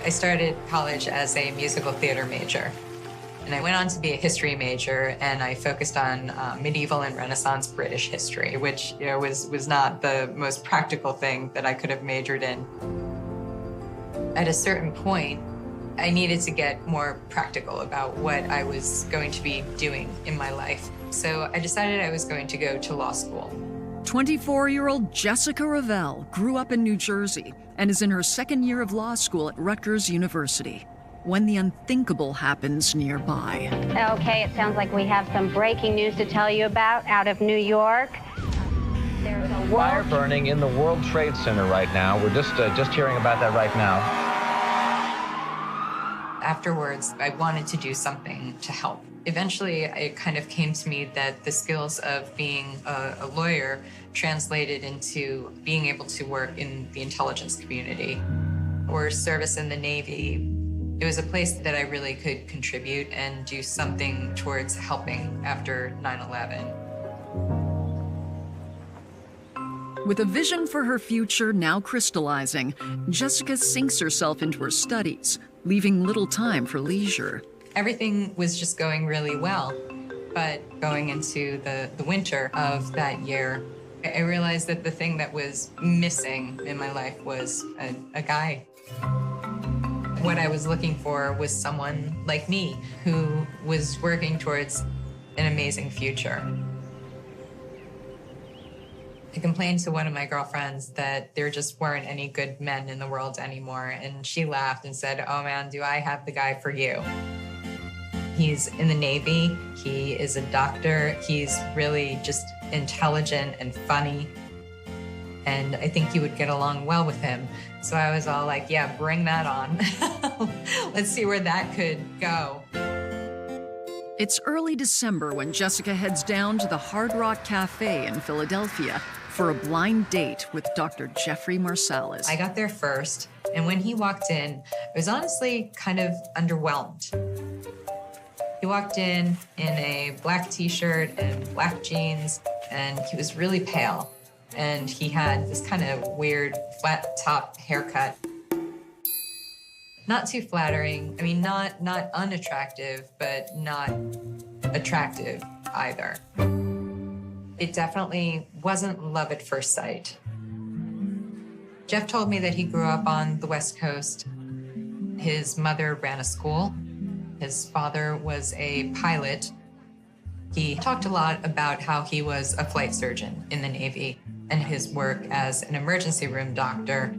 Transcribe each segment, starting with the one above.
I started college as a musical theater major, and I went on to be a history major, and I focused on medieval and Renaissance British history, which was not the most practical thing that I could have majored in. At a certain point, I needed to get more practical about what I was going to be doing in my life. So I decided I was going to go to law school. 24-year-old Jessica Ravel grew up in New Jersey and is in her second year of law school at Rutgers University when the unthinkable happens nearby. Okay, it sounds like we have some breaking news to tell you about out of New York. There's a fire burning in the World Trade Center right now. We're just hearing about that right now. Afterwards, I wanted to do something to help. Eventually, it kind of came to me that the skills of being a lawyer translated into being able to work in the intelligence community or service in the Navy. It was a place that I really could contribute and do something towards helping after 9/11. With a vision for her future now crystallizing, Jessica sinks herself into her studies, leaving little time for leisure. Everything was just going really well, but going into the winter of that year, I realized that the thing that was missing in my life was a guy. What I was looking for was someone like me who was working towards an amazing future. I complained to one of my girlfriends that there just weren't any good men in the world anymore, and she laughed and said, "Oh man, do I have the guy for you." He's in the Navy, he is a doctor, he's really just intelligent and funny, and I think you would get along well with him. So I was all like, yeah, bring that on. Let's see where that could go. It's early December when Jessica heads down to the Hard Rock Cafe in Philadelphia for a blind date with Dr. Jeffrey Marsalis. I got there first, and when he walked in, I was honestly kind of underwhelmed. He walked in a black t-shirt and black jeans, and he was really pale. And he had this kind of weird flat top haircut. Not too flattering. I mean, not unattractive, but not attractive either. It definitely wasn't love at first sight. Jeff told me that he grew up on the West Coast. His mother ran a school. His father was a pilot. He talked a lot about how he was a flight surgeon in the Navy and his work as an emergency room doctor.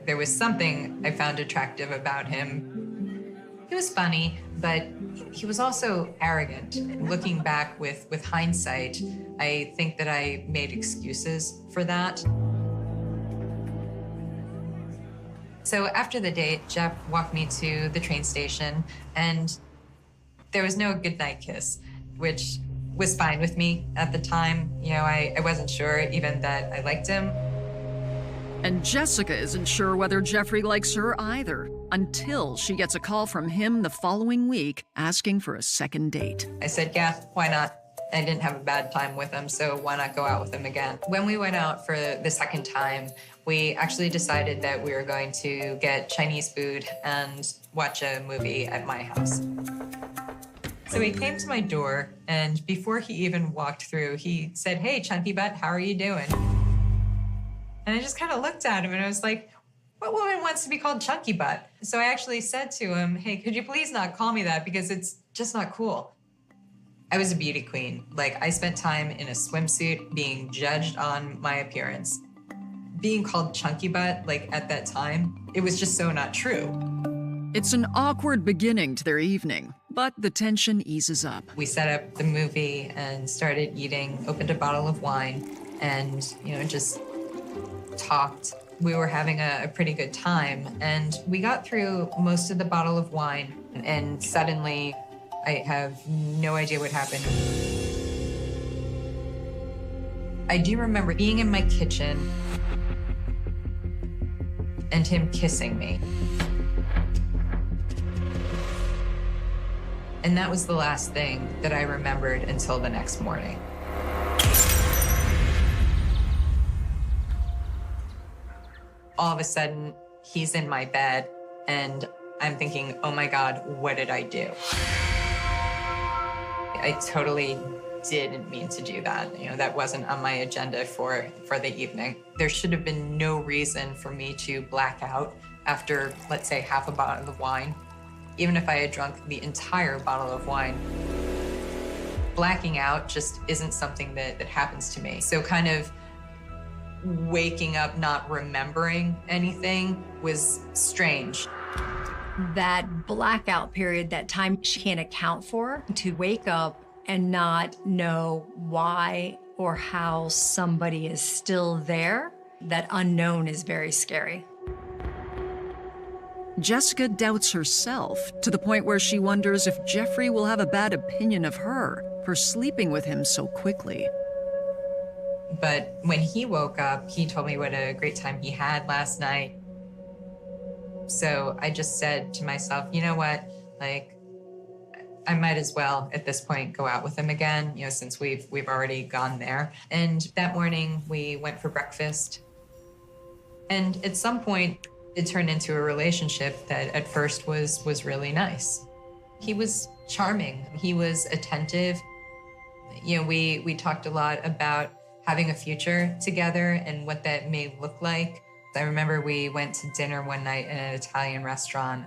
There was something I found attractive about him. He was funny, but he was also arrogant. Looking back with hindsight, I think that I made excuses for that. So after the date, Jeff walked me to the train station, and there was no goodnight kiss, which was fine with me at the time. You know, I wasn't sure even that I liked him. And Jessica isn't sure whether Jeffrey likes her either, until she gets a call from him the following week asking for a second date. I said, yeah, why not? I didn't have a bad time with him, so why not go out with him again? When we went out for the second time, we actually decided that we were going to get Chinese food and watch a movie at my house. So he came to my door, and before he even walked through, he said, "Hey, Chunky Butt, how are you doing?" And I just kind of looked at him, and I was like, what woman wants to be called Chunky Butt? So I actually said to him, "Hey, could you please not call me that, because it's just not cool." I was a beauty queen. Like, I spent time in a swimsuit being judged on my appearance. Being called Chunky Butt, like, at that time, it was just so not true. It's an awkward beginning to their evening, but the tension eases up. We set up the movie and started eating, opened a bottle of wine, and, just talked. We were having a pretty good time, and we got through most of the bottle of wine, and suddenly, I have no idea what happened. I do remember being in my kitchen and him kissing me. And that was the last thing that I remembered until the next morning. All of a sudden, he's in my bed, And I'm thinking, oh my God, what did I do? I totally didn't mean to do that. That wasn't on my agenda for the evening. There should have been no reason for me to black out after, let's say, half a bottle of wine. Even if I had drunk the entire bottle of wine, blacking out just isn't something that happens to me. So kind of waking up not remembering anything was strange. That blackout period, that time she can't account for, to wake up and not know why or how somebody is still there, that unknown is very scary. Jessica doubts herself to the point where she wonders if Jeffrey will have a bad opinion of her for sleeping with him so quickly. But when he woke up, he told me what a great time he had last night. So I just said to myself, you know what, like, I might as well at this point go out with him again, since we've already gone there. And that morning we went for breakfast. And at some point it turned into a relationship that at first was really nice. He was charming. He was attentive. We talked a lot about having a future together and what that may look like. I remember we went to dinner one night in an Italian restaurant.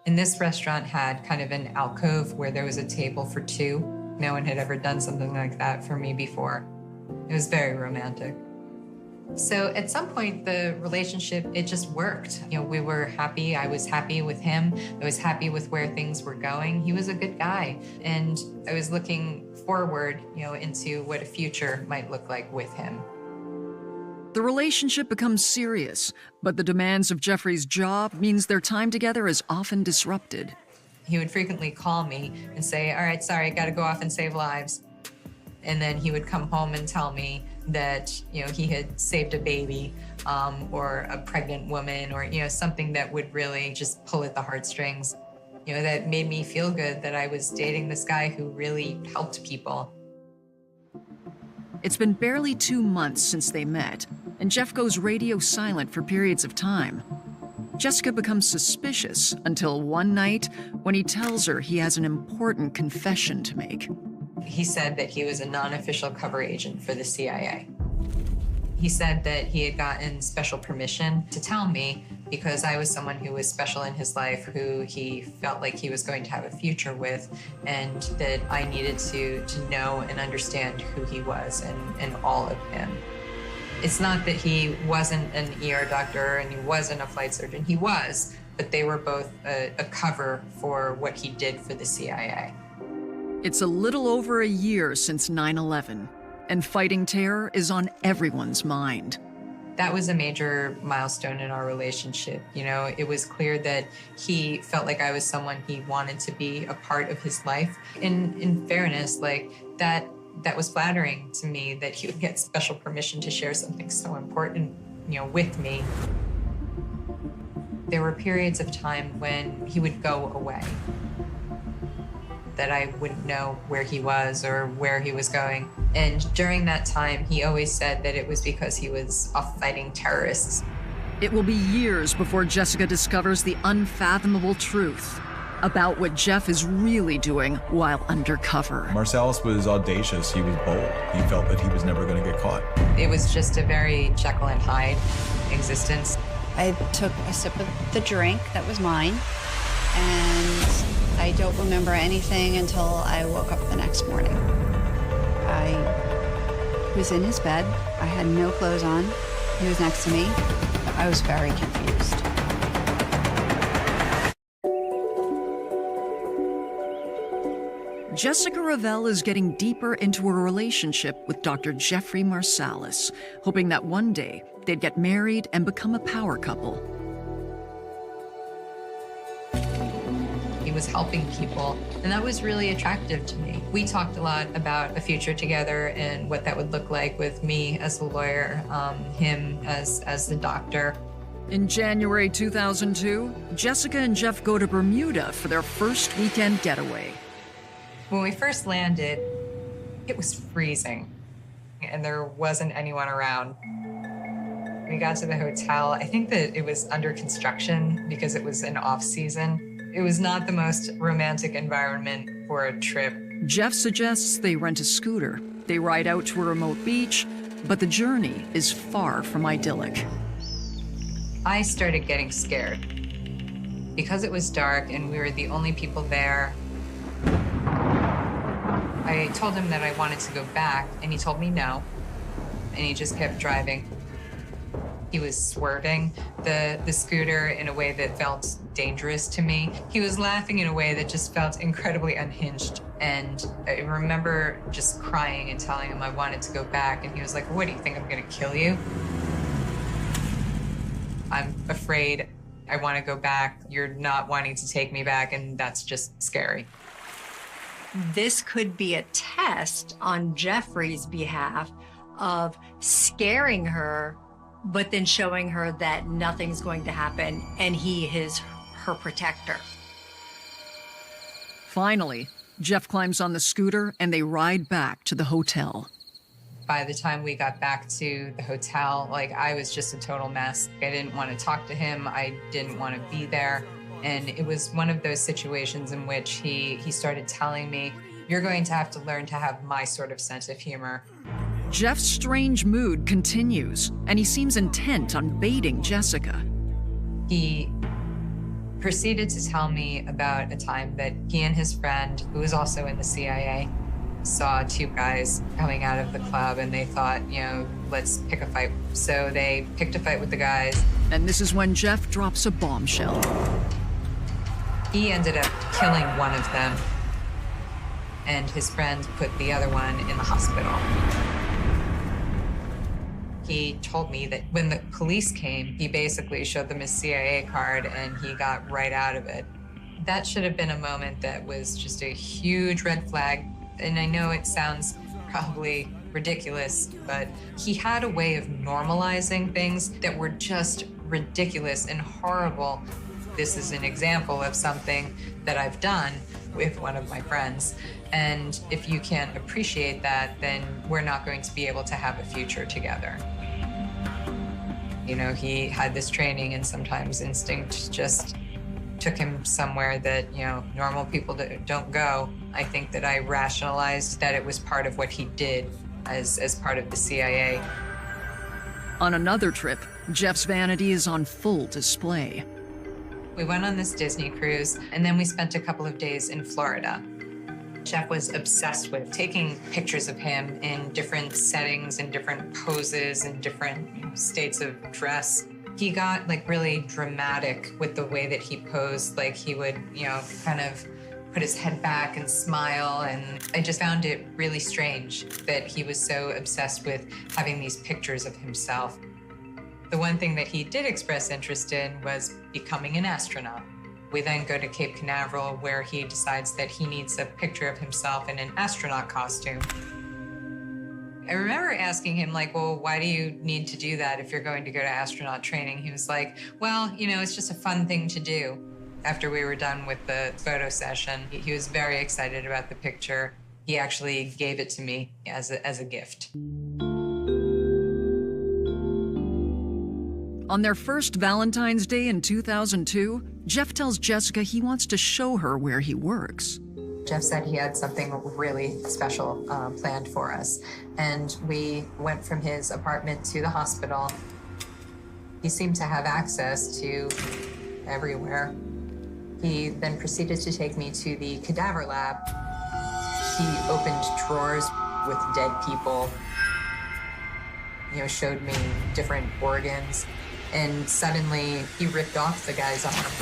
And this restaurant had kind of an alcove where there was a table for two. No one had ever done something like that for me before. It was very romantic. So at some point, the relationship, it just worked. We were happy. I was happy with him. I was happy with where things were going. He was a good guy. And I was looking forward, into what a future might look like with him. The relationship becomes serious, but the demands of Jeffrey's job means their time together is often disrupted. He would frequently call me and say, all right, sorry, I gotta go off and save lives. And then he would come home and tell me that, he had saved a baby or a pregnant woman or, something that would really just pull at the heartstrings. That made me feel good that I was dating this guy who really helped people. It's been barely 2 months since they met, and Jeff goes radio silent for periods of time. Jessica becomes suspicious until one night when he tells her he has an important confession to make. He said that he was a non-official cover agent for the CIA. He said that he had gotten special permission to tell me because I was someone who was special in his life, who he felt like he was going to have a future with, and that I needed to know and understand who he was and all of him. It's not that he wasn't an ER doctor and he wasn't a flight surgeon. He was, but they were both a cover for what he did for the CIA. It's a little over a year since 9/11, and fighting terror is on everyone's mind. That was a major milestone in our relationship. It was clear that he felt like I was someone he wanted to be a part of his life. In fairness, that was flattering to me that he would get special permission to share something so important, with me. There were periods of time when he would go away, that I wouldn't know where he was or where he was going. And during that time, he always said that it was because he was off fighting terrorists. It will be years before Jessica discovers the unfathomable truth about what Jeff is really doing while undercover. Marsalis was audacious. He was bold. He felt that he was never going to get caught. It was just a very Jekyll and Hyde existence. I took a sip of the drink that was mine, and I don't remember anything until I woke up the next morning. I was in his bed. I had no clothes on. He was next to me. I was very confused. Jessica Ravel is getting deeper into her relationship with Dr. Jeffrey Marsalis, hoping that one day they'd get married and become a power couple. He was helping people, and that was really attractive to me. We talked a lot about a future together and what that would look like with me as a lawyer, him as the doctor. In January 2002, Jessica and Jeff go to Bermuda for their first weekend getaway. When we first landed, it was freezing, and there wasn't anyone around. We got to the hotel. I think that it was under construction because it was an off-season. It was not the most romantic environment for a trip. Jeff suggests they rent a scooter. They ride out to a remote beach, but the journey is far from idyllic. I started getting scared. Because it was dark and we were the only people there, I told him that I wanted to go back, and he told me no, and he just kept driving. He was swerving the scooter in a way that felt dangerous to me. He was laughing in a way that just felt incredibly unhinged. And I remember just crying and telling him I wanted to go back, and he was like, "What, do you think I'm gonna kill you?" "I'm afraid. I want to go back. You're not wanting to take me back, and that's just scary." This could be a test on Jeffrey's behalf of scaring her, but then showing her that nothing's going to happen and he is her protector. Finally, Jeff climbs on the scooter and they ride back to the hotel. By the time we got back to the hotel, I was just a total mess. I didn't want to talk to him. I didn't want to be there. And it was one of those situations in which he started telling me, "You're going to have to learn to have my sort of sense of humor." Jeff's strange mood continues, and he seems intent on baiting Jessica. He proceeded to tell me about a time that he and his friend, who was also in the CIA, saw two guys coming out of the club, and they thought, let's pick a fight. So they picked a fight with the guys. And this is when Jeff drops a bombshell. He ended up killing one of them, and his friend put the other one in the hospital. He told me that when the police came, he basically showed them his CIA card, and he got right out of it. That should have been a moment that was just a huge red flag. And I know it sounds probably ridiculous, but he had a way of normalizing things that were just ridiculous and horrible. This is an example of something that I've done with one of my friends. And if you can't appreciate that, then we're not going to be able to have a future together. He had this training, and sometimes instinct just took him somewhere that, normal people don't go. I think that I rationalized that it was part of what he did as part of the CIA. On another trip, Jeff's vanity is on full display. We went on this Disney cruise, and then we spent a couple of days in Florida. Jeff was obsessed with taking pictures of him in different settings and different poses and different states of dress. He got really dramatic with the way that he posed. He would, kind of put his head back and smile. And I just found it really strange that he was so obsessed with having these pictures of himself. The one thing that he did express interest in was becoming an astronaut. We then go to Cape Canaveral, where he decides that he needs a picture of himself in an astronaut costume. I remember asking him, well, why do you need to do that if you're going to go to astronaut training? He was like, well, it's just a fun thing to do. After we were done with the photo session, he was very excited about the picture. He actually gave it to me as a gift. On their first Valentine's Day in 2002, Jeff tells Jessica he wants to show her where he works. Jeff said he had something really special planned for us. And we went from his apartment to the hospital. He seemed to have access to everywhere. He then proceeded to take me to the cadaver lab. He opened drawers with dead people, showed me different organs. And suddenly he ripped off the guy's arm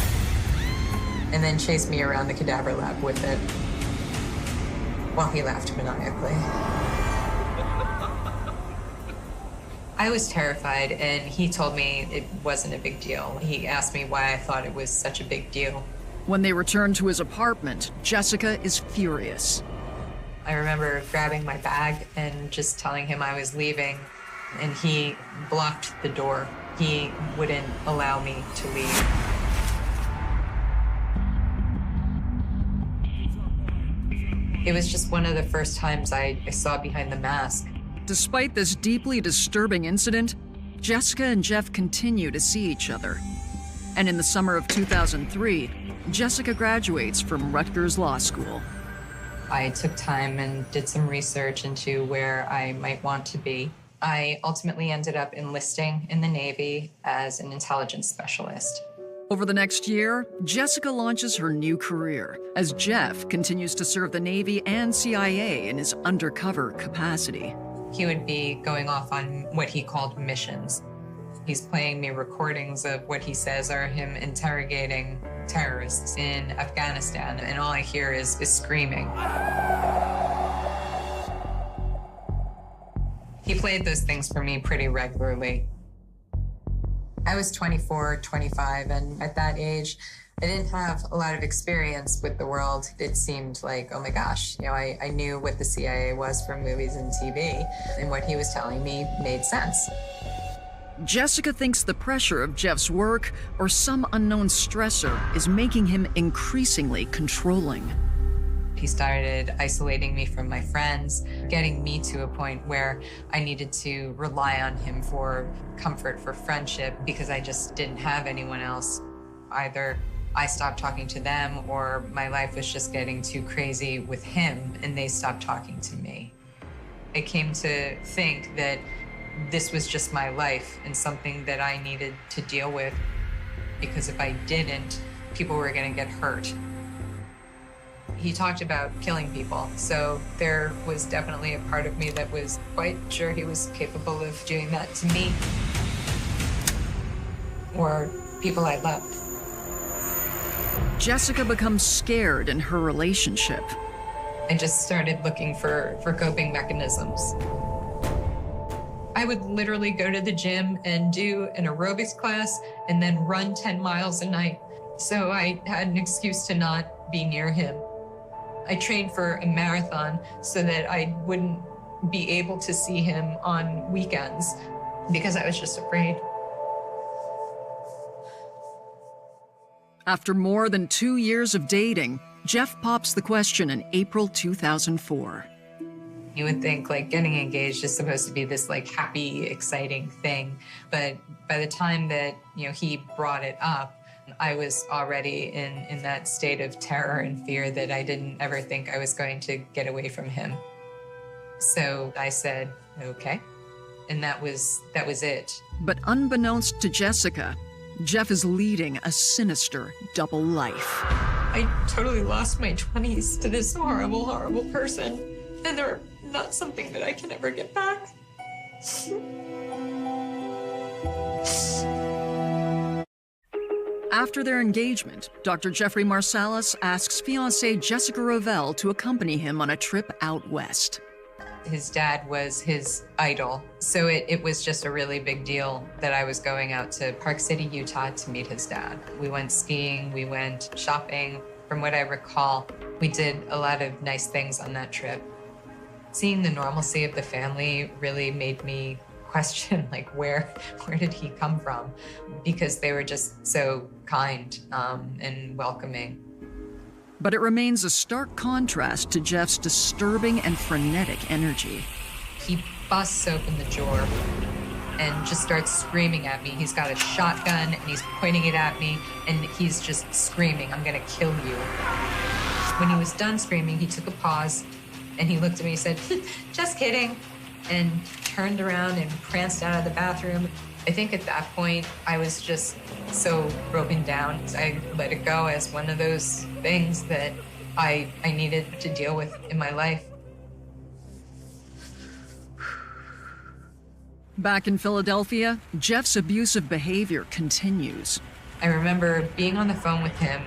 and then chased me around the cadaver lab with it while he laughed maniacally. I was terrified, and he told me it wasn't a big deal. He asked me why I thought it was such a big deal. When they return to his apartment, Jessica is furious. I remember grabbing my bag and just telling him I was leaving, and he blocked the door. He wouldn't allow me to leave. It was just one of the first times I saw behind the mask. Despite this deeply disturbing incident, Jessica and Jeff continue to see each other. And in the summer of 2003, Jessica graduates from Rutgers Law School. I took time and did some research into where I might want to be. I ultimately ended up enlisting in the Navy as an intelligence specialist. Over the next year, Jessica launches her new career as Jeff continues to serve the Navy and CIA in his undercover capacity. He would be going off on what he called missions. He's playing me recordings of what he says are him interrogating terrorists in Afghanistan, and all I hear is screaming. He played those things for me pretty regularly. I was 24, 25, and at that age, I didn't have a lot of experience with the world. It seemed like, oh my gosh, I knew what the CIA was from movies and TV, and what he was telling me made sense. Jessica thinks the pressure of Jeff's work or some unknown stressor is making him increasingly controlling. He started isolating me from my friends, getting me to a point where I needed to rely on him for comfort, for friendship, because I just didn't have anyone else. Either I stopped talking to them or my life was just getting too crazy with him and they stopped talking to me. I came to think that this was just my life and something that I needed to deal with, because if I didn't, people were going to get hurt. He talked about killing people, so there was definitely a part of me that was quite sure he was capable of doing that to me or people I loved. Jessica becomes scared in her relationship. I just started looking for coping mechanisms. I would literally go to the gym and do an aerobics class and then run 10 miles a night. So I had an excuse to not be near him. I trained for a marathon so that I wouldn't be able to see him on weekends because I was just afraid. After more than 2 years of dating, Jeff pops the question in April 2004. You would think like getting engaged is supposed to be this like happy, exciting thing. But by the time that, he brought it up, I was already in that state of terror and fear that I didn't ever think I was going to get away from him. So I said, okay. And that was it. But unbeknownst to Jessica, Jeff is leading a sinister double life. I totally lost my 20s to this horrible, horrible person. And they're not something that I can ever get back. After their engagement, Dr. Jeffrey Marsalis asks fiancée Jessica Rovell to accompany him on a trip out west. His dad was his idol, so it was just a really big deal that I was going out to Park City, Utah to meet his dad. We went skiing, we went shopping. From what I recall, we did a lot of nice things on that trip. Seeing the normalcy of the family really made me question, like, where did he come from? Because they were just so kind and welcoming. But it remains a stark contrast to Jeff's disturbing and frenetic energy. He busts open the drawer and just starts screaming at me. He's got a shotgun and he's pointing it at me and he's just screaming, "I'm gonna kill you." When he was done screaming, he took a pause and he looked at me and said, "Just kidding," and turned around and pranced out of the bathroom. I think at that point, I was just so broken down. I let it go as one of those things that I needed to deal with in my life. Back in Philadelphia, Jeff's abusive behavior continues. I remember being on the phone with him,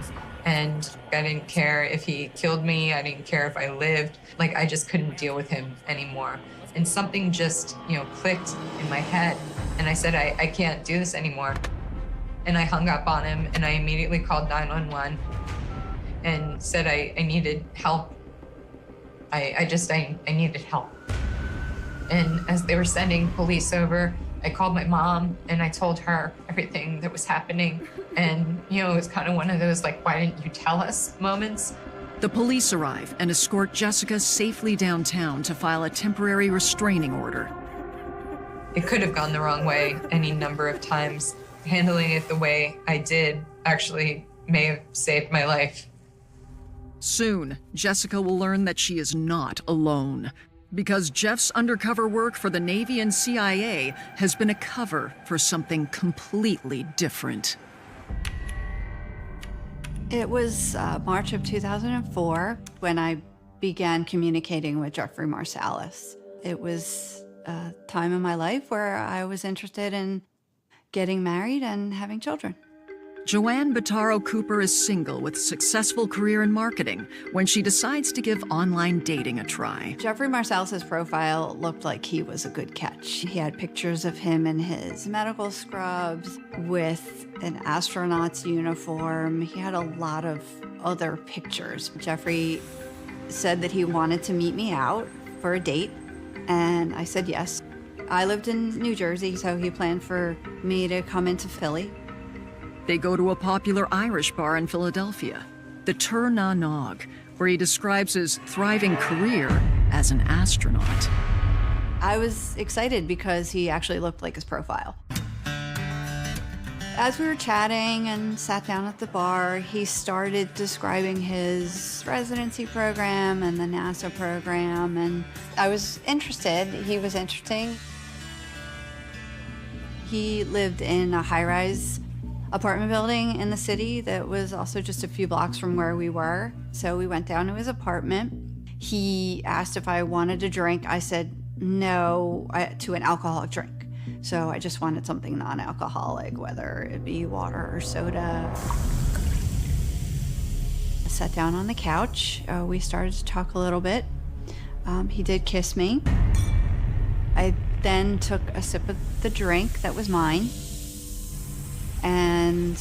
and I didn't care if he killed me. I didn't care if I lived. Like, I just couldn't deal with him anymore. And something just, clicked in my head. And I said, I can't do this anymore. And I hung up on him, and I immediately called 911 and said I needed help. I needed help. And as they were sending police over, I called my mom and I told her everything that was happening. And, it was kind of one of those, like, why didn't you tell us moments? The police arrive and escort Jessica safely downtown to file a temporary restraining order. It could have gone the wrong way any number of times. Handling it the way I did actually may have saved my life. Soon, Jessica will learn that she is not alone, because Jeff's undercover work for the Navy and CIA has been a cover for something completely different. It was March of 2004 when I began communicating with Jeffrey Marsalis. It was a time in my life where I was interested in getting married and having children. Joanne Bottaro Cooper is single with a successful career in marketing when she decides to give online dating a try. Jeffrey Marsalis' profile looked like he was a good catch. He had pictures of him in his medical scrubs with an astronaut's uniform. He had a lot of other pictures. Jeffrey said that he wanted to meet me out for a date, and I said yes. I lived in New Jersey, so he planned for me to come into Philly. They go to a popular Irish bar in Philadelphia, the Tur Na Nog, where he describes his thriving career as an astronaut. I was excited because he actually looked like his profile. As we were chatting and sat down at the bar, he started describing his residency program and the NASA program, and I was interested. He was interesting. He lived in a high-rise apartment building in the city that was also just a few blocks from where we were. So we went down to his apartment. He asked if I wanted a drink. I said no to an alcoholic drink. So I just wanted something non-alcoholic, whether it be water or soda. I sat down on the couch. We started to talk a little bit. He did kiss me. I then took a sip of the drink that was mine. And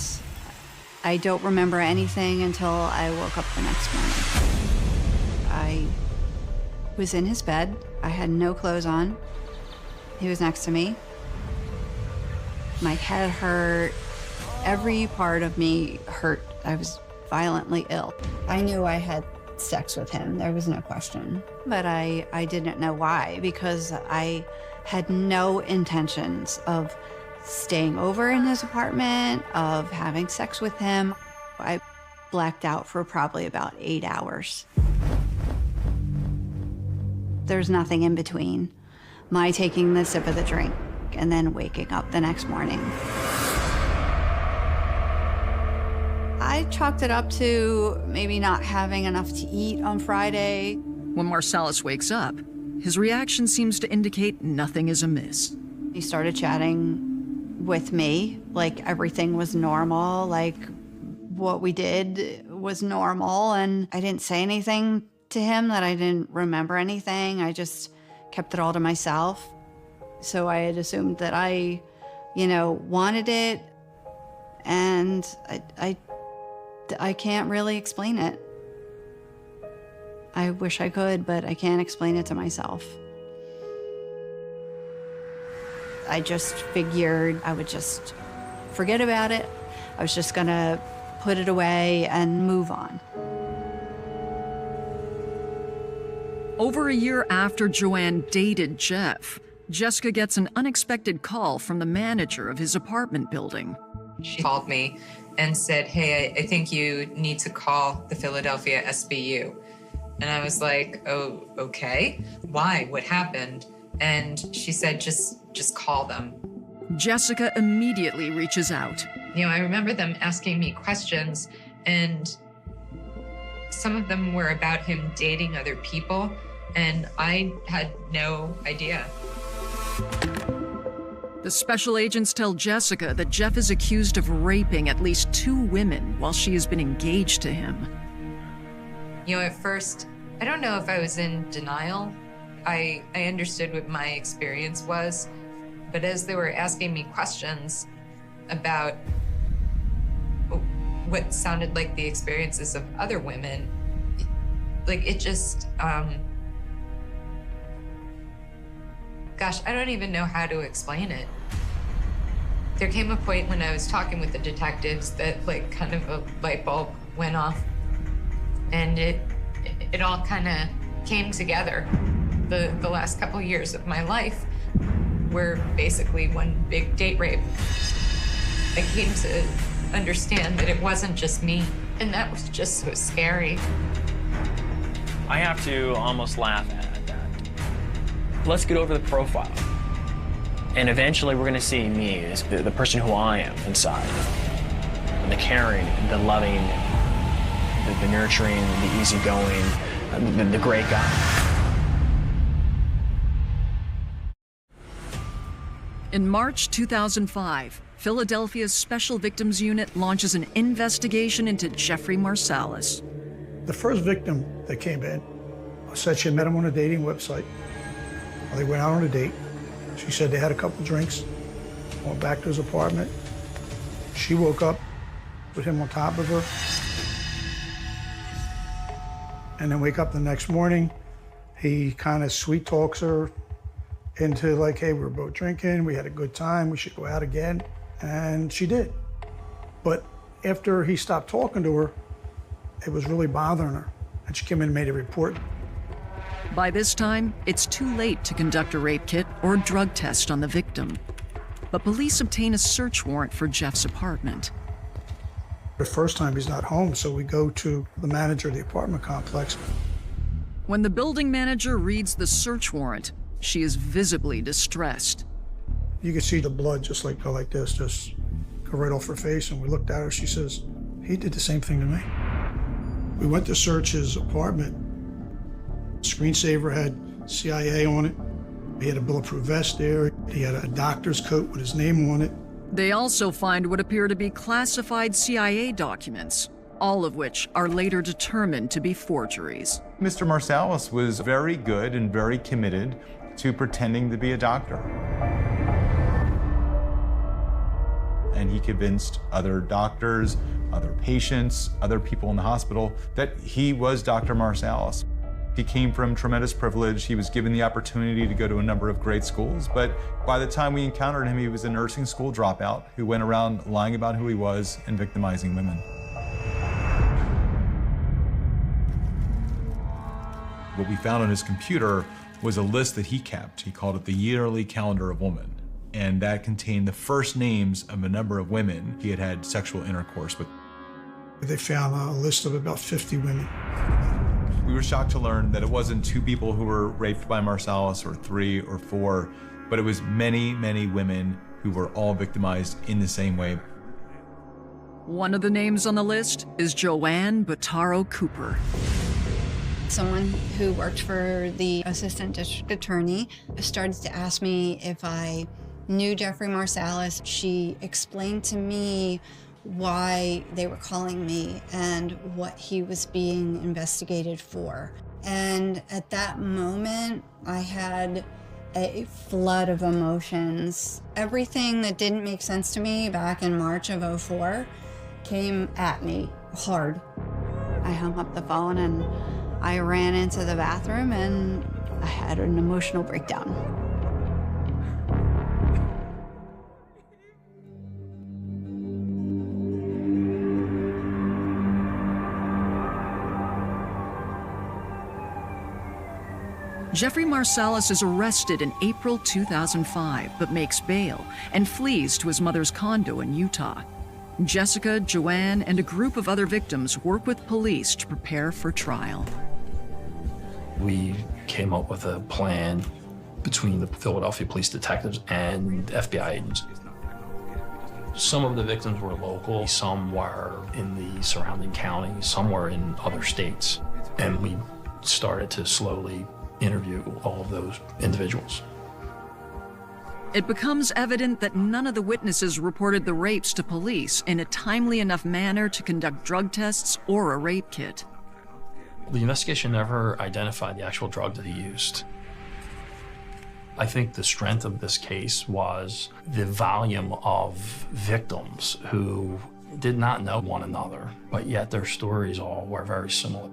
I don't remember anything until I woke up the next morning. I was in his bed. I had no clothes on. He was next to me. My head hurt. Every part of me hurt. I was violently ill. I knew I had sex with him. There was no question. But I didn't know why, because I had no intentions of staying over in his apartment, of having sex with him. I blacked out for probably about 8 hours. There's nothing in between my taking the sip of the drink and then waking up the next morning. I chalked it up to maybe not having enough to eat on Friday. When Marsalis wakes up, his reaction seems to indicate nothing is amiss. He started chatting with me like everything was normal, like what we did was normal, and I didn't say anything to him that I didn't remember anything. I just kept it all to myself. So I had assumed that I, wanted it, and I can't really explain it. I wish I could, but I can't explain it to myself. I just figured I would just forget about it. I was just gonna put it away and move on. Over a year after Joanne dated Jeff, Jessica gets an unexpected call from the manager of his apartment building. She called me and said, "Hey, I think you need to call the Philadelphia SBU." And I was like, "Oh, okay. Why? What happened?" And she said, just call them. Jessica immediately reaches out. I remember them asking me questions, and some of them were about him dating other people, and I had no idea. The special agents tell Jessica that Jeff is accused of raping at least 2 women while she has been engaged to him. At first, I don't know if I was in denial. I understood what my experience was, but as they were asking me questions about what sounded like the experiences of other women, it just, gosh, I don't even know how to explain it. There came a point when I was talking with the detectives that kind of a light bulb went off, and it all kind of came together. The last couple years of my life were basically one big date rape. I came to understand that it wasn't just me, and that was just so scary. I have to almost laugh at that. Let's get over the profile. And eventually we're gonna see me as the person who I am inside. The caring, the loving, the nurturing, the easygoing, the great guy. In March 2005, Philadelphia's Special Victims Unit launches an investigation into Jeffrey Marsalis. The first victim that came in said she had met him on a dating website. They went out on a date. She said they had a couple drinks, went back to his apartment. She woke up with him on top of her. And then wake up the next morning, he kind of sweet talks her into like, hey, we were both drinking, we had a good time, we should go out again. And she did. But after he stopped talking to her, it was really bothering her. And she came in and made a report. By this time, it's too late to conduct a rape kit or drug test on the victim. But police obtain a search warrant for Jeff's apartment. The first time he's not home, so we go to the manager of the apartment complex. When the building manager reads the search warrant, she is visibly distressed. You could see the blood just like go like this, just go right off her face. And we looked at her, she says, he did the same thing to me. We went to search his apartment. Screensaver had CIA on it. He had a bulletproof vest there. He had a doctor's coat with his name on it. They also find what appear to be classified CIA documents, all of which are later determined to be forgeries. Mr. Marsalis was very good and very committed to pretending to be a doctor. And he convinced other doctors, other patients, other people in the hospital that he was Dr. Marsalis. He came from tremendous privilege. He was given the opportunity to go to a number of great schools, but by the time we encountered him, he was a nursing school dropout who went around lying about who he was and victimizing women. What we found on his computer was a list that he kept. He called it the Yearly Calendar of Women. And that contained the first names of a number of women he had had sexual intercourse with. They found a list of about 50 women. We were shocked to learn that it wasn't 2 people who were raped by Marsalis or 3 or 4, but it was many, many women who were all victimized in the same way. One of the names on the list is Joanne Bottaro Cooper. Someone who worked for the assistant district attorney started to ask me if I knew Jeffrey Marsalis. She explained to me why they were calling me and what he was being investigated for. And at that moment, I had a flood of emotions. Everything that didn't make sense to me back in March of '04 came at me hard. I hung up the phone and I ran into the bathroom and I had an emotional breakdown. Jeffrey Marsalis is arrested in April 2005, but makes bail and flees to his mother's condo in Utah. Jessica, Joanne, and a group of other victims work with police to prepare for trial. We came up with a plan between the Philadelphia police detectives and FBI agents. Some of the victims were local, some were in the surrounding counties, some were in other states. And we started to slowly interview all of those individuals. It becomes evident that none of the witnesses reported the rapes to police in a timely enough manner to conduct drug tests or a rape kit. The investigation never identified the actual drug that he used. I think the strength of this case was the volume of victims who did not know one another, but yet their stories all were very similar.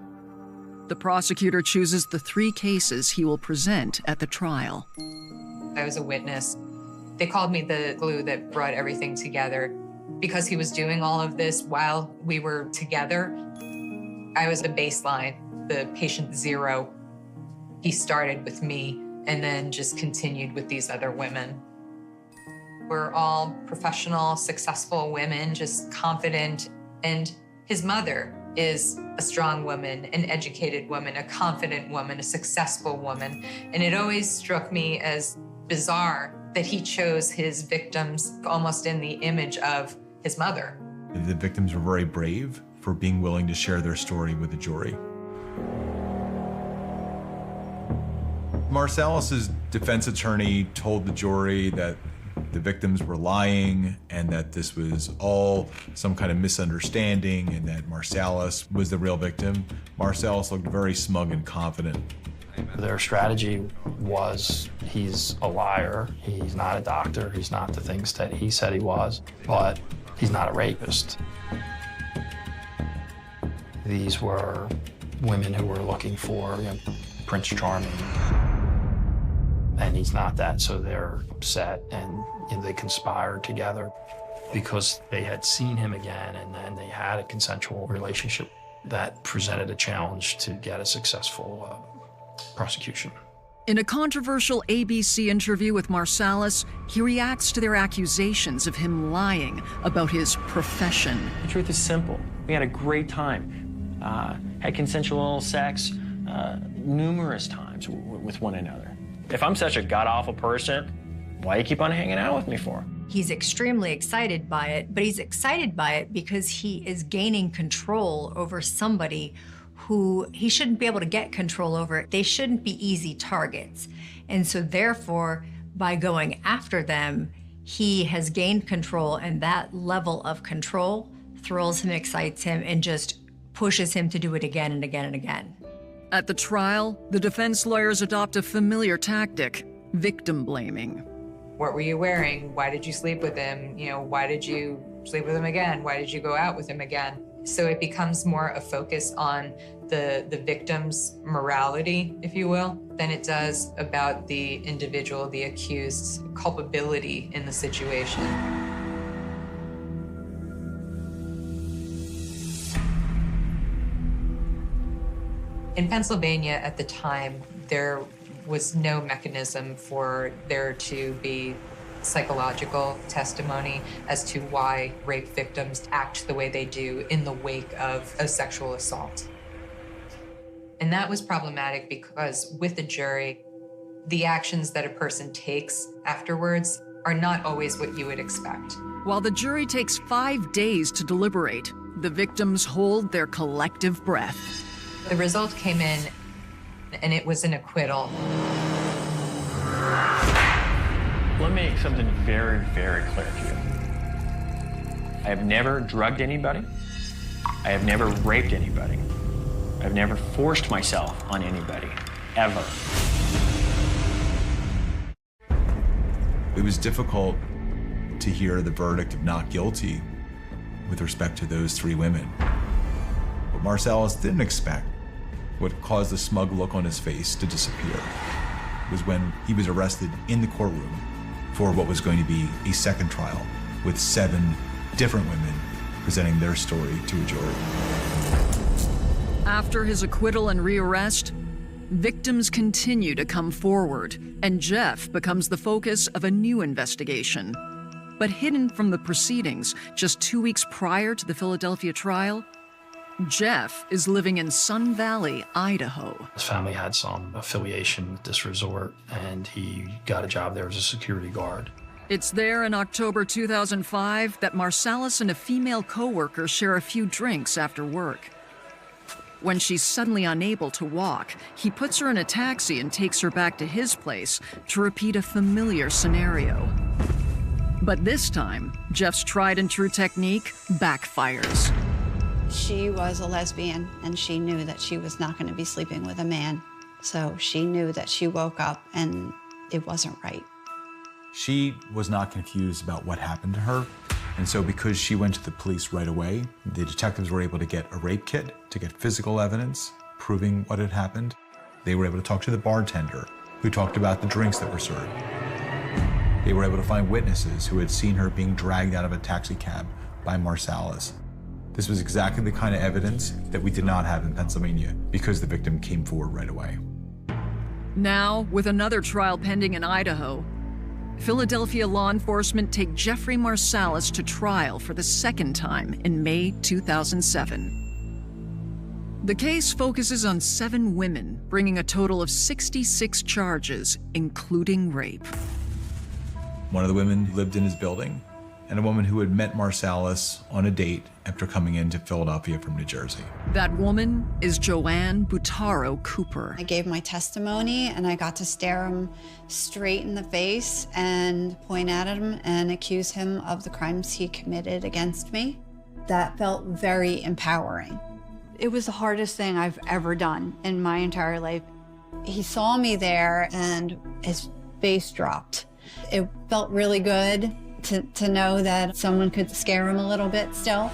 The prosecutor chooses the 3 cases he will present at the trial. I was a witness. They called me the glue that brought everything together. Because he was doing all of this while we were together, I was the baseline, the patient 0. He started with me, and then just continued with these other women. We're all professional, successful women, just confident. And his mother is a strong woman, an educated woman, a confident woman, a successful woman. And it always struck me as bizarre that he chose his victims almost in the image of his mother. The victims were very brave for being willing to share their story with the jury. Marsalis's defense attorney told the jury that the victims were lying and that this was all some kind of misunderstanding and that Marsalis was the real victim. Marsalis looked very smug and confident. Their strategy was, he's a liar, he's not a doctor, he's not the things that he said he was, but he's not a rapist. These were women who were looking for, Prince Charming, and he's not that, so they're upset and they conspired together because they had seen him again and then they had a consensual relationship that presented a challenge to get a successful prosecution. In a controversial ABC interview with Marsalis, he reacts to their accusations of him lying about his profession. The truth is simple. We had a great time. Had consensual sex numerous times with one another. If I'm such a god-awful person, why do you keep on hanging out with me for? He's extremely excited by it, but he's excited by it because he is gaining control over somebody who he shouldn't be able to get control over. They shouldn't be easy targets. And so therefore, by going after them, he has gained control, and that level of control thrills him, excites him, and just pushes him to do it again and again and again. At the trial, the defense lawyers adopt a familiar tactic, victim blaming. What were you wearing? Why did you sleep with him? Why did you sleep with him again? Why did you go out with him again? So it becomes more a focus on the victim's morality, if you will, than it does about the individual, the accused's culpability in the situation. In Pennsylvania at the time, there was no mechanism for there to be psychological testimony as to why rape victims act the way they do in the wake of a sexual assault. And that was problematic because with the jury, the actions that a person takes afterwards are not always what you would expect. While the jury takes 5 days to deliberate, the victims hold their collective breath. The result came in, and it was an acquittal. Let me make something very, very clear to you. I have never drugged anybody. I have never raped anybody. I've never forced myself on anybody, ever. It was difficult to hear the verdict of not guilty with respect to those 3 women. What Marsalis didn't expect, what caused the smug look on his face to disappear, was when he was arrested in the courtroom for what was going to be a second trial with 7 different women presenting their story to a jury. After his acquittal and rearrest, victims continue to come forward, and Jeff becomes the focus of a new investigation. But hidden from the proceedings, just 2 weeks prior to the Philadelphia trial, Jeff is living in Sun Valley, Idaho. His family had some affiliation with this resort, and he got a job there as a security guard. It's there in October 2005 that Marsalis and a female coworker share a few drinks after work. When she's suddenly unable to walk, he puts her in a taxi and takes her back to his place to repeat a familiar scenario. But this time, Jeff's tried and true technique backfires. She was a lesbian, and she knew that she was not going to be sleeping with a man. So she knew that she woke up and it wasn't right. She was not confused about what happened to her. And so because she went to the police right away, the detectives were able to get a rape kit, to get physical evidence proving what had happened. They were able to talk to the bartender who talked about the drinks that were served. They were able to find witnesses who had seen her being dragged out of a taxi cab by Marsalis. This was exactly the kind of evidence that we did not have in Pennsylvania because the victim came forward right away. Now, with another trial pending in Idaho, Philadelphia law enforcement take Jeffrey Marsalis to trial for the second time in May 2007. The case focuses on 7 women, bringing a total of 66 charges, including rape. One of the women lived in his building, and a woman who had met Marsalis on a date after coming into Philadelphia from New Jersey. That woman is Joanne Butaro Cooper. I gave my testimony, and I got to stare him straight in the face and point at him and accuse him of the crimes he committed against me. That felt very empowering. It was the hardest thing I've ever done in my entire life. He saw me there and his face dropped. It felt really good to know that someone could scare him a little bit still.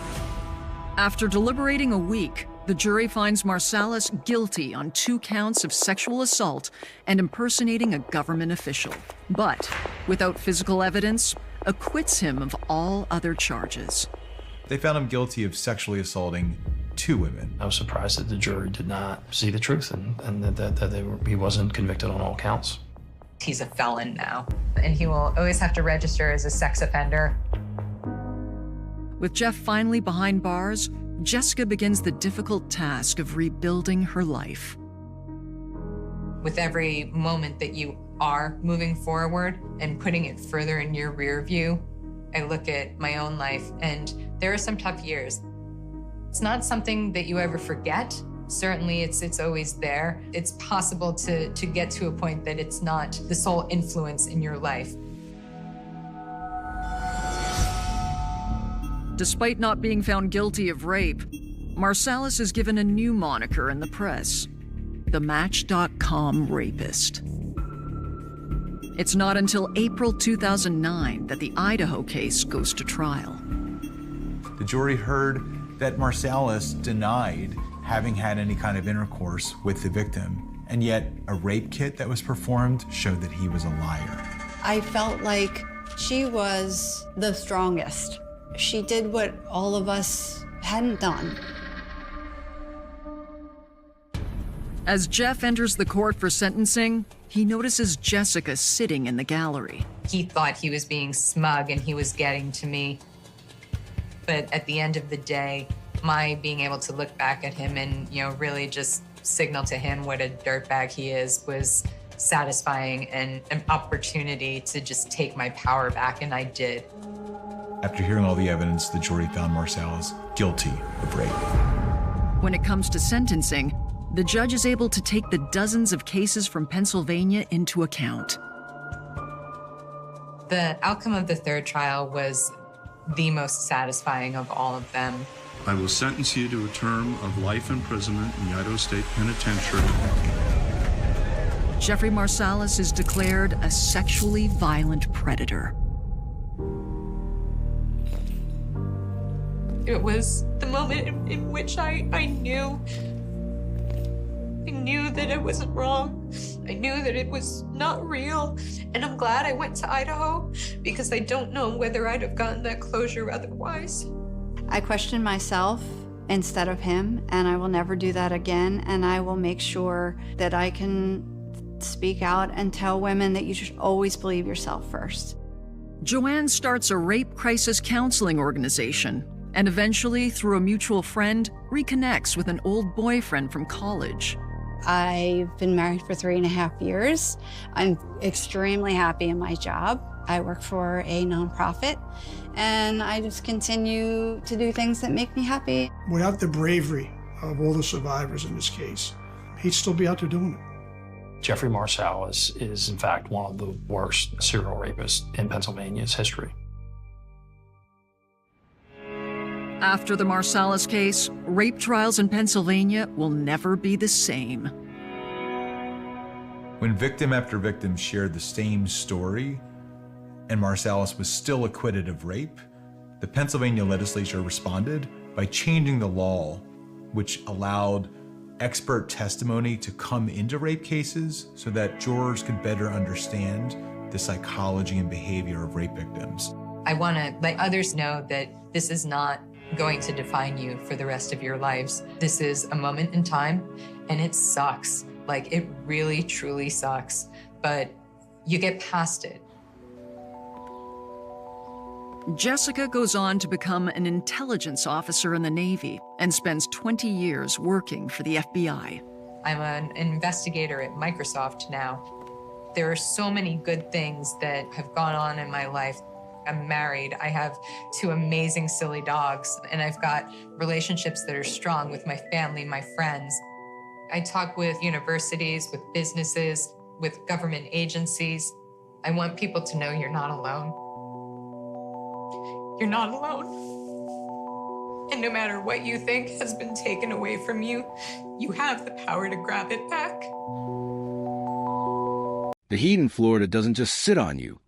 After deliberating a week, the jury finds Marsalis guilty on 2 counts of sexual assault and impersonating a government official, but without physical evidence, acquits him of all other charges. They found him guilty of sexually assaulting 2 women. I was surprised that the jury did not see the truth and that he wasn't convicted on all counts. He's a felon now, and he will always have to register as a sex offender. With Jeff finally behind bars, Jessica begins the difficult task of rebuilding her life. With every moment that you are moving forward and putting it further in your rear view, I look at my own life, and there are some tough years. It's not something that you ever forget. Certainly, it's always there. It's possible to get to a point that it's not the sole influence in your life. Despite not being found guilty of rape, Marsalis is given a new moniker in the press, the Match.com rapist. It's not until April 2009 that the Idaho case goes to trial. The jury heard that Marsalis denied having had any kind of intercourse with the victim, and yet a rape kit that was performed showed that he was a liar. I felt like she was the strongest. She did what all of us hadn't done. As Jeff enters the court for sentencing, he notices Jessica sitting in the gallery. He thought he was being smug and he was getting to me. But at the end of the day, my being able to look back at him and, really just signal to him what a dirtbag he is was satisfying and an opportunity to just take my power back, and I did. After hearing all the evidence, the jury found Marsalis guilty of rape. When it comes to sentencing, the judge is able to take the dozens of cases from Pennsylvania into account. The outcome of the third trial was the most satisfying of all of them. I will sentence you to a term of life imprisonment in the Idaho State Penitentiary. Jeffrey Marsalis is declared a sexually violent predator. It was the moment in which I knew that it wasn't wrong. I knew that it was not real. And I'm glad I went to Idaho, because I don't know whether I'd have gotten that closure otherwise. I questioned myself instead of him, and I will never do that again. And I will make sure that I can speak out and tell women that you should always believe yourself first. Joanne starts a rape crisis counseling organization, and eventually, through a mutual friend, reconnects with an old boyfriend from college. I've been married for 3.5 years. I'm extremely happy in my job. I work for a nonprofit, and I just continue to do things that make me happy. Without the bravery of all the survivors in this case, he'd still be out there doing it. Jeffrey Marsalis is, in fact, one of the worst serial rapists in Pennsylvania's history. After the Marsalis case, rape trials in Pennsylvania will never be the same. When victim after victim shared the same story, and Marsalis was still acquitted of rape, the Pennsylvania legislature responded by changing the law, which allowed expert testimony to come into rape cases so that jurors could better understand the psychology and behavior of rape victims. I want to let others know that this is not going to define you for the rest of your lives. This is a moment in time, and it sucks. Like, it really, truly sucks, but you get past it. Jessica goes on to become an intelligence officer in the Navy and spends 20 years working for the FBI. I'm an investigator at Microsoft now. There are so many good things that have gone on in my life. I'm married. I have 2 amazing, silly dogs, and I've got relationships that are strong with my family, my friends. I talk with universities, with businesses, with government agencies. I want people to know you're not alone. You're not alone. And no matter what you think has been taken away from you, you have the power to grab it back. The heat in Florida doesn't just sit on you,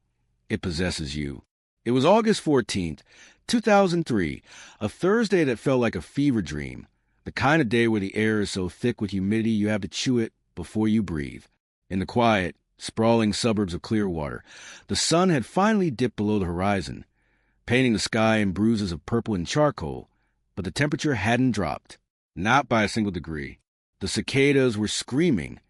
it possesses you. It was August 14th, 2003, a Thursday that felt like a fever dream. The kind of day where the air is so thick with humidity you have to chew it before you breathe. In the quiet, sprawling suburbs of Clearwater, the sun had finally dipped below the horizon, painting the sky in bruises of purple and charcoal, but the temperature hadn't dropped, not by a single degree. The cicadas were screaming,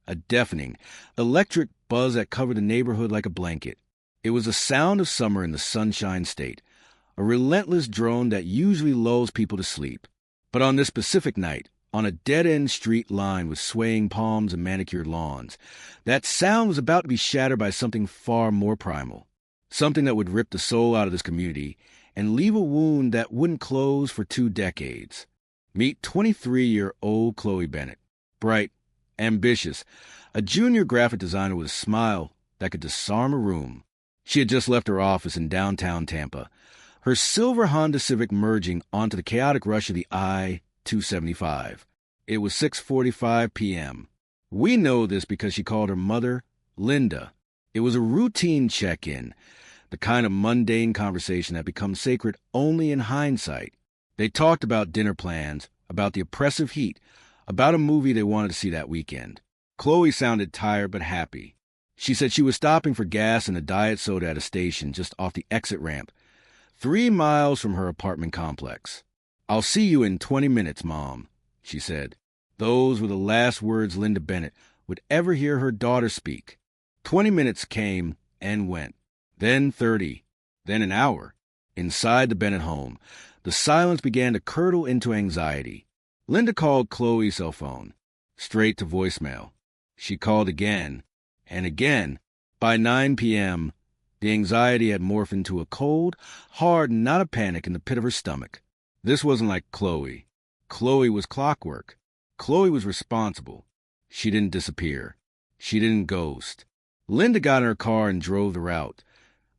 a deafening, electric buzz that covered the neighborhood like a blanket. It was the sound of summer in the Sunshine State, a relentless drone that usually lulls people to sleep. But on this specific night, on a dead-end street lined with swaying palms and manicured lawns, that sound was about to be shattered by something far more primal, something that would rip the soul out of this community and leave a wound that wouldn't close for 2 decades. Meet 23-year-old Chloe Bennett, bright, ambitious, a junior graphic designer with a smile that could disarm a room. She had just left her office in downtown Tampa, her silver Honda Civic merging onto the chaotic rush of the I-275. It was 6:45 p.m. We know this because she called her mother Linda. It was a routine check-in, the kind of mundane conversation that becomes sacred only in hindsight. They talked about dinner plans, about the oppressive heat, about a movie they wanted to see that weekend. Chloe sounded tired but happy. She said she was stopping for gas and a diet soda at a station just off the exit ramp, 3 miles from her apartment complex. "I'll see you in 20 minutes, Mom," she said. Those were the last words Linda Bennett would ever hear her daughter speak. 20 minutes came and went, then 30, then an hour. Inside the Bennett home, the silence began to curdle into anxiety. Linda called Chloe's cell phone, straight to voicemail. She called again and again. By 9 p.m., the anxiety had morphed into a cold, hard knot of panic in the pit of her stomach. This wasn't like Chloe. Chloe was clockwork. Chloe was responsible. She didn't disappear. She didn't ghost. Linda got in her car and drove the route,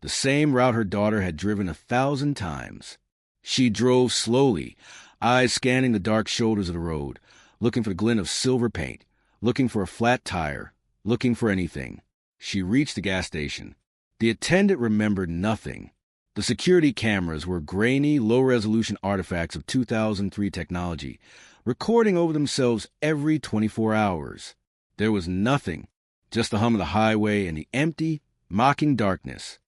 the same route her daughter had driven 1,000 times. She drove slowly, eyes scanning the dark shoulders of the road, looking for the glint of silver paint, looking for a flat tire, looking for anything. She reached the gas station. The attendant remembered nothing. The security cameras were grainy, low-resolution artifacts of 2003 technology, recording over themselves every 24 hours. There was nothing, just the hum of the highway and the empty, mocking darkness.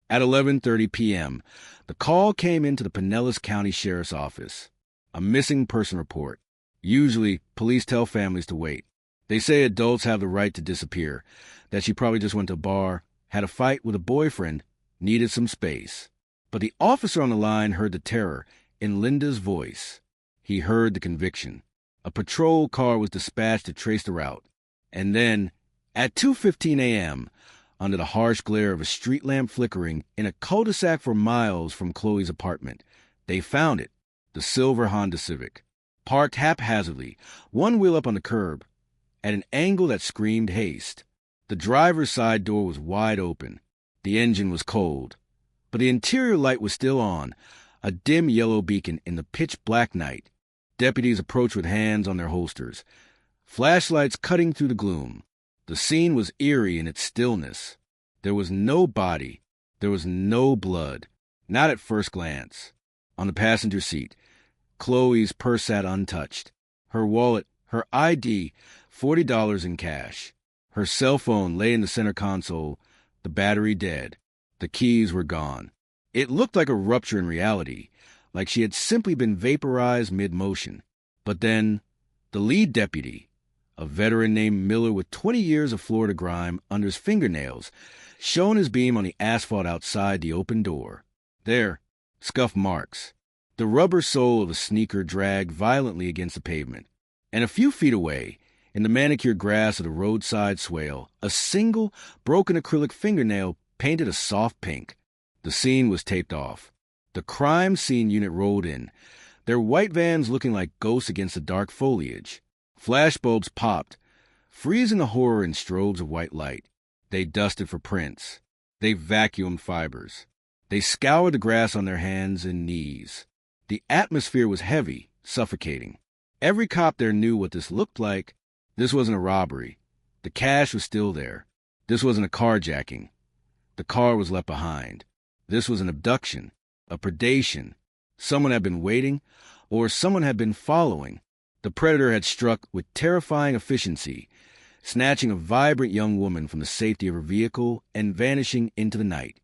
At 11:30 p.m., the call came into the Pinellas County Sheriff's Office. A missing person report. Usually, police tell families to wait. They say adults have the right to disappear, that she probably just went to a bar, had a fight with a boyfriend, needed some space. But the officer on the line heard the terror in Linda's voice. He heard the conviction. A patrol car was dispatched to trace the route. And then, at 2:15 a.m., under the harsh glare of a street lamp flickering in a cul-de-sac for miles from Chloe's apartment, they found it, the silver Honda Civic, parked haphazardly, one wheel up on the curb, at an angle that screamed haste. The driver's side door was wide open. The engine was cold, but the interior light was still on, a dim yellow beacon in the pitch-black night. Deputies approached with hands on their holsters, flashlights cutting through the gloom. The scene was eerie in its stillness. There was no body. There was no blood, not at first glance. On the passenger seat, Chloe's purse sat untouched. Her wallet, her ID, $40 in cash. Her cell phone lay in the center console, the battery dead. The keys were gone. It looked like a rupture in reality, like she had simply been vaporized mid-motion. But then, the lead deputy, a veteran named Miller with 20 years of Florida grime under his fingernails, showing his beam on the asphalt outside the open door. There, scuff marks. The rubber sole of a sneaker dragged violently against the pavement. And a few feet away, in the manicured grass of the roadside swale, a single, broken acrylic fingernail painted a soft pink. The scene was taped off. The crime scene unit rolled in, their white vans looking like ghosts against the dark foliage. Flashbulbs popped, freezing the horror in strobes of white light. They dusted for prints. They vacuumed fibers. They scoured the grass on their hands and knees. The atmosphere was heavy, suffocating. Every cop there knew what this looked like. This wasn't a robbery. The cash was still there. This wasn't a carjacking. The car was left behind. This was an abduction, a predation. Someone had been waiting, or someone had been following. The predator had struck with terrifying efficiency, snatching a vibrant young woman from the safety of her vehicle and vanishing into the night.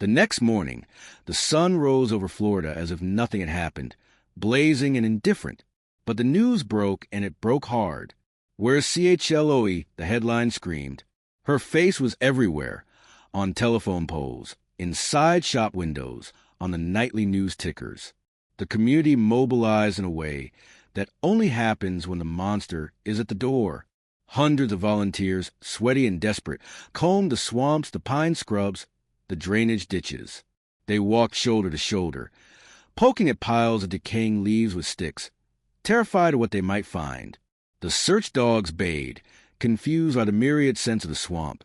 The next morning, the sun rose over Florida as if nothing had happened, blazing and indifferent. But the news broke, and it broke hard. Where's CHLOE, the headline screamed. Her face was everywhere, on telephone poles, inside shop windows, on the nightly news tickers. The community mobilized in a way that only happens when the monster is at the door. Hundreds of volunteers, sweaty and desperate, combed the swamps, the pine scrubs, the drainage ditches. They walked shoulder to shoulder, poking at piles of decaying leaves with sticks, terrified of what they might find. The search dogs bayed, confused by the myriad scents of the swamp,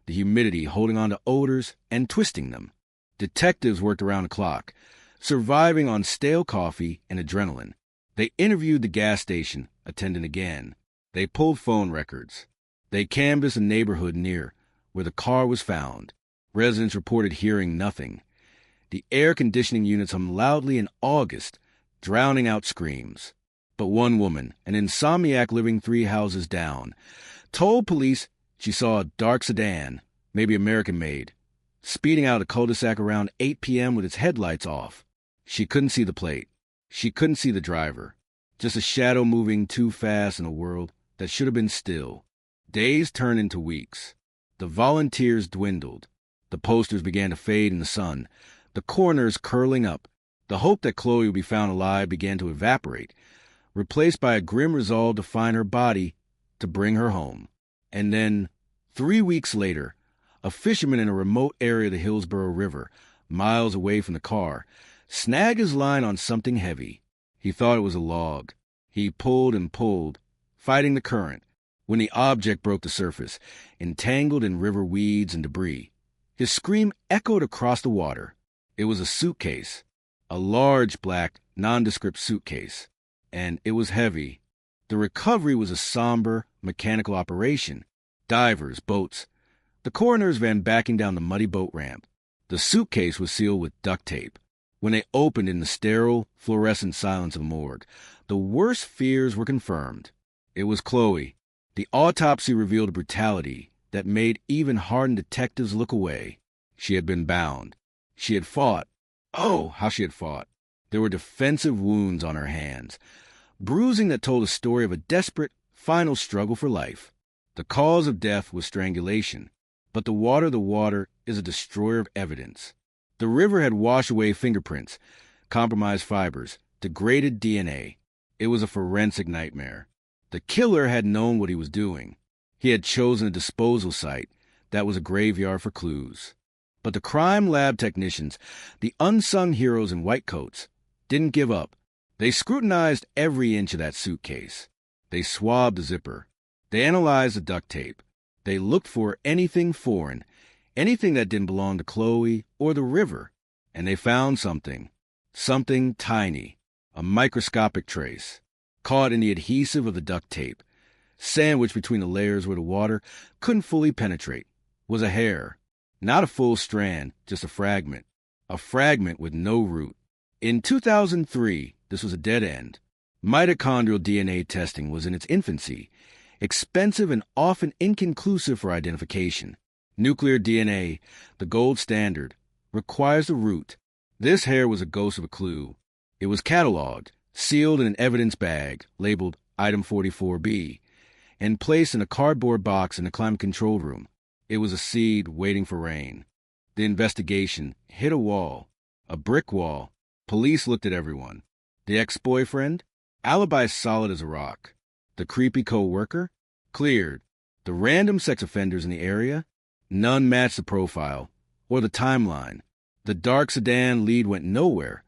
the humidity holding on to odors and twisting them. Detectives worked around the clock, surviving on stale coffee and adrenaline. They interviewed the gas station attendant again. They pulled phone records. They canvassed a neighborhood near where the car was found. Residents reported hearing nothing. The air conditioning units hummed loudly in August, drowning out screams. But one woman, an insomniac living 3 houses down, told police she saw a dark sedan, maybe American-made, speeding out a cul-de-sac around 8 p.m. with its headlights off. She couldn't see the plate. She couldn't see the driver. Just a shadow moving too fast in a world that should have been still. Days turned into weeks. The volunteers dwindled. The posters began to fade in the sun, the corners curling up. The hope that Chloe would be found alive began to evaporate, replaced by a grim resolve to find her body, to bring her home. And then, 3 weeks later, a fisherman in a remote area of the Hillsborough River, miles away from the car, snagged his line on something heavy. He thought it was a log. He pulled and pulled, fighting the current, when the object broke the surface, entangled in river weeds and debris. His scream echoed across the water. It was a suitcase, a large black, nondescript suitcase, and it was heavy. The recovery was a somber, mechanical operation. Divers, boats. The coroners ran backing down the muddy boat ramp. The suitcase was sealed with duct tape. When they opened in the sterile, fluorescent silence of the morgue, the worst fears were confirmed. It was Chloe. The autopsy revealed a brutality that made even hardened detectives look away. She had been bound. She had fought. Oh, how she had fought. There were defensive wounds on her hands, bruising that told a story of a desperate, final struggle for life. The cause of death was strangulation, but the water is a destroyer of evidence. The river had washed away fingerprints, compromised fibers, degraded DNA. It was a forensic nightmare. The killer had known what he was doing. He had chosen a disposal site that was a graveyard for clues. But the crime lab technicians, the unsung heroes in white coats, didn't give up. They scrutinized every inch of that suitcase. They swabbed the zipper. They analyzed the duct tape. They looked for anything foreign, anything that didn't belong to Chloe or the river. And they found something tiny, a microscopic trace, caught in the adhesive of the duct tape. Sandwiched between the layers where the water couldn't fully penetrate was a hair. Not a full strand, just a fragment with no root. In 2003, this was a dead end. Mitochondrial DNA testing was in its infancy, expensive and often inconclusive for identification. Nuclear DNA, the gold standard, requires the root. This hair was a ghost of a clue. It was cataloged, sealed in an evidence bag, labeled Item 44B. and placed in a cardboard box in the climate control room. It was a seed waiting for rain. The investigation hit a wall, a brick wall. Police looked at everyone. The ex-boyfriend? Alibi solid as a rock. The creepy co-worker? Cleared. The random sex offenders in the area? None matched the profile or the timeline. The dark sedan lead went nowhere.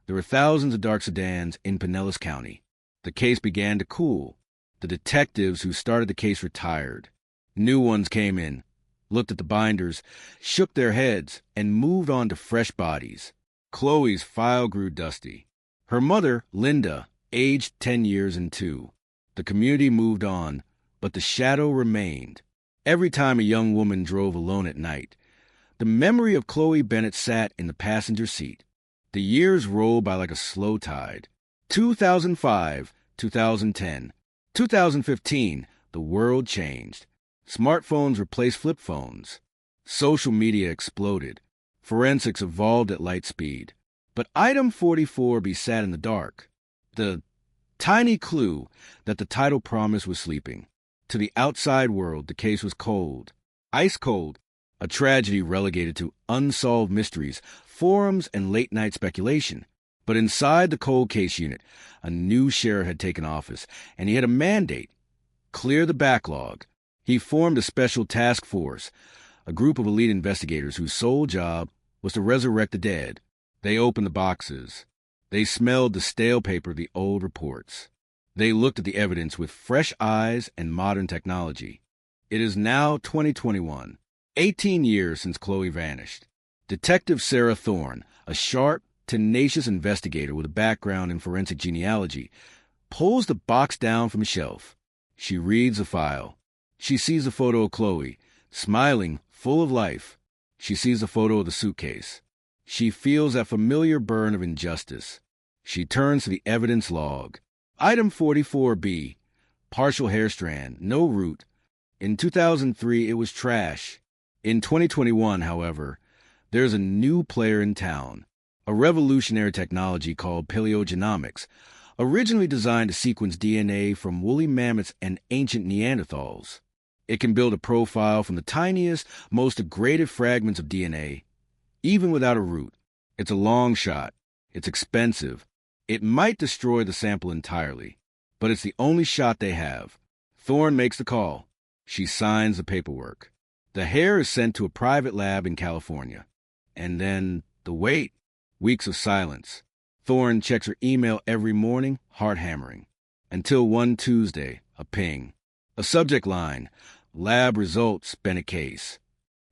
There were thousands of dark sedans in Pinellas County. The case began to cool. The detectives who started the case retired. New ones came in, looked at the binders, shook their heads, and moved on to fresh bodies. Chloe's file grew dusty. Her mother, Linda, aged 10 years and 2. The community moved on, but the shadow remained. Every time a young woman drove alone at night, the memory of Chloe Bennett sat in the passenger seat. The years rolled by like a slow tide. 2005, 2010, 2015, the world changed. Smartphones replaced flip phones. Social media exploded. Forensics evolved at light speed. But item 44B sat in the dark. The tiny clue that the title promised was sleeping. To the outside world, the case was cold. Ice cold. A tragedy relegated to unsolved mysteries, forums, and late-night speculation. But inside the cold case unit, a new sheriff had taken office, and he had a mandate. Clear the backlog. He formed a special task force, a group of elite investigators whose sole job was to resurrect the dead. They opened the boxes. They smelled the stale paper of the old reports. They looked at the evidence with fresh eyes and modern technology. It is now 2021, 18 years since Chloe vanished. Detective Sarah Thorne, a sharp, tenacious investigator with a background in forensic genealogy, pulls the box down from a shelf. She reads the file. She sees a photo of Chloe, smiling, full of life. She sees a photo of the suitcase. She feels that familiar burn of injustice. She turns to the evidence log. Item 44B, partial hair strand, no root. In 2003, it was trash. In 2021, however, there's a new player in town, a revolutionary technology called paleogenomics, originally designed to sequence DNA from woolly mammoths and ancient Neanderthals. It can build a profile from the tiniest, most degraded fragments of DNA, even without a root. It's a long shot. It's expensive. It might destroy the sample entirely, but it's the only shot they have. Thorne makes the call. She signs the paperwork. The hair is sent to a private lab in California. And then the wait. Weeks of silence. Thorne checks her email every morning, heart hammering. Until one Tuesday, a ping. A subject line. Lab results, Bennett case.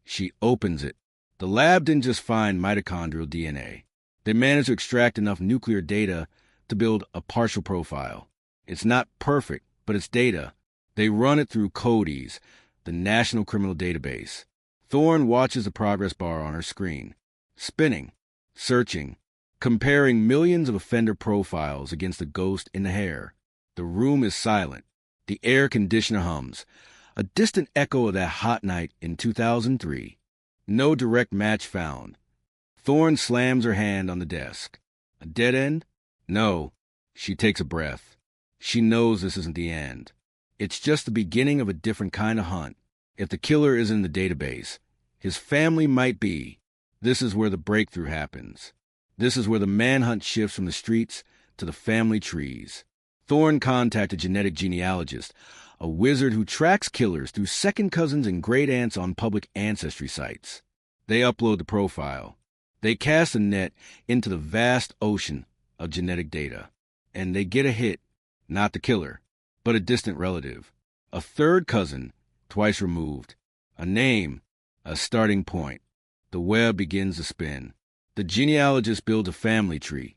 She opens it. The lab didn't just find mitochondrial DNA. They managed to extract enough nuclear data to build a partial profile. It's not perfect, but it's data. They run it through CODIS, the National Criminal Database. Thorne watches the progress bar on her screen, spinning, searching, comparing millions of offender profiles against the ghost in the hair. The room is silent. The air conditioner hums, a distant echo of that hot night in 2003. No direct match found. Thorne slams her hand on the desk. A dead end? No. She takes a breath. She knows this isn't the end. It's just the beginning of a different kind of hunt. If the killer is in the database, his family might be. This is where the breakthrough happens. This is where the manhunt shifts from the streets to the family trees. Thorne contacted a genetic genealogist, a wizard who tracks killers through second cousins and great aunts on public ancestry sites. They upload the profile. They cast a net into the vast ocean of genetic data, and they get a hit, not the killer, but a distant relative, a third cousin, twice removed, a name, a starting point. The web begins to spin. The genealogist builds a family tree,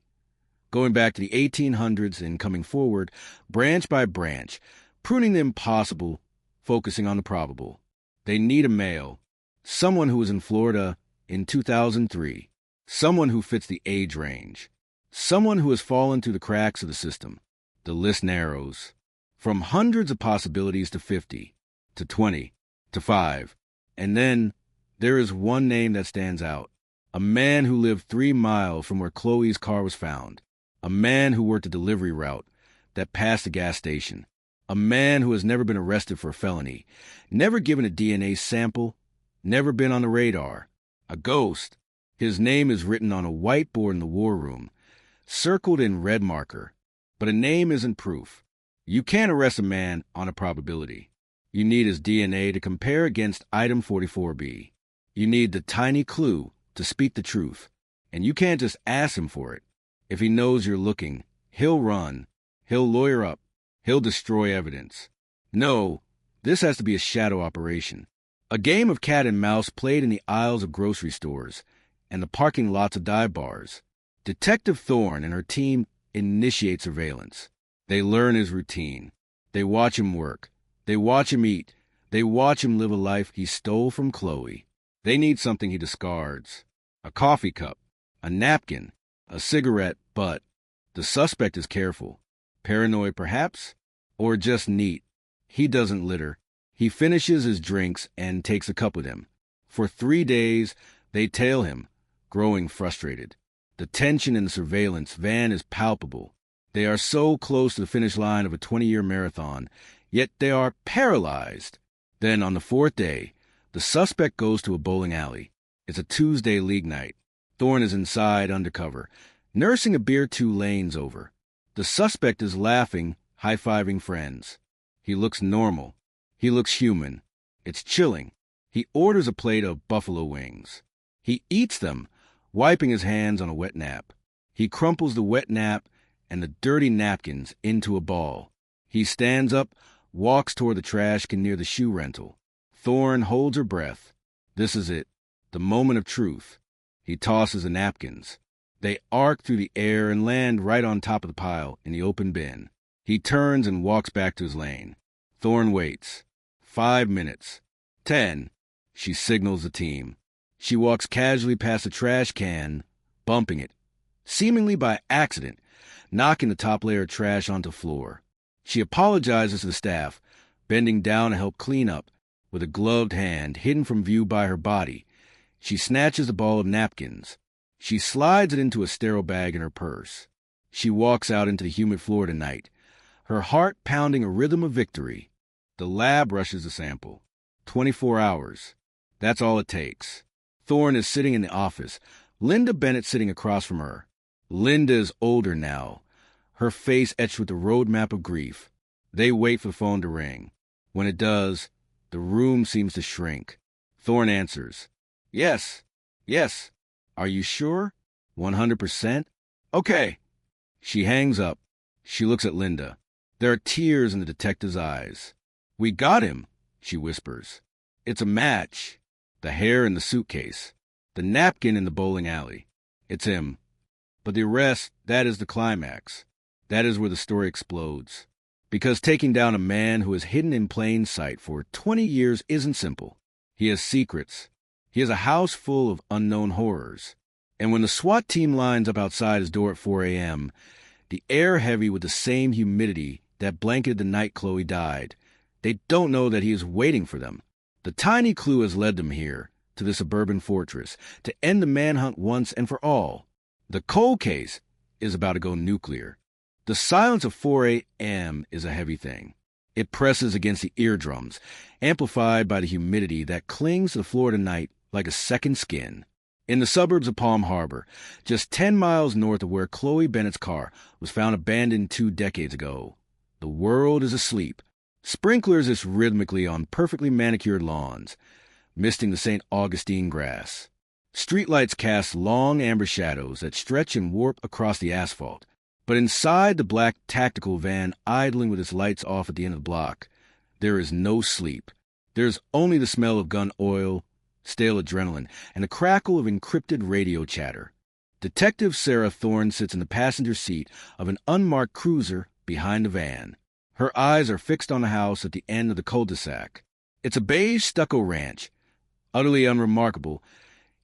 going back to the 1800s and coming forward, branch by branch, pruning the impossible, focusing on the probable. They need a male, someone who was in Florida in 2003. Someone who fits the age range. Someone who has fallen through the cracks of the system. The list narrows. From hundreds of possibilities to 50, to 20, to 5. And then there is one name that stands out. A man who lived 3 miles from where Chloe's car was found. A man who worked a delivery route that passed the gas station. A man who has never been arrested for a felony, never given a DNA sample, never been on the radar. A ghost. His name is written on a whiteboard in the war room, circled in red marker. But a name isn't proof. You can't arrest a man on a probability. You need his DNA to compare against item 44B. You need the tiny clue to speak the truth. And you can't just ask him for it. If he knows you're looking, he'll run. He'll lawyer up. He'll destroy evidence. No, this has to be a shadow operation. A game of cat and mouse played in the aisles of grocery stores and the parking lots of dive bars. Detective Thorne and her team initiate surveillance. They learn his routine. They watch him work. They watch him eat. They watch him live a life he stole from Chloe. They need something he discards. A coffee cup, a napkin, a cigarette, but the suspect is careful. Paranoid, perhaps? Or just neat. He doesn't litter. He finishes his drinks and takes a cup with him. For 3 days, they tail him, growing frustrated. The tension in the surveillance van is palpable. They are so close to the finish line of a 20-year marathon, yet they are paralyzed. Then, on the 4th day, the suspect goes to a bowling alley. It's a Tuesday league night. Thorne is inside undercover, nursing a beer 2 lanes over. The suspect is laughing, high-fiving friends. He looks normal. He looks human. It's chilling. He orders a plate of buffalo wings. He eats them, wiping his hands on a wet nap. He crumples the wet nap and the dirty napkins into a ball. He stands up, walks toward the trash can near the shoe rental. Thorne holds her breath. This is it, the moment of truth. He tosses the napkins. They arc through the air and land right on top of the pile in the open bin. He turns and walks back to his lane. Thorne waits. 5 minutes. 10. She signals the team. She walks casually past the trash can, bumping it, seemingly by accident, knocking the top layer of trash onto the floor. She apologizes to the staff, bending down to help clean up. With a gloved hand hidden from view by her body, she snatches a ball of napkins. She slides it into a sterile bag in her purse. She walks out into the humid Florida night, her heart pounding a rhythm of victory. The lab rushes the sample. 24 hours. That's all it takes. Thorne is sitting in the office, Linda Bennett sitting across from her. Linda is older now, her face etched with the roadmap of grief. They wait for the phone to ring. When it does, the room seems to shrink. Thorne answers. Yes. Are you sure? 100%? Okay. She hangs up. She looks at Linda. There are tears in the detective's eyes. We got him, she whispers. It's a match. The hair in the suitcase. The napkin in the bowling alley. It's him. But the arrest, that is the climax. That is where the story explodes. Because taking down a man who is hidden in plain sight for 20 years isn't simple. He has secrets. He has a house full of unknown horrors. And when the SWAT team lines up outside his door at 4 a.m., the air heavy with the same humidity that blanketed the night Chloe died, they don't know that he is waiting for them. The tiny clue has led them here, to this suburban fortress, to end the manhunt once and for all. The cold case is about to go nuclear. The silence of 4 a.m. is a heavy thing. It presses against the eardrums, amplified by the humidity that clings to the Florida night like a second skin. In the suburbs of Palm Harbor, just 10 miles north of where Chloe Bennett's car was found abandoned 2 decades ago, the world is asleep. Sprinklers hiss rhythmically on perfectly manicured lawns, misting the St. Augustine grass. Streetlights cast long amber shadows that stretch and warp across the asphalt. But inside the black tactical van idling with its lights off at the end of the block, there is no sleep. There's only the smell of gun oil, stale adrenaline, and the crackle of encrypted radio chatter. Detective Sarah Thorne sits in the passenger seat of an unmarked cruiser behind the van. Her eyes are fixed on the house at the end of the cul-de-sac. It's a beige stucco ranch, utterly unremarkable,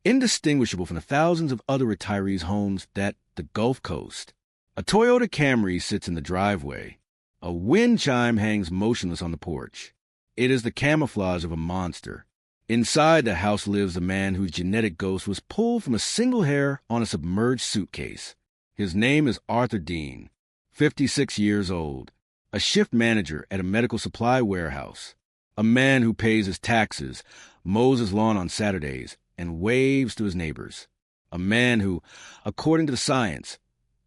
indistinguishable from the thousands of other retirees' homes that the Gulf Coast. A Toyota Camry sits in the driveway. A wind chime hangs motionless on the porch. It is the camouflage of a monster. Inside the house lives a man whose genetic ghost was pulled from a single hair on a submerged suitcase. His name is Arthur Dean, 56 years old, a shift manager at a medical supply warehouse, a man who pays his taxes, mows his lawn on Saturdays, and waves to his neighbors, a man who, according to the science,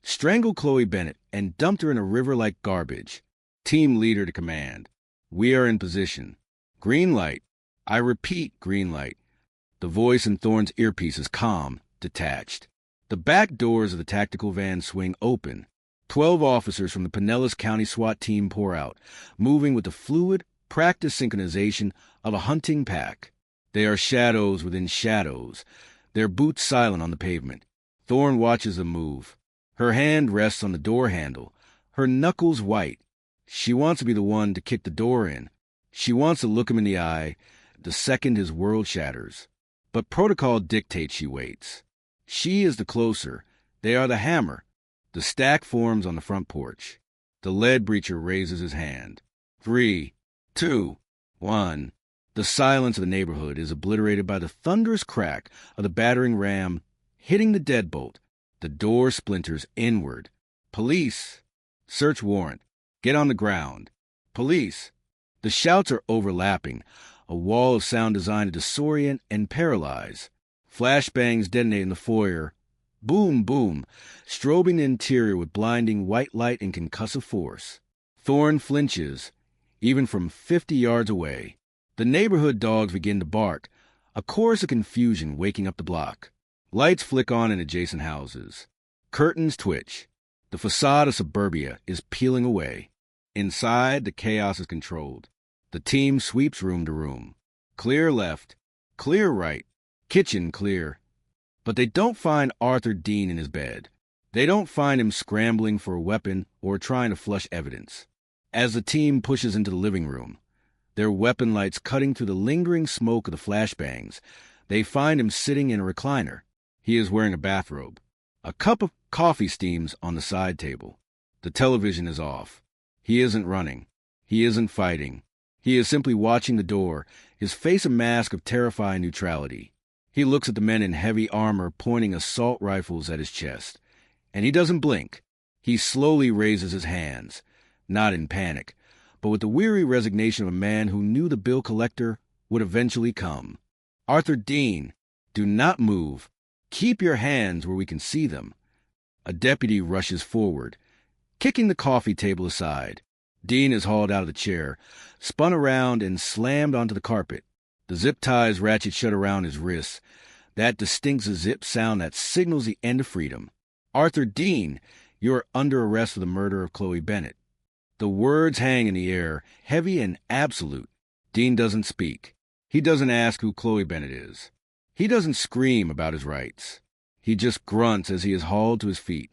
strangled Chloe Bennett and dumped her in a river like garbage. Team leader to command. We are in position. Green light. I repeat, green light. The voice in Thorne's earpiece is calm, detached. The back doors of the tactical van swing open. 12 officers from the Pinellas County SWAT team pour out, moving with the fluid, practiced synchronization of a hunting pack. They are shadows within shadows, their boots silent on the pavement. Thorne watches them move. Her hand rests on the door handle, her knuckles white. She wants to be the one to kick the door in. She wants to look him in the eye the second his world shatters. But protocol dictates she waits. She is the closer. They are the hammer. The stack forms on the front porch. The lead breacher raises his hand. 3, 2, 1. The silence of the neighborhood is obliterated by the thunderous crack of the battering ram hitting the deadbolt. The door splinters inward. Police. Search warrant. Get on the ground. Police. The shouts are overlapping, a wall of sound designed to disorient and paralyze. Flashbangs detonate in the foyer. Boom, boom, strobing the interior with blinding white light and concussive force. Thorne flinches, even from 50 yards away. The neighborhood dogs begin to bark, a chorus of confusion waking up the block. Lights flick on in adjacent houses. Curtains twitch. The facade of suburbia is peeling away. Inside, the chaos is controlled. The team sweeps room to room. Clear left, clear right, kitchen clear. But they don't find Arthur Dean in his bed. They don't find him scrambling for a weapon or trying to flush evidence. As the team pushes into the living room, their weapon lights cutting through the lingering smoke of the flashbangs, they find him sitting in a recliner. He is wearing a bathrobe. A cup of coffee steams on the side table. The television is off. He isn't running. He isn't fighting. He is simply watching the door, his face a mask of terrifying neutrality. He looks at the men in heavy armor pointing assault rifles at his chest, and he doesn't blink. He slowly raises his hands, not in panic, but with the weary resignation of a man who knew the bill collector would eventually come. Arthur Dean, do not move. Keep your hands where we can see them. A deputy rushes forward, kicking the coffee table aside. Dean is hauled out of the chair, spun around and slammed onto the carpet. The zip ties ratchet shut around his wrists, that distinct zip sound that signals the end of freedom. Arthur Dean, you're under arrest for the murder of Chloe Bennett. The words hang in the air, heavy and absolute. Dean doesn't speak. He doesn't ask who Chloe Bennett is. He doesn't scream about his rights. He just grunts as he is hauled to his feet.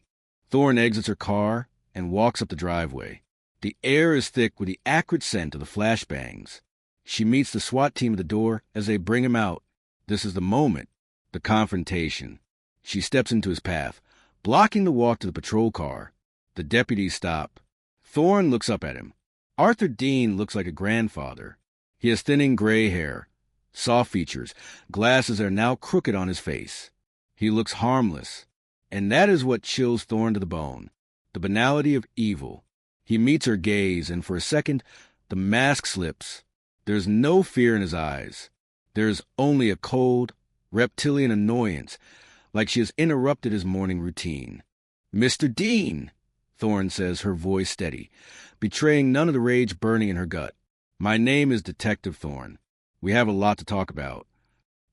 Thorne exits her car and walks up the driveway. The air is thick with the acrid scent of the flashbangs. She meets the SWAT team at the door as they bring him out. This is the moment, the confrontation. She steps into his path, blocking the walk to the patrol car. The deputies stop. Thorne looks up at him. Arthur Dean looks like a grandfather. He has thinning gray hair, soft features, glasses are now crooked on his face. He looks harmless, and that is what chills Thorne to the bone, the banality of evil. He meets her gaze, and for a second, the mask slips. There's no fear in his eyes. There's only a cold, reptilian annoyance, like she has interrupted his morning routine. "Mr. Dean," Thorne says, her voice steady, betraying none of the rage burning in her gut. "My name is Detective Thorne. We have a lot to talk about."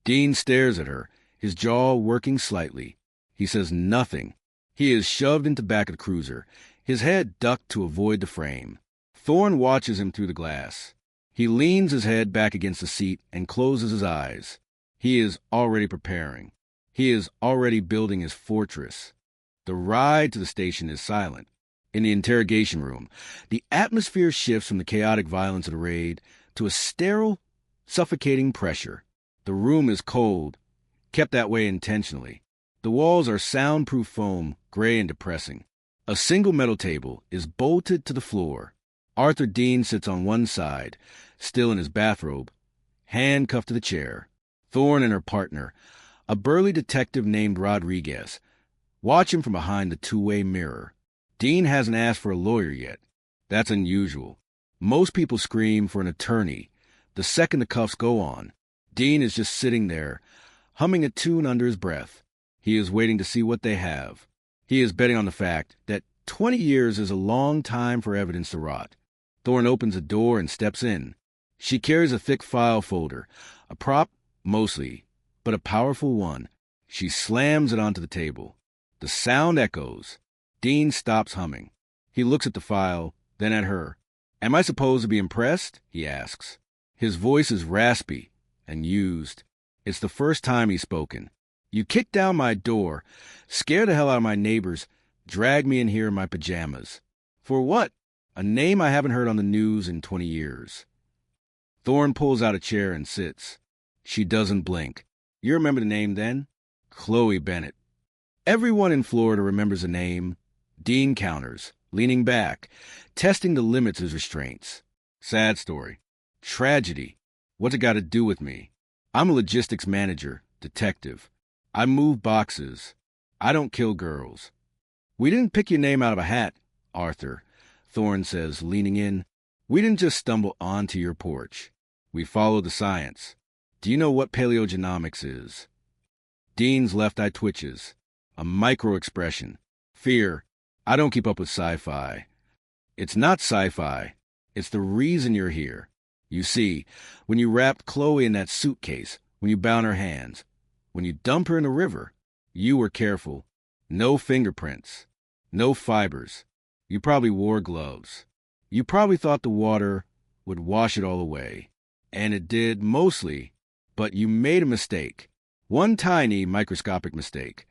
Dean stares at her, his jaw working slightly. He says nothing. He is shoved into the back of the cruiser, his head ducked to avoid the frame. Thorne watches him through the glass. He leans his head back against the seat and closes his eyes. He is already preparing. He is already building his fortress. The ride to the station is silent. In the interrogation room, the atmosphere shifts from the chaotic violence of the raid to a sterile, suffocating pressure. The room is cold, kept that way intentionally. The walls are soundproof foam, gray and depressing. A single metal table is bolted to the floor. Arthur Dean sits on one side, still in his bathrobe, handcuffed to the chair. Thorne and her partner, a burly detective named Rodriguez, watch him from behind the two-way mirror. Dean hasn't asked for a lawyer yet. That's unusual. Most people scream for an attorney the second the cuffs go on. Dean is just sitting there, humming a tune under his breath. He is waiting to see what they have. He is betting on the fact that 20 years is a long time for evidence to rot. Thorne opens the door and steps in. She carries a thick file folder, a prop, mostly, but a powerful one. She slams it onto the table. The sound echoes. Dean stops humming. He looks at the file, then at her. "Am I supposed to be impressed?" he asks. His voice is raspy and used. It's the first time he's spoken. "You kicked down my door, scared the hell out of my neighbors, dragged me in here in my pajamas. For what? A name I haven't heard on the news in 20 years. Thorne pulls out a chair and sits. She doesn't blink. "You remember the name then?" "Chloe Bennett." Everyone in Florida remembers the name. Dean counters, leaning back, testing the limits of his restraints. "Sad story. Tragedy. What's it got to do with me? I'm a logistics manager, detective. I move boxes. I don't kill girls." "We didn't pick your name out of a hat, Arthur," Thorne says, leaning in. "We didn't just stumble onto your porch. We followed the science. Do you know what paleogenomics is?" Dean's left eye twitches. A micro-expression. Fear. "I don't keep up with sci-fi." "It's not sci-fi. It's the reason you're here. You see, when you wrapped Chloe in that suitcase, when you bound her hands, when you dumped her in the river, you were careful. No fingerprints. No fibers. You probably wore gloves. You probably thought the water would wash it all away. And it did, mostly, but you made a mistake. One tiny, microscopic mistake."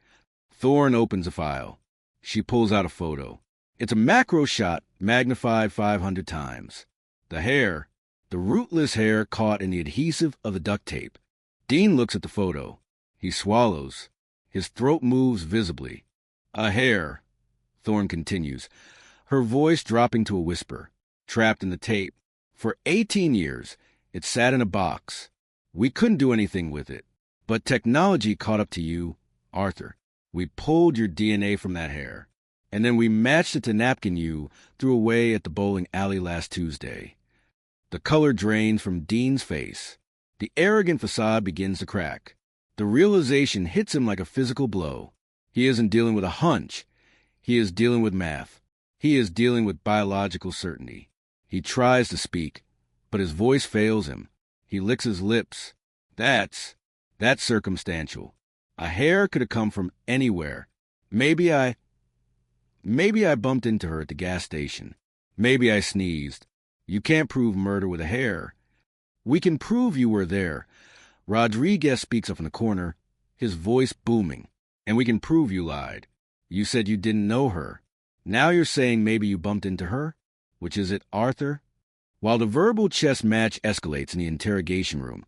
Thorne opens a file. She pulls out a photo. It's a macro shot, magnified 500 times. The hair, the rootless hair caught in the adhesive of the duct tape. Dean looks at the photo. He swallows. His throat moves visibly. "A hair," Thorne continues, her voice dropping to a whisper, "trapped in the tape. For 18 years, it sat in a box. We couldn't do anything with it. But technology caught up to you, Arthur. We pulled your DNA from that hair, and then we matched it to napkin you threw away at the bowling alley last Tuesday." The color drains from Dean's face. The arrogant facade begins to crack. The realization hits him like a physical blow. He isn't dealing with a hunch. He is dealing with math. He is dealing with biological certainty. He tries to speak, but his voice fails him. He licks his lips. That's circumstantial. A hair could have come from anywhere. Maybe I bumped into her at the gas station. Maybe I sneezed. You can't prove murder with a hair. We can prove you were there. Rodriguez speaks up in the corner, his voice booming. And we can prove you lied. You said you didn't know her. Now you're saying maybe you bumped into her? Which is it, Arthur? While the verbal chess match escalates in the interrogation room,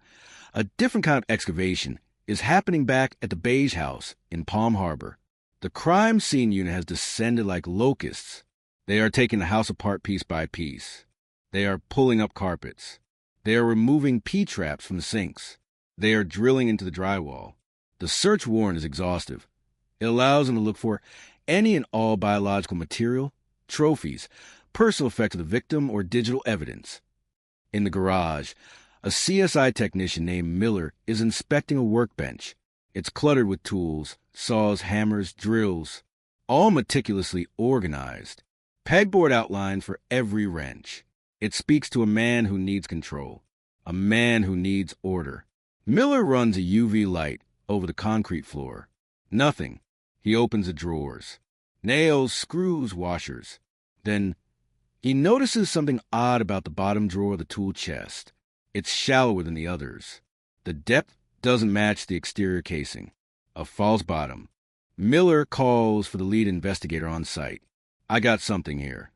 a different kind of excavation is happening back at the Beige House in Palm Harbor. The crime scene unit has descended like locusts. They are taking the house apart piece by piece. They are pulling up carpets. They are removing P-traps from the sinks. They are drilling into the drywall. The search warrant is exhaustive. It allows them to look for any and all biological material, trophies, personal effects of the victim, or digital evidence. In the garage, a CSI technician named Miller is inspecting a workbench. It's cluttered with tools, saws, hammers, drills, all meticulously organized. Pegboard outlines for every wrench. It speaks to a man who needs control, a man who needs order. Miller runs a UV light over the concrete floor. Nothing. He opens the drawers. Nails, screws, washers. Then he notices something odd about the bottom drawer of the tool chest. It's shallower than the others. The depth doesn't match the exterior casing. A false bottom. Miller calls for the lead investigator on site. "I got something here."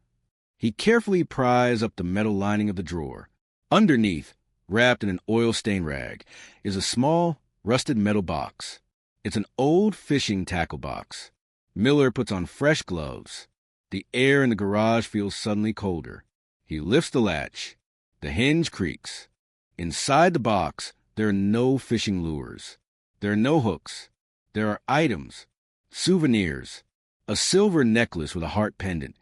He carefully pries up the metal lining of the drawer. Underneath, wrapped in an oil stain rag, is a small, rusted metal box. It's an old fishing tackle box. Miller puts on fresh gloves. The air in the garage feels suddenly colder. He lifts the latch. The hinge creaks. Inside the box, there are no fishing lures. There are no hooks. There are items, souvenirs, a silver necklace with a heart pendant,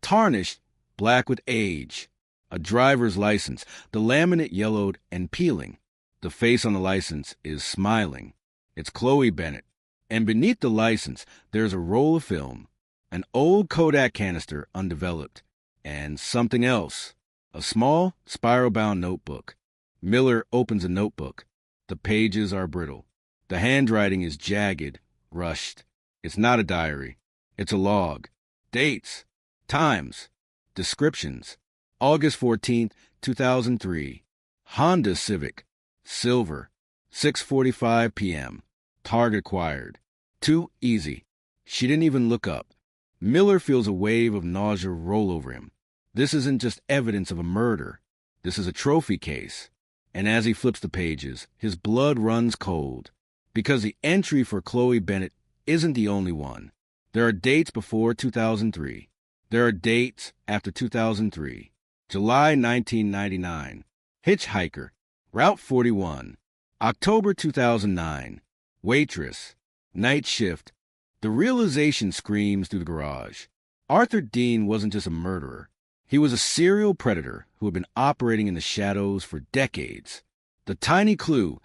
tarnished, black with age. A driver's license, the laminate yellowed and peeling. The face on the license is smiling. It's Chloe Bennett. And beneath the license, there's a roll of film, an old Kodak canister undeveloped, and something else, a small, spiral-bound notebook. Miller opens a notebook. The pages are brittle. The handwriting is jagged, rushed. It's not a diary. It's a log. Dates, times, descriptions. August 14th, 2003. Honda Civic, silver, 6:45 p.m. Target acquired. Too easy. She didn't even look up. Miller feels a wave of nausea roll over him. This isn't just evidence of a murder. This is a trophy case. And as he flips the pages, his blood runs cold. Because the entry for Chloe Bennett isn't the only one. There are dates before 2003. There are dates after 2003. July 1999. Hitchhiker. Route 41. October 2009. Waitress. Night shift. The realization screams through the garage. Arthur Dean wasn't just a murderer. He was a serial predator who had been operating in the shadows for decades. The tiny clue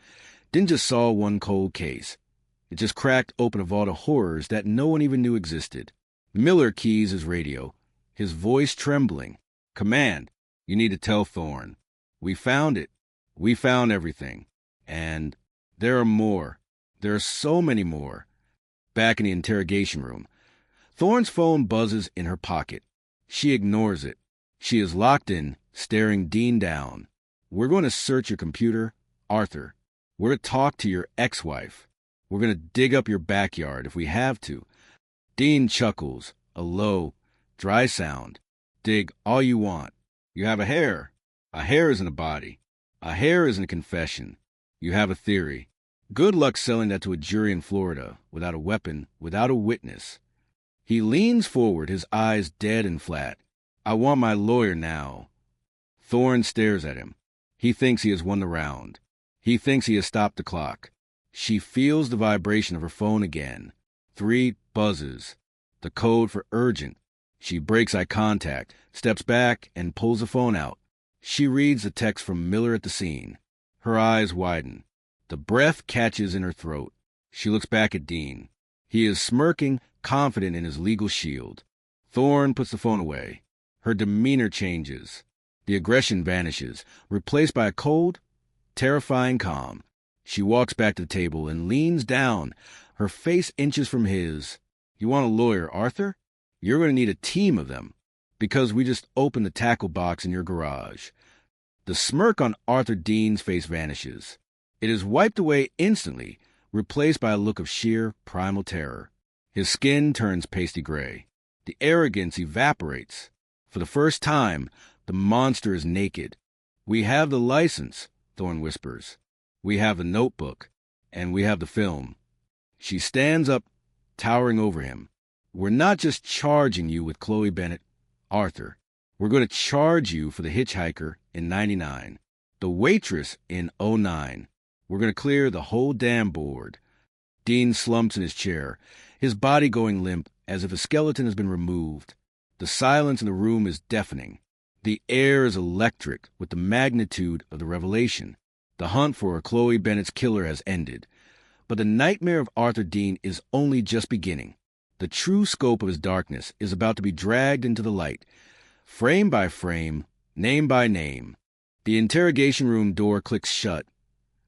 didn't just solve one cold case. It just cracked open a vault of horrors that no one even knew existed. Miller keys his radio, his voice trembling. Command, you need to tell Thorne. We found it. We found everything. And there are more. There are so many more. Back in the interrogation room, Thorne's phone buzzes in her pocket. She ignores it. She is locked in, staring Dean down. We're going to search your computer, Arthur. We're going to talk to your ex-wife. We're going to dig up your backyard if we have to. Dean chuckles, a low, dry sound. Dig all you want. You have a hair. A hair isn't a body. A hair isn't a confession. You have a theory. Good luck selling that to a jury in Florida, without a weapon, without a witness. He leans forward, his eyes dead and flat. I want my lawyer now. Thorne stares at him. He thinks he has won the round. He thinks he has stopped the clock. She feels the vibration of her phone again. 3 buzzes. The code for urgent. She breaks eye contact, steps back, and pulls the phone out. She reads the text from Miller at the scene. Her eyes widen. The breath catches in her throat. She looks back at Dean. He is smirking, confident in his legal shield. Thorne puts the phone away. Her demeanor changes. The aggression vanishes, replaced by a cold, terrifying calm. She walks back to the table and leans down, her face inches from his. You want a lawyer, Arthur? You're going to need a team of them, because we just opened the tackle box in your garage. The smirk on Arthur Dean's face vanishes. It is wiped away instantly, replaced by a look of sheer primal terror. His skin turns pasty gray. The arrogance evaporates. For the first time, the monster is naked. We have the license, Thorne whispers. We have the notebook, and we have the film. She stands up, towering over him. We're not just charging you with Chloe Bennett, Arthur. We're going to charge you for the hitchhiker in '99, the waitress in '09. We're going to clear the whole damn board. Dean slumps in his chair, his body going limp as if a skeleton has been removed. The silence in the room is deafening. The air is electric with the magnitude of the revelation. The hunt for Chloe Bennett's killer has ended. But the nightmare of Arthur Dean is only just beginning. The true scope of his darkness is about to be dragged into the light, frame by frame, name by name. The interrogation room door clicks shut,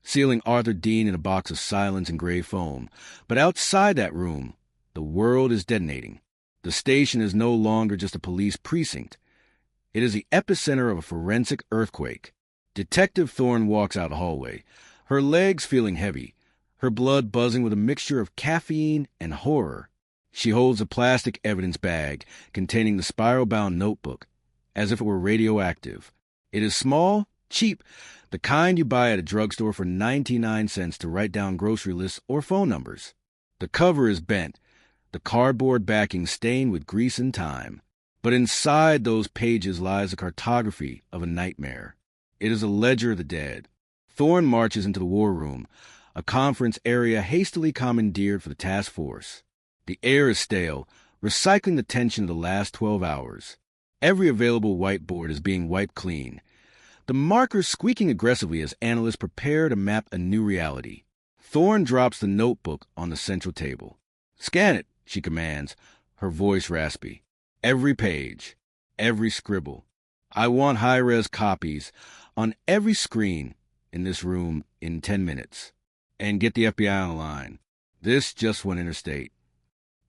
sealing Arthur Dean in a box of silence and gray foam. But outside that room, the world is detonating. The station is no longer just a police precinct. It is the epicenter of a forensic earthquake. Detective Thorne walks out the hallway, her legs feeling heavy, her blood buzzing with a mixture of caffeine and horror. She holds a plastic evidence bag containing the spiral-bound notebook, as if it were radioactive. It is small, cheap, the kind you buy at a drugstore for 99 cents to write down grocery lists or phone numbers. The cover is bent, the cardboard backing stained with grease and time. But inside those pages lies a cartography of a nightmare. It is a ledger of the dead. Thorne marches into the war room, a conference area hastily commandeered for the task force. The air is stale, recycling the tension of the last 12 hours. Every available whiteboard is being wiped clean. The markers squeaking aggressively as analysts prepare to map a new reality. Thorne drops the notebook on the central table. "Scan it," she commands, her voice raspy. "Every page, every scribble. I want high-res copies on every screen in this room in 10 minutes. And get the FBI on the line. This just went interstate."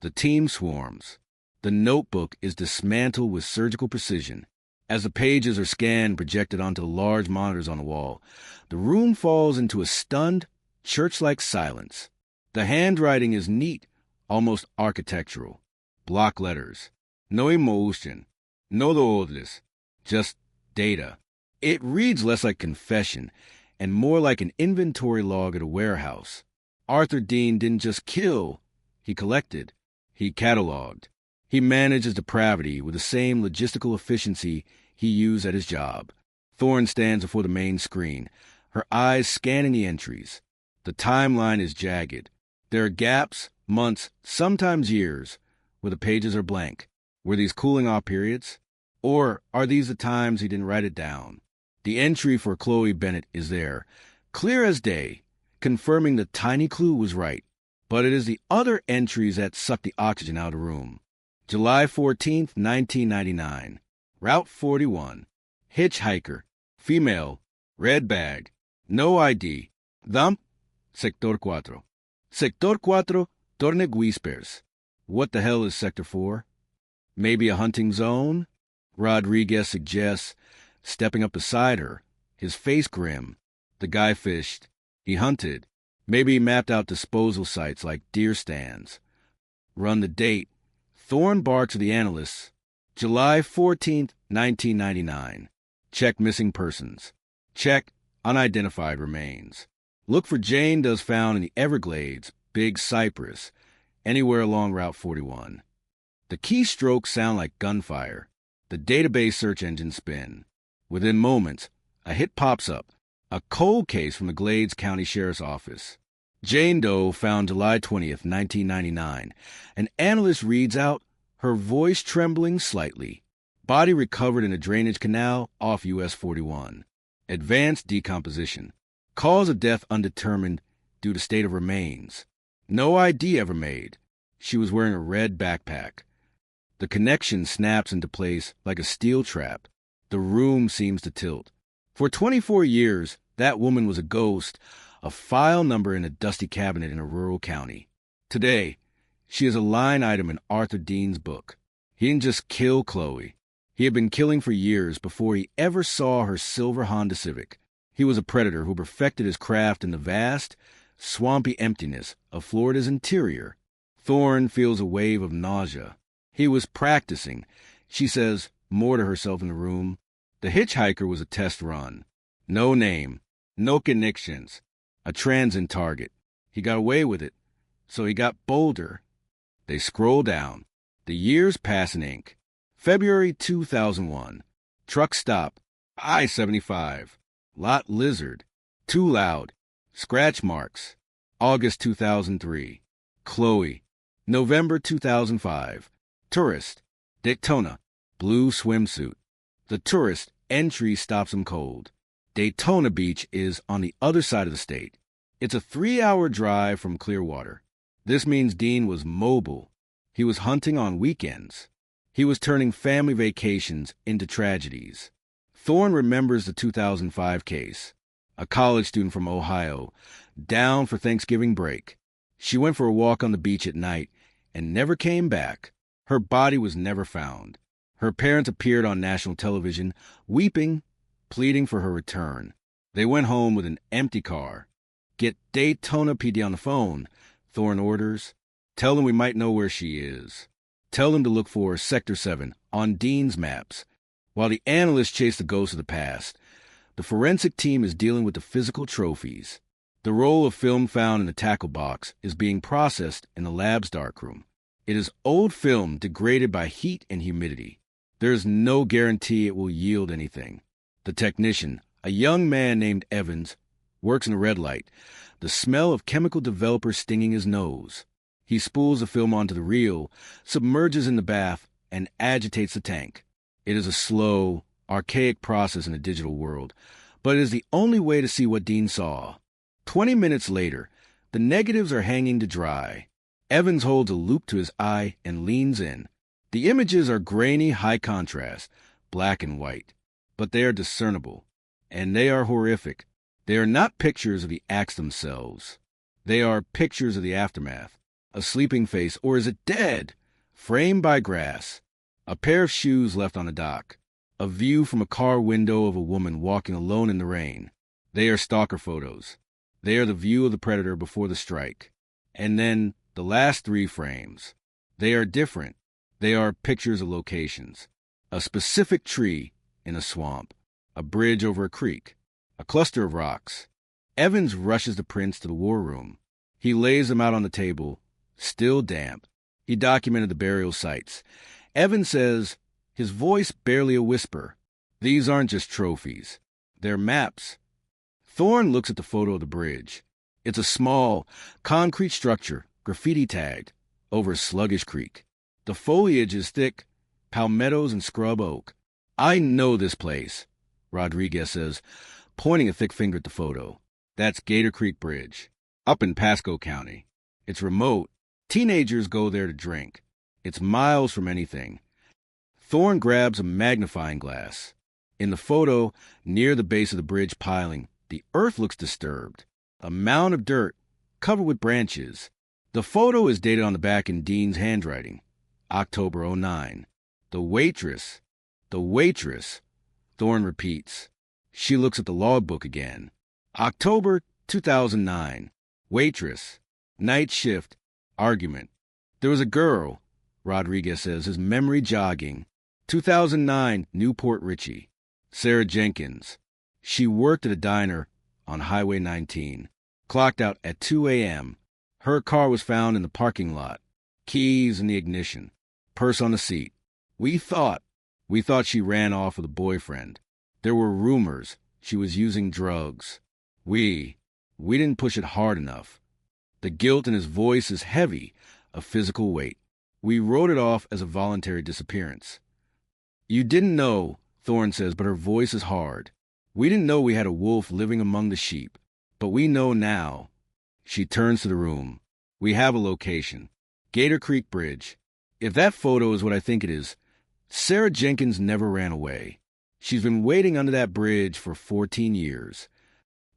The team swarms. The notebook is dismantled with surgical precision. As the pages are scanned and projected onto the large monitors on the wall, the room falls into a stunned, church-like silence. The handwriting is neat, almost architectural. Block letters. No emotion. No dolores. Just data. It reads less like confession and more like an inventory log at a warehouse. Arthur Dean didn't just kill. He collected. He cataloged. He managed his depravity with the same logistical efficiency he used at his job. Thorne stands before the main screen, her eyes scanning the entries. The timeline is jagged. There are gaps, months, sometimes years, where the pages are blank. Were these cooling off periods? Or are these the times he didn't write it down? The entry for Chloe Bennett is there, clear as day, confirming the tiny clue was right. But it is the other entries that suck the oxygen out of the room. July 14th, 1999. Route 41. Hitchhiker. Female. Red bag. No ID. Dump. Sector 4. Sector 4, Torne Whispers. What the hell is Sector 4? Maybe a hunting zone? Rodriguez suggests, stepping up beside her, his face grim. The guy fished. He hunted. Maybe he mapped out disposal sites like deer stands. Run the date. Thorne barks to the analysts. July 14th, 1999. Check missing persons. Check unidentified remains. Look for Jane Doe's found in the Everglades, Big Cypress, anywhere along Route 41. The keystrokes sound like gunfire. The database search engine spin. Within moments, a hit pops up. A cold case from the Glades County Sheriff's Office. Jane Doe found July 20th, 1999. An analyst reads out, her voice trembling slightly. Body recovered in a drainage canal off US 41. Advanced decomposition. Cause of death undetermined due to state of remains. No ID ever made. She was wearing a red backpack. The connection snaps into place like a steel trap. The room seems to tilt. For 24 years, that woman was a ghost, a file number in a dusty cabinet in a rural county. Today, she is a line item in Arthur Dean's book. He didn't just kill Chloe. He had been killing for years before he ever saw her silver Honda Civic. He was a predator who perfected his craft in the vast, swampy emptiness of Florida's interior. Thorne feels a wave of nausea. He was practicing, she says, more to herself in the room. The hitchhiker was a test run. No name, no connections, a transient target. He got away with it, so he got bolder. They scroll down. The years pass in ink. February 2001. Truck stop. I-75. Lot lizard. Too loud. Scratch marks. August 2003. Chloe. November 2005. Tourist. Daytona. Blue swimsuit. The tourist entry stops him cold. Daytona Beach is on the other side of the state. It's a 3-hour drive from Clearwater. This means Dean was mobile. He was hunting on weekends. He was turning family vacations into tragedies. Thorne remembers the 2005 case. A college student from Ohio, down for Thanksgiving break. She went for a walk on the beach at night and never came back. Her body was never found. Her parents appeared on national television, weeping, pleading for her return. They went home with an empty car. Get Daytona PD on the phone, Thorne orders. Tell them we might know where she is. Tell them to look for Sector 7 on Dean's maps. While the analysts chase the ghosts of the past, the forensic team is dealing with the physical trophies. The roll of film found in the tackle box is being processed in the lab's darkroom. It is old film degraded by heat and humidity. There is no guarantee it will yield anything. The technician, a young man named Evans, works in a red light, the smell of chemical developer stinging his nose. He spools the film onto the reel, submerges in the bath, and agitates the tank. It is a slow, archaic process in a digital world, but it is the only way to see what Dean saw. 20 minutes later, the negatives are hanging to dry. Evans holds a loupe to his eye and leans in. The images are grainy, high contrast, black and white, but they are discernible, and they are horrific. They are not pictures of the acts themselves. They are pictures of the aftermath. A sleeping face, or is it dead? Framed by grass. A pair of shoes left on a dock. A view from a car window of a woman walking alone in the rain. They are stalker photos. They are the view of the predator before the strike. And then the last 3 frames. They are different. They are pictures of locations. A specific tree in a swamp. A bridge over a creek. A cluster of rocks. Evans rushes the prints to the war room. He lays them out on the table, still damp. He documented the burial sites. Evans says, his voice barely a whisper, these aren't just trophies. They're maps. Thorne looks at the photo of the bridge. It's a small, concrete structure, graffiti tagged, over a sluggish creek. The foliage is thick, palmettos and scrub oak. I know this place, Rodriguez says, pointing a thick finger at the photo. That's Gator Creek Bridge, up in Pasco County. It's remote. Teenagers go there to drink. It's miles from anything. Thorne grabs a magnifying glass. In the photo, near the base of the bridge piling, the earth looks disturbed. A mound of dirt, covered with branches. The photo is dated on the back in Dean's handwriting, October 09. The waitress, Thorne repeats. She looks at the logbook again. October 2009. Waitress. Night shift. Argument. There was a girl, Rodriguez says, his memory jogging. 2009, Newport Richie. Sarah Jenkins. She worked at a diner on Highway 19. Clocked out at 2 a.m. Her car was found in the parking lot. Keys in the ignition. Purse on the seat. We thought she ran off with a boyfriend. There were rumors she was using drugs. We didn't push it hard enough. The guilt in his voice is heavy, a physical weight. We wrote it off as a voluntary disappearance. You didn't know, Thorne says, but her voice is hard. We didn't know we had a wolf living among the sheep, but we know now. She turns to the room. We have a location. Gator Creek Bridge. If that photo is what I think it is, Sarah Jenkins never ran away. She's been waiting under that bridge for 14 years.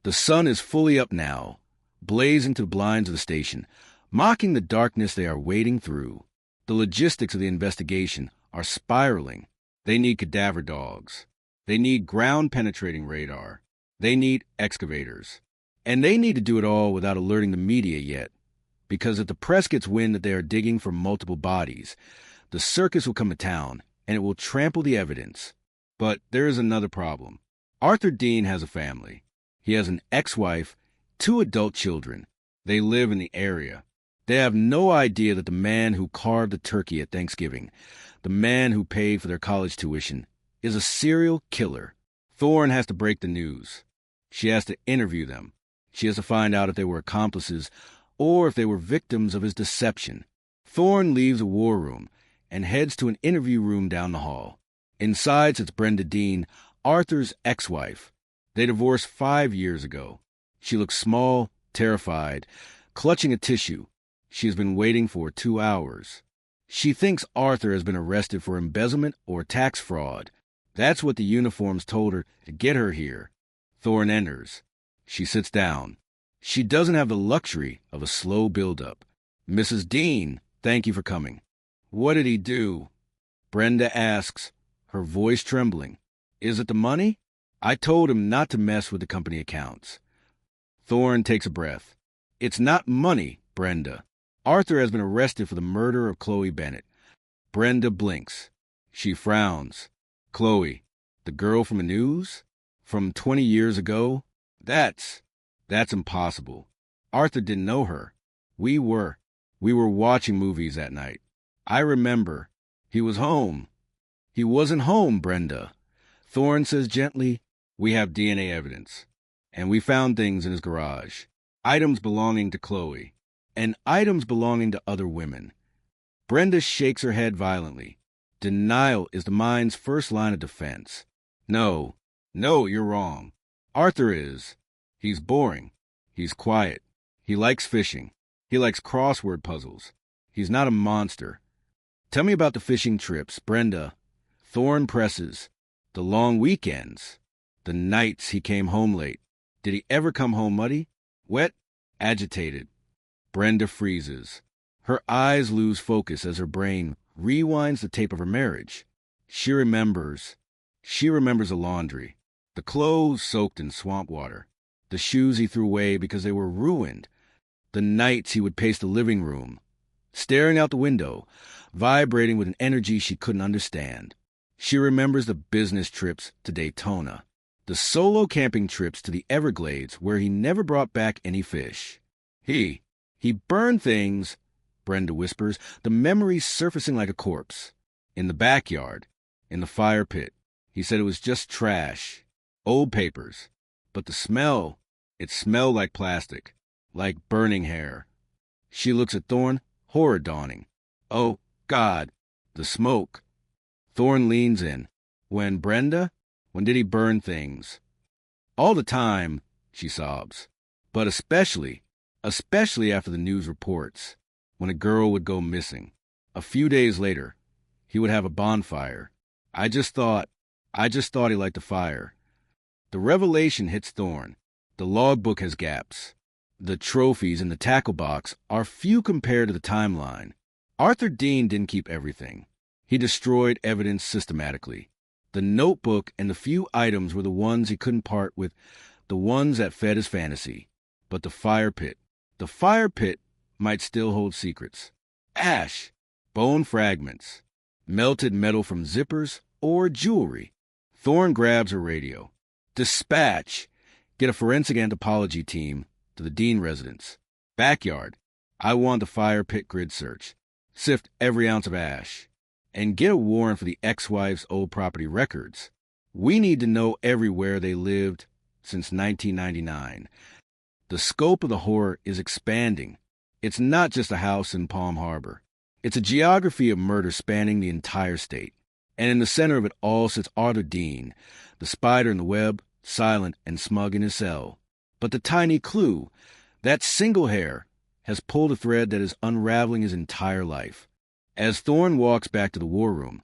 The sun is fully up now, blazing to the blinds of the station, mocking the darkness they are wading through. The logistics of the investigation are spiraling. They need cadaver dogs. They need ground-penetrating radar. They need excavators. And they need to do it all without alerting the media yet. Because if the press gets wind that they are digging for multiple bodies, the circus will come to town, and it will trample the evidence. But there is another problem. Arthur Dean has a family. He has an ex-wife, 2 adult children. They live in the area. They have no idea that the man who carved the turkey at Thanksgiving, the man who paid for their college tuition, is a serial killer. Thorne has to break the news. She has to interview them. She has to find out if they were accomplices or if they were victims of his deception. Thorne leaves a war room and heads to an interview room down the hall. Inside sits Brenda Dean, Arthur's ex-wife. They divorced 5 years ago. She looks small, terrified, clutching a tissue. She has been waiting for 2 hours. She thinks Arthur has been arrested for embezzlement or tax fraud. That's what the uniforms told her to get her here. Thorne enters. She sits down. She doesn't have the luxury of a slow build-up. Mrs. Dean, thank you for coming. What did he do? Brenda asks, her voice trembling. Is it the money? I told him not to mess with the company accounts. Thorne takes a breath. It's not money, Brenda. Arthur has been arrested for the murder of Chloe Bennett. Brenda blinks. She frowns. Chloe, the girl from the news? From 20 years ago? That's impossible. Arthur didn't know her. We were watching movies that night. I remember. He was home. He wasn't home, Brenda. Thorne says gently, we have DNA evidence. And we found things in his garage. Items belonging to Chloe. And items belonging to other women. Brenda shakes her head violently. Denial is the mind's first line of defense. No, you're wrong. Arthur is. He's boring. He's quiet. He likes fishing. He likes crossword puzzles. He's not a monster. Tell me about the fishing trips, Brenda, thorn presses, the long weekends, the nights he came home late. Did he ever come home muddy, wet, agitated? Brenda freezes. Her eyes lose focus as her brain rewinds the tape of her marriage. She remembers the laundry, the clothes soaked in swamp water, the shoes he threw away because they were ruined, the nights he would pace the living room, staring out the window, vibrating with an energy she couldn't understand. She remembers the business trips to Daytona, the solo camping trips to the Everglades where he never brought back any fish. He burned things, Brenda whispers, the memories surfacing like a corpse. In the backyard, in the fire pit. He said it was just trash, old papers. But the smell, it smelled like plastic, like burning hair. She looks at Thorne, horror dawning. Oh, God, the smoke. Thorne leans in. When did he burn things? All the time, she sobs. But especially after the news reports, when a girl would go missing. A few days later, he would have a bonfire. I just thought he liked the fire. The revelation hits Thorne. The logbook has gaps. The trophies in the tackle box are few compared to the timeline. Arthur Dean didn't keep everything. He destroyed evidence systematically. The notebook and the few items were the ones he couldn't part with, the ones that fed his fantasy. But the fire pit might still hold secrets. Ash, bone fragments, melted metal from zippers, or jewelry. Thorne grabs a radio. Dispatch! Get a forensic anthropology team to the Dean residence. Backyard. I want the fire pit grid search. Sift every ounce of ash. And get a warrant for the ex-wife's old property records. We need to know everywhere they lived since 1999. The scope of the horror is expanding. It's not just a house in Palm Harbor. It's a geography of murder spanning the entire state. And in the center of it all sits Arthur Dean, the spider in the web, silent and smug in his cell. But the tiny clue, that single hair, has pulled a thread that is unraveling his entire life. As Thorne walks back to the war room,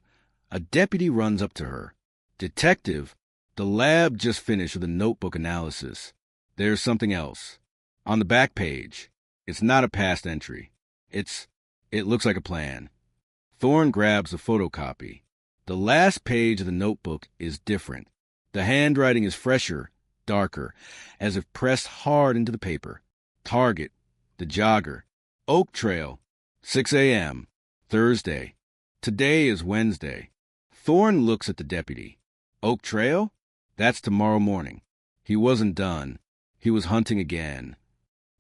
a deputy runs up to her. Detective, the lab just finished with a notebook analysis. There's something else. On the back page, it's not a past entry. It looks like a plan. Thorne grabs the photocopy. The last page of the notebook is different. The handwriting is fresher, darker, as if pressed hard into the paper. Target, the jogger. Oak Trail, 6 a.m., Thursday. Today is Wednesday. Thorne looks at the deputy. Oak Trail? That's tomorrow morning. He wasn't done. He was hunting again.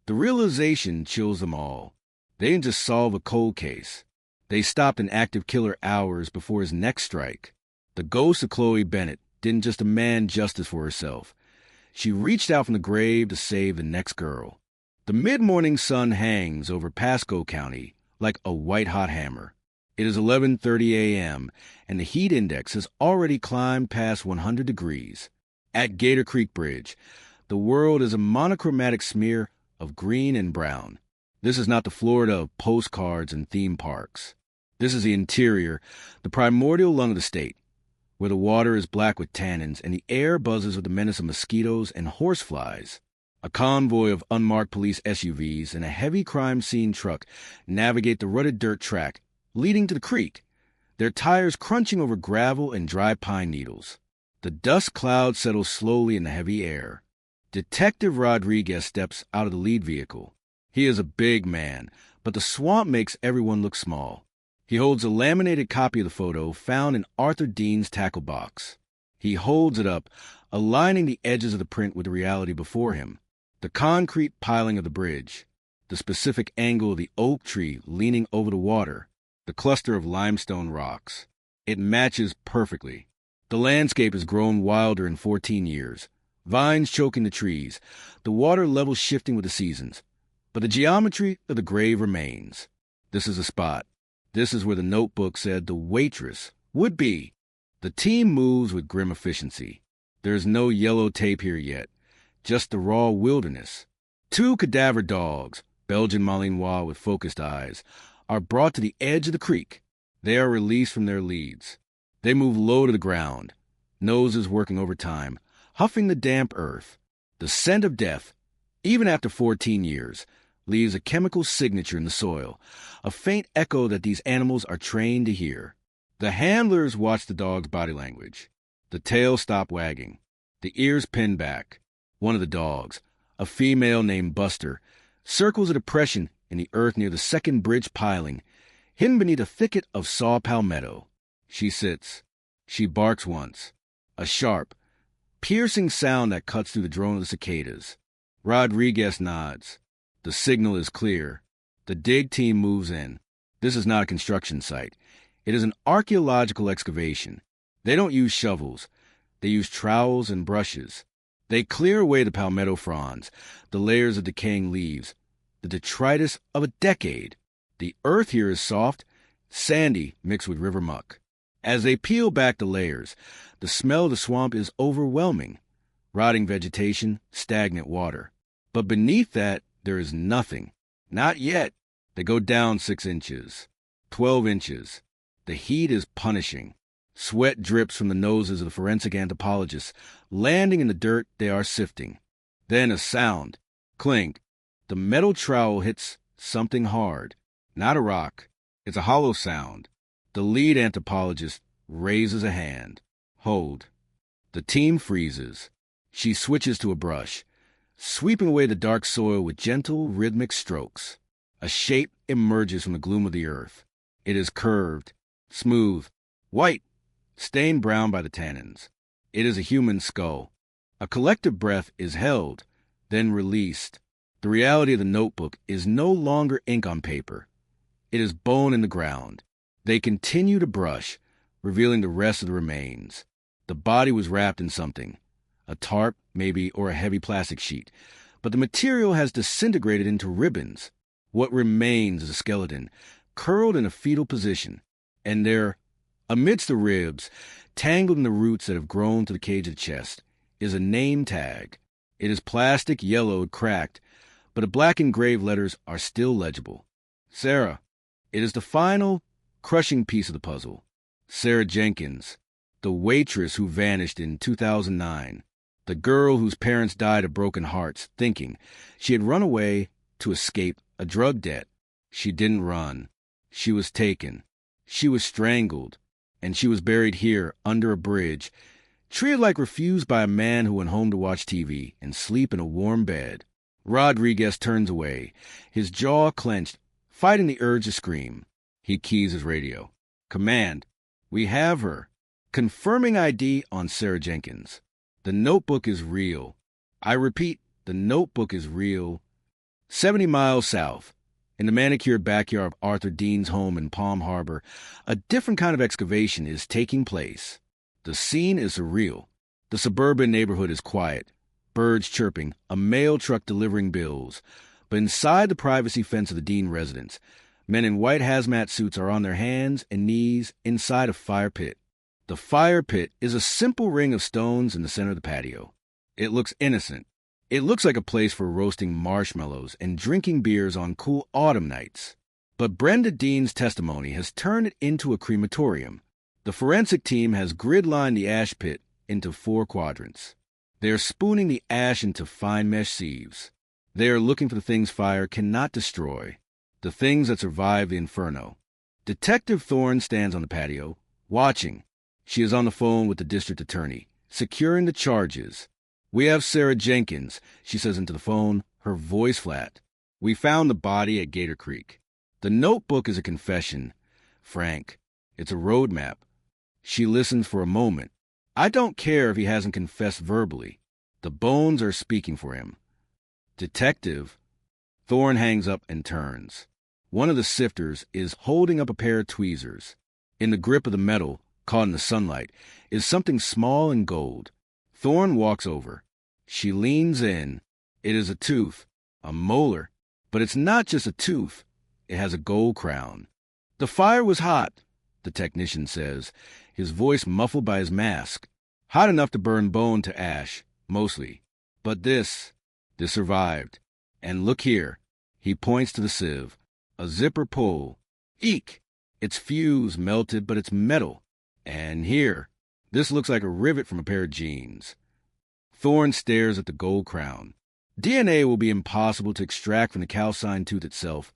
The realization chills them all. They didn't just solve a cold case. They stopped an active killer hours before his next strike. The ghost of Chloe Bennett didn't just demand justice for herself. She reached out from the grave to save the next girl. The mid-morning sun hangs over Pasco County like a white-hot hammer. It is 11:30 a.m., and the heat index has already climbed past 100 degrees. At Gator Creek Bridge, the world is a monochromatic smear of green and brown. This is not the Florida of postcards and theme parks. This is the interior, the primordial lung of the state, where the water is black with tannins and the air buzzes with the menace of mosquitoes and horseflies. A convoy of unmarked police SUVs and a heavy crime scene truck navigate the rutted dirt track leading to the creek, their tires crunching over gravel and dry pine needles. The dust cloud settles slowly in the heavy air. Detective Rodriguez steps out of the lead vehicle. He is a big man, but the swamp makes everyone look small. He holds a laminated copy of the photo found in Arthur Dean's tackle box. He holds it up, aligning the edges of the print with the reality before him. The concrete piling of the bridge, the specific angle of the oak tree leaning over the water, the cluster of limestone rocks. It matches perfectly. The landscape has grown wilder in 14 years, vines choking the trees, the water level shifting with the seasons. But the geometry of the grave remains. This is a spot. This is where the notebook said the waitress Would be. The team moves with grim efficiency. There's no yellow tape here yet, just the raw wilderness. 2 cadaver dogs, Belgian Malinois with focused eyes, are brought to the edge of the creek. They are released from their leads. They move low to the ground, noses working overtime, huffing the damp earth. The scent of death, even after 14 years, leaves a chemical signature in the soil, a faint echo that these animals are trained to hear. The handlers watch the dog's body language. The tail stops wagging. The ears pin back. One of the dogs, a female named Buster, circles a depression in the earth near the second bridge piling, hidden beneath a thicket of saw palmetto. She sits. She barks once. A sharp, piercing sound that cuts through the drone of the cicadas. Rodriguez nods. The signal is clear. The dig team moves in. This is not a construction site. It is an archaeological excavation. They don't use shovels. They use trowels and brushes. They clear away the palmetto fronds, the layers of decaying leaves, the detritus of a decade. The earth here is soft, sandy, mixed with river muck. As they peel back the layers, the smell of the swamp is overwhelming. Rotting vegetation, stagnant water. But beneath that, there is nothing. Not yet. They go down 6 inches, 12 inches. The heat is punishing. Sweat drips from the noses of the forensic anthropologists, landing in the dirt they are sifting. Then a sound. Clink. The metal trowel hits something hard. Not a rock. It's a hollow sound. The lead anthropologist raises a hand. Hold. The team freezes. She switches to a brush, sweeping away the dark soil with gentle, rhythmic strokes. A shape emerges from the gloom of the earth. It is curved, smooth, white, stained brown by the tannins. It is a human skull. A collective breath is held, then released. The reality of the notebook is no longer ink on paper. It is bone in the ground. They continue to brush, revealing the rest of the remains. The body was wrapped in something. A tarp, maybe, or a heavy plastic sheet. But the material has disintegrated into ribbons. What remains is a skeleton, curled in a fetal position. And there, amidst the ribs, tangled in the roots that have grown to the cage of the chest, is a name tag. It is plastic, yellowed, cracked, but the black engraved letters are still legible. Sarah. It is the final, crushing piece of the puzzle. Sarah Jenkins, the waitress who vanished in 2009. The girl whose parents died of broken hearts, thinking she had run away to escape a drug debt. She didn't run. She was taken. She was strangled. And she was buried here under a bridge, treated like refused by a man who went home to watch TV and sleep in a warm bed. Rodriguez turns away, his jaw clenched, fighting the urge to scream. He keys his radio. Command. We have her. Confirming ID on Sarah Jenkins. The notebook is real. I repeat, the notebook is real. 70 miles south, in the manicured backyard of Arthur Dean's home in Palm Harbor, a different kind of excavation is taking place. The scene is surreal. The suburban neighborhood is quiet, birds chirping, a mail truck delivering bills. But inside the privacy fence of the Dean residence, men in white hazmat suits are on their hands and knees inside a fire pit. The fire pit is a simple ring of stones in the center of the patio. It looks innocent. It looks like a place for roasting marshmallows and drinking beers on cool autumn nights. But Brenda Dean's testimony has turned it into a crematorium. The forensic team has grid-lined the ash pit into 4 quadrants. They are spooning the ash into fine mesh sieves. They are looking for the things fire cannot destroy, the things that survive the inferno. Detective Thorne stands on the patio, watching. She is on the phone with the district attorney, securing the charges. We have Sarah Jenkins, she says into the phone, her voice flat. We found the body at Gator Creek. The notebook is a confession. Frank, it's a roadmap. She listens for a moment. I don't care if he hasn't confessed verbally. The bones are speaking for him. Detective. Thorne hangs up and turns. One of the sifters is holding up a pair of tweezers. In the grip of the metal, caught in the sunlight, is something small and gold. Thorne walks over. She leans in. It is a tooth, a molar, but it's not just a tooth. It has a gold crown. The fire was hot, the technician says, his voice muffled by his mask. Hot enough to burn bone to ash, mostly. But this survived. And look here. He points to the sieve. A zipper pull. Eek! It's fused, melted, but it's metal. And here. This looks like a rivet from a pair of jeans. Thorne stares at the gold crown. DNA will be impossible to extract from the calcined tooth itself,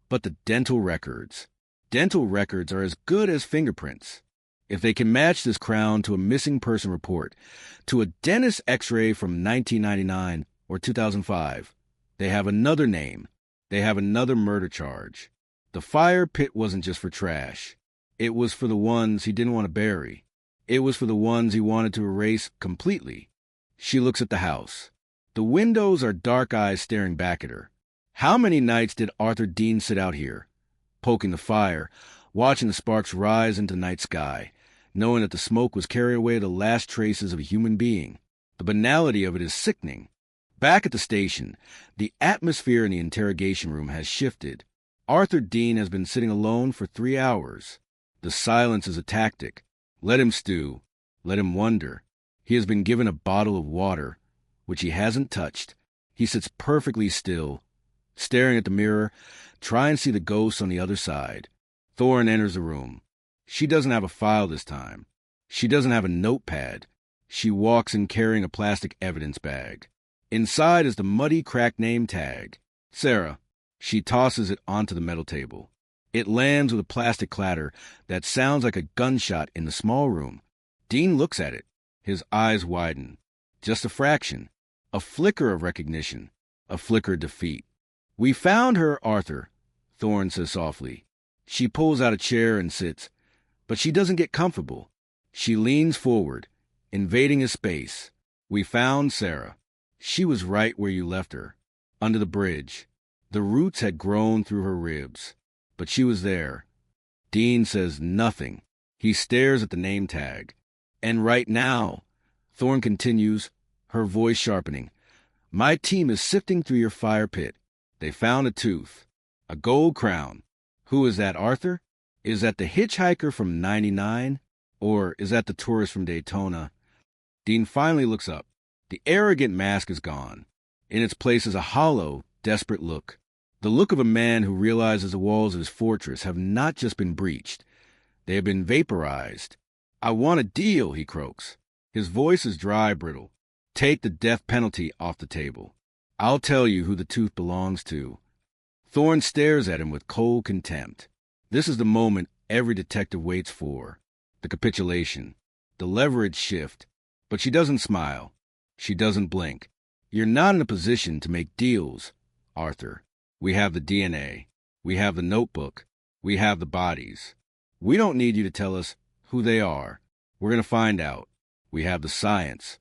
but the dental records. Dental records are as good as fingerprints. If they can match this crown to a missing person report, to a dentist x-ray from 1999 or 2005, they have another name. They have another murder charge. The fire pit wasn't just for trash. It was for the ones he didn't want to bury. It was for the ones he wanted to erase completely. She looks at the house. The windows are dark eyes staring back at her. How many nights did Arthur Dean sit out here, poking the fire, watching the sparks rise into the night sky, knowing that the smoke was carrying away the last traces of a human being? The banality of it is sickening. Back at the station, the atmosphere in the interrogation room has shifted. Arthur Dean has been sitting alone for 3 hours. The silence is a tactic. Let him stew. Let him wonder. He has been given a bottle of water, which he hasn't touched. He sits perfectly still, staring at the mirror, trying to see the ghost on the other side. Thorne enters the room. She doesn't have a file this time. She doesn't have a notepad. She walks in carrying a plastic evidence bag. Inside is the muddy, cracked name tag. Sarah. She tosses it onto the metal table. It lands with a plastic clatter that sounds like a gunshot in the small room. Dean looks at it. His eyes widen. Just a fraction. A flicker of recognition. A flicker of defeat. "We found her, Arthur," Thorne says softly. She pulls out a chair and sits, but she doesn't get comfortable. She leans forward, invading his space. "We found Sarah. She was right where you left her, under the bridge. The roots had grown through her ribs, but she was there." Dean says nothing. He stares at the name tag. "And right now," Thorne continues, her voice sharpening, "my team is sifting through your fire pit. They found a tooth, a gold crown. Who is that, Arthur? Is that the hitchhiker from 99? Or is that the tourist from Daytona?" Dean finally looks up. The arrogant mask is gone. In its place is a hollow, desperate look. The look of a man who realizes the walls of his fortress have not just been breached. They have been vaporized. "I want a deal," he croaks. His voice is dry, brittle. "Take the death penalty off the table. I'll tell you who the tooth belongs to." Thorne stares at him with cold contempt. This is the moment every detective waits for. The capitulation. The leverage shift. But she doesn't smile. She doesn't blink. "You're not in a position to make deals, Arthur. We have the DNA. We have the notebook. We have the bodies. We don't need you to tell us who they are. We're going to find out. We have the science."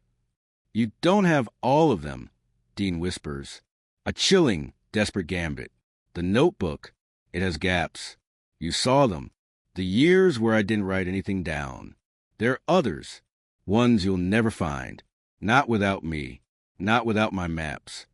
"You don't have all of them," Dean whispers. A chilling, desperate gambit. The notebook, it has gaps. You saw them. The years where I didn't write anything down. There are others. Ones you'll never find. Not without me. Not without my maps.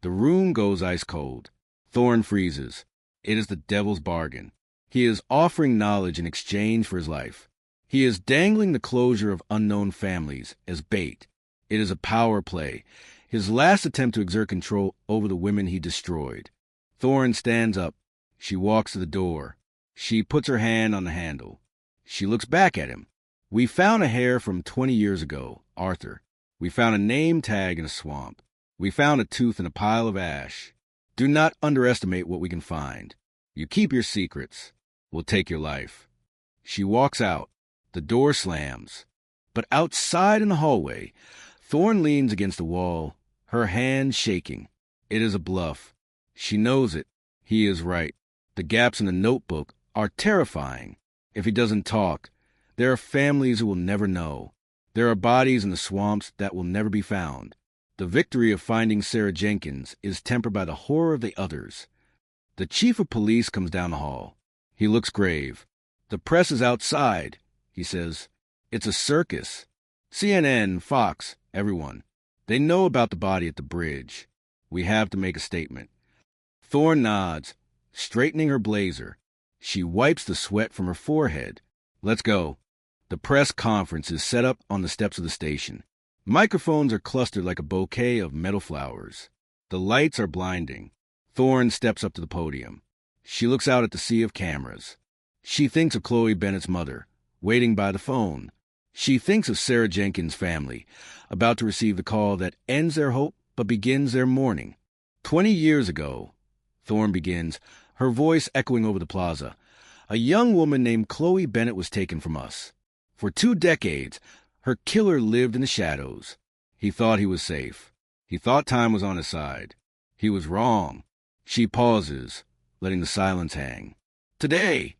The room goes ice cold. Thorne freezes. It is the devil's bargain. He is offering knowledge in exchange for his life. He is dangling the closure of unknown families as bait. It is a power play, his last attempt to exert control over the women he destroyed. Thorne stands up. She walks to the door. She puts her hand on the handle. She looks back at him. "We found a hair from 20 years ago, Arthur. We found a name tag in a swamp. We found a tooth in a pile of ash. Do not underestimate what we can find. You keep your secrets. We'll take your life." She walks out. The door slams. But outside in the hallway, Thorne leans against the wall, her hand shaking. It is a bluff. She knows it. He is right. The gaps in the notebook are terrifying. If he doesn't talk, there are families who will never know. There are bodies in the swamps that will never be found. The victory of finding Sarah Jenkins is tempered by the horror of the others. The chief of police comes down the hall. He looks grave. "The press is outside," he says. "It's a circus. CNN, Fox, everyone. They know about the body at the bridge. We have to make a statement." Thorne nods, straightening her blazer. She wipes the sweat from her forehead. "Let's go." The press conference is set up on the steps of the station. Microphones are clustered like a bouquet of metal flowers. The lights are blinding. Thorne steps up to the podium. She looks out at the sea of cameras. She thinks of Chloe Bennett's mother, waiting by the phone. She thinks of Sarah Jenkins' family, about to receive the call that ends their hope but begins their mourning. 20 years ago, Thorne begins, her voice echoing over the plaza, a young woman named Chloe Bennett was taken from us. For 2 decades, her killer lived in the shadows. He thought he was safe. He thought time was on his side. He was wrong. She pauses, letting the silence hang. Today,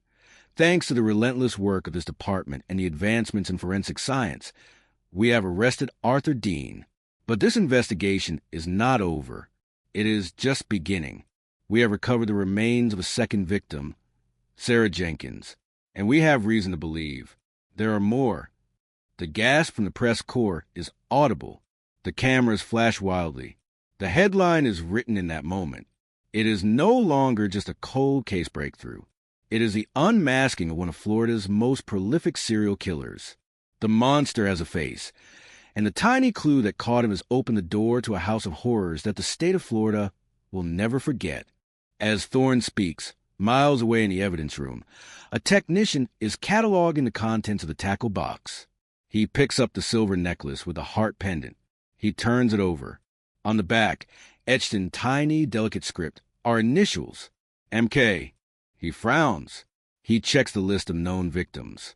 thanks to the relentless work of this department and the advancements in forensic science, we have arrested Arthur Dean. But this investigation is not over. It is just beginning. We have recovered the remains of a second victim, Sarah Jenkins, and we have reason to believe there are more. The gasp from the press corps is audible. The cameras flash wildly. The headline is written in that moment. It is no longer just a cold case breakthrough. It is the unmasking of one of Florida's most prolific serial killers. The monster has a face, and the tiny clue that caught him has opened the door to a house of horrors that the state of Florida will never forget. As Thorne speaks, miles away in the evidence room, a technician is cataloging the contents of the tackle box. He picks up the silver necklace with a heart pendant. He turns it over. On the back, etched in tiny, delicate script, are initials, MK. He frowns. He checks the list of known victims.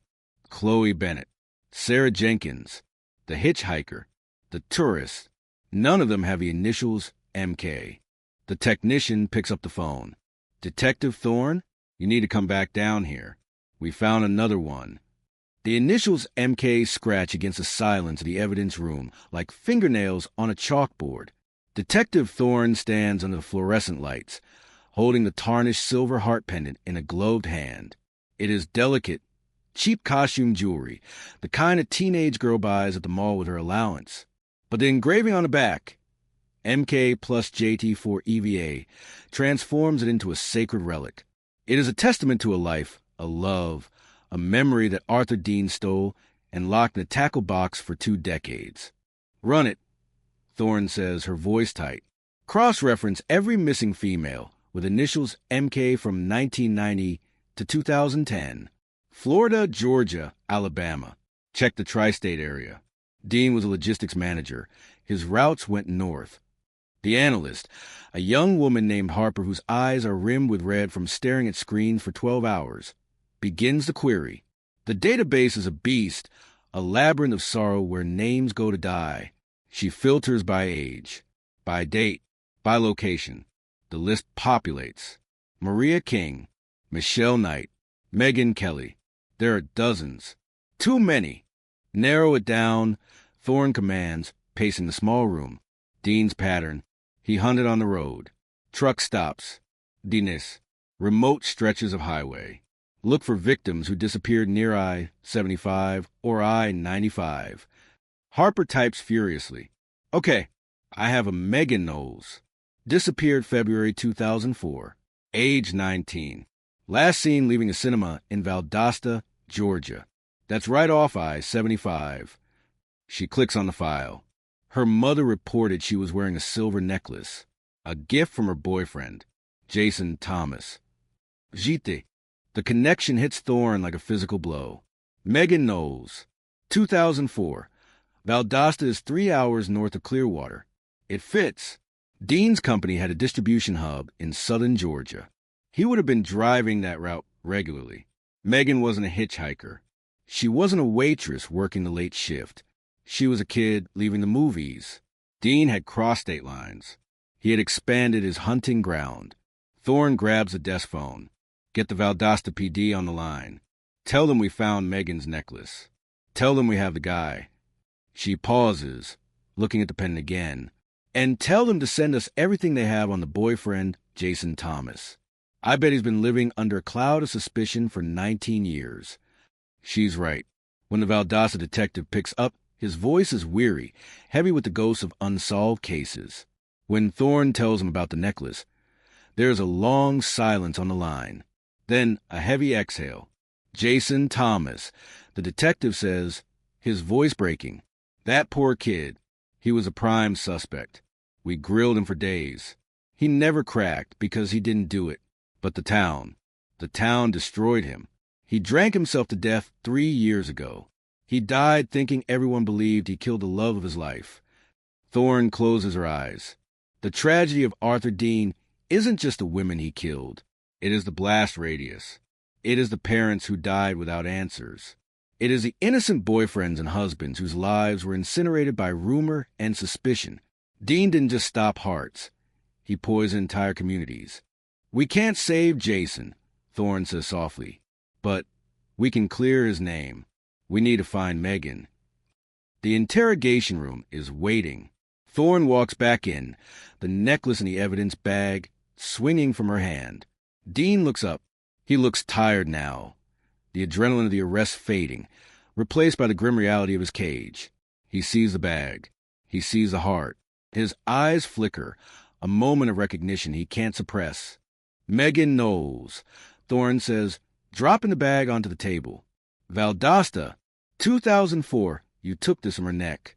Chloe Bennett, Sarah Jenkins, the hitchhiker, the tourist. None of them have the initials MK. The technician picks up the phone. Detective Thorne, you need to come back down here. We found another one. The initials MK scratch against the silence of the evidence room like fingernails on a chalkboard. Detective Thorne stands under the fluorescent lights, holding the tarnished silver heart pendant in a gloved hand. It is delicate, cheap costume jewelry, the kind a teenage girl buys at the mall with her allowance. But the engraving on the back, MK plus JT4 EVA, transforms it into a sacred relic. It is a testament to a life, a love, a memory that Arthur Dean stole and locked in a tackle box for 2 decades. Run it, Thorne says, her voice tight. Cross-reference every missing female with initials MK from 1990 to 2010. Florida, Georgia, Alabama. Check the tri-state area. Dean was a logistics manager. His routes went north. The analyst, a young woman named Harper whose eyes are rimmed with red from staring at screens for 12 hours, begins the query. The database is a beast, a labyrinth of sorrow where names go to die. She filters by age, by date, by location. The list populates. Maria King, Michelle Knight, Megan Kelly. There are dozens. Too many. Narrow it down, Thorne commands, pacing the small room. Dean's pattern. He hunted on the road. Truck stops. Dinis. Remote stretches of highway. Look for victims who disappeared near I-75 or I-95. Harper types furiously. Okay, I have a Megan Knowles. Disappeared February 2004. Age 19. Last seen leaving a cinema in Valdosta, Georgia. That's right off I-75. She clicks on the file. Her mother reported she was wearing a silver necklace, a gift from her boyfriend, Jason Thomas. Jite. The connection hits Thorne like a physical blow. Megan Knowles, 2004. Valdosta is 3 hours north of Clearwater. It fits. Dean's company had a distribution hub in southern Georgia. He would have been driving that route regularly. Megan wasn't a hitchhiker. She wasn't a waitress working the late shift. She was a kid leaving the movies. Dean had crossed state lines. He had expanded his hunting ground. Thorne grabs the desk phone. Get the Valdosta PD on the line. Tell them we found Megan's necklace. Tell them we have the guy. She pauses, looking at the pen again. And tell them to send us everything they have on the boyfriend, Jason Thomas. I bet he's been living under a cloud of suspicion for 19 years. She's right. When the Valdosta detective picks up, his voice is weary, heavy with the ghosts of unsolved cases. When Thorne tells him about the necklace, there is a long silence on the line. Then a heavy exhale. Jason Thomas. The detective says, his voice breaking. That poor kid. He was a prime suspect. We grilled him for days. He never cracked because he didn't do it. But the town destroyed him. He drank himself to death 3 years ago. He died thinking everyone believed he killed the love of his life. Thorne closes her eyes. The tragedy of Arthur Dean isn't just the women he killed. It is the blast radius. It is the parents who died without answers. It is the innocent boyfriends and husbands whose lives were incinerated by rumor and suspicion. Dean didn't just stop hearts. He poisoned entire communities. We can't save Jason, Thorne says softly, but we can clear his name. We need to find Megan. The interrogation room is waiting. Thorne walks back in, the necklace in the evidence bag swinging from her hand. Dean looks up. He looks tired now, the adrenaline of the arrest fading, replaced by the grim reality of his cage. He sees the bag. He sees the heart. His eyes flicker, a moment of recognition he can't suppress. Megan Knowles, Thorne says, dropping the bag onto the table. Valdosta, 2004, you took this from her neck.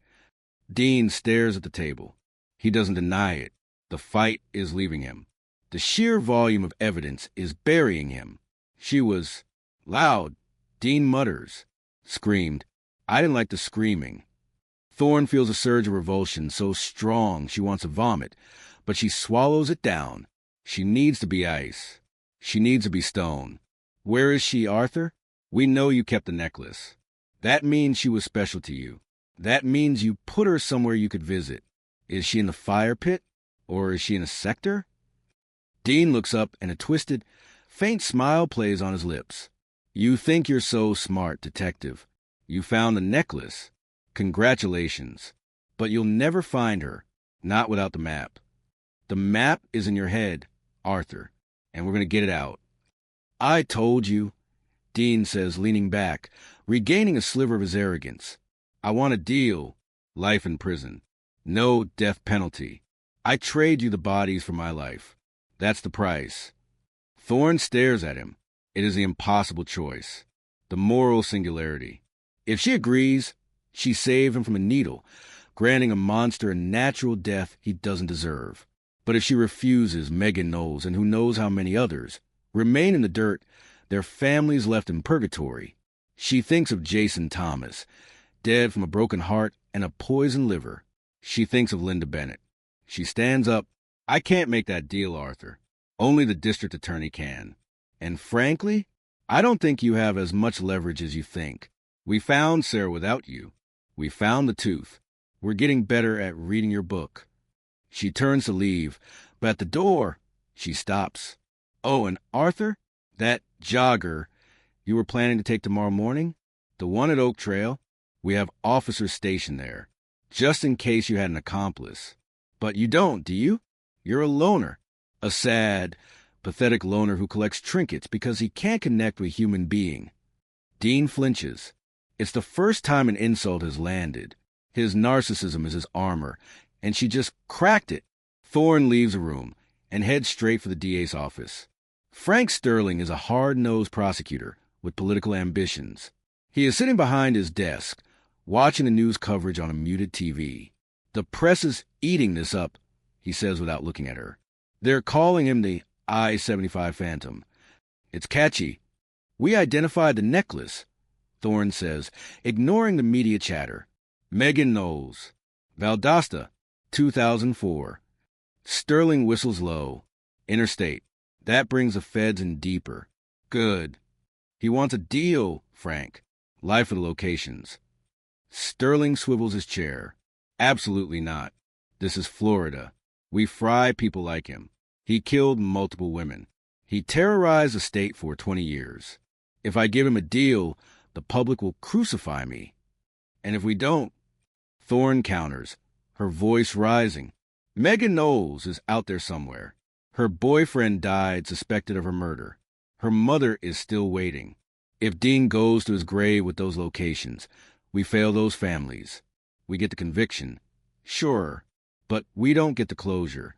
Dean stares at the table. He doesn't deny it. The fight is leaving him. The sheer volume of evidence is burying him. She was loud. Dean mutters. Screamed. I didn't like the screaming. Thorne feels a surge of revulsion so strong she wants to vomit, but she swallows it down. She needs to be ice. She needs to be stone. Where is she, Arthur? We know you kept the necklace. That means she was special to you. That means you put her somewhere you could visit. Is she in the fire pit? Or is she in a sector? Dean looks up and a twisted, faint smile plays on his lips. You think you're so smart, detective. You found the necklace. Congratulations. But you'll never find her, not without the map. The map is in your head, Arthur, and we're going to get it out. I told you, Dean says, leaning back, regaining a sliver of his arrogance. I want a deal. Life in prison. No death penalty. I trade you the bodies for my life. That's the price. Thorne stares at him. It is the impossible choice. The moral singularity. If she agrees, she saved him from a needle, granting a monster a natural death he doesn't deserve. But if she refuses, Megan Knowles, and who knows how many others, remain in the dirt, their families left in purgatory. She thinks of Jason Thomas, dead from a broken heart and a poisoned liver. She thinks of Linda Bennett. She stands up. I can't make that deal, Arthur. Only the district attorney can. And frankly, I don't think you have as much leverage as you think. We found Sarah without you. We found the tooth. We're getting better at reading your book. She turns to leave, but at the door, she stops. Oh, and Arthur, that jogger you were planning to take tomorrow morning, the one at Oak Trail, we have officers stationed there, just in case you had an accomplice. But you don't, do you? You're a loner. A sad, pathetic loner who collects trinkets because he can't connect with a human being. Dean flinches. It's the first time an insult has landed. His narcissism is his armor, and she just cracked it. Thorne leaves the room and heads straight for the DA's office. Frank Sterling is a hard-nosed prosecutor with political ambitions. He is sitting behind his desk, watching the news coverage on a muted TV. The press is eating this up, he says without looking at her. They're calling him the I-75 Phantom. It's catchy. We identified the necklace, Thorne says, ignoring the media chatter. Megan Knowles. Valdosta, 2004. Sterling whistles low. Interstate. That brings the feds in deeper. Good. He wants a deal, Frank. Lie for the locations. Sterling swivels his chair. Absolutely not. This is Florida. We fry people like him. He killed multiple women. He terrorized the state for 20 years. If I give him a deal, the public will crucify me. And if we don't, Thorne counters, her voice rising. Megan Knowles is out there somewhere. Her boyfriend died suspected of her murder. Her mother is still waiting. If Dean goes to his grave with those locations, we fail those families. We get the conviction. Sure, but we don't get the closure.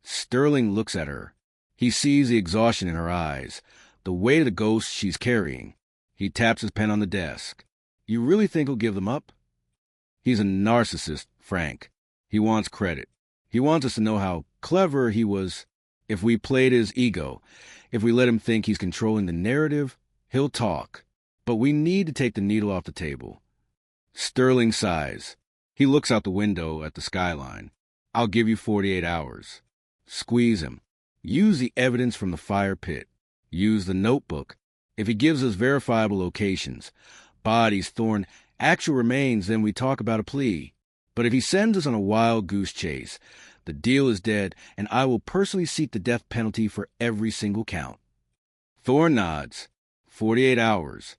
Sterling looks at her. He sees the exhaustion in her eyes, the weight of the ghost she's carrying. He taps his pen on the desk. You really think he'll give them up? He's a narcissist, Frank. He wants credit. He wants us to know how clever he was. If we played his ego, if we let him think he's controlling the narrative, he'll talk. But we need to take the needle off the table. Sterling sighs. He looks out the window at the skyline. I'll give you 48 hours. Squeeze him. Use the evidence from the fire pit. Use the notebook. If he gives us verifiable locations, bodies, Thorne, actual remains, then we talk about a plea. But if he sends us on a wild goose chase, the deal is dead, and I will personally seek the death penalty for every single count. Thorne nods. 48 hours.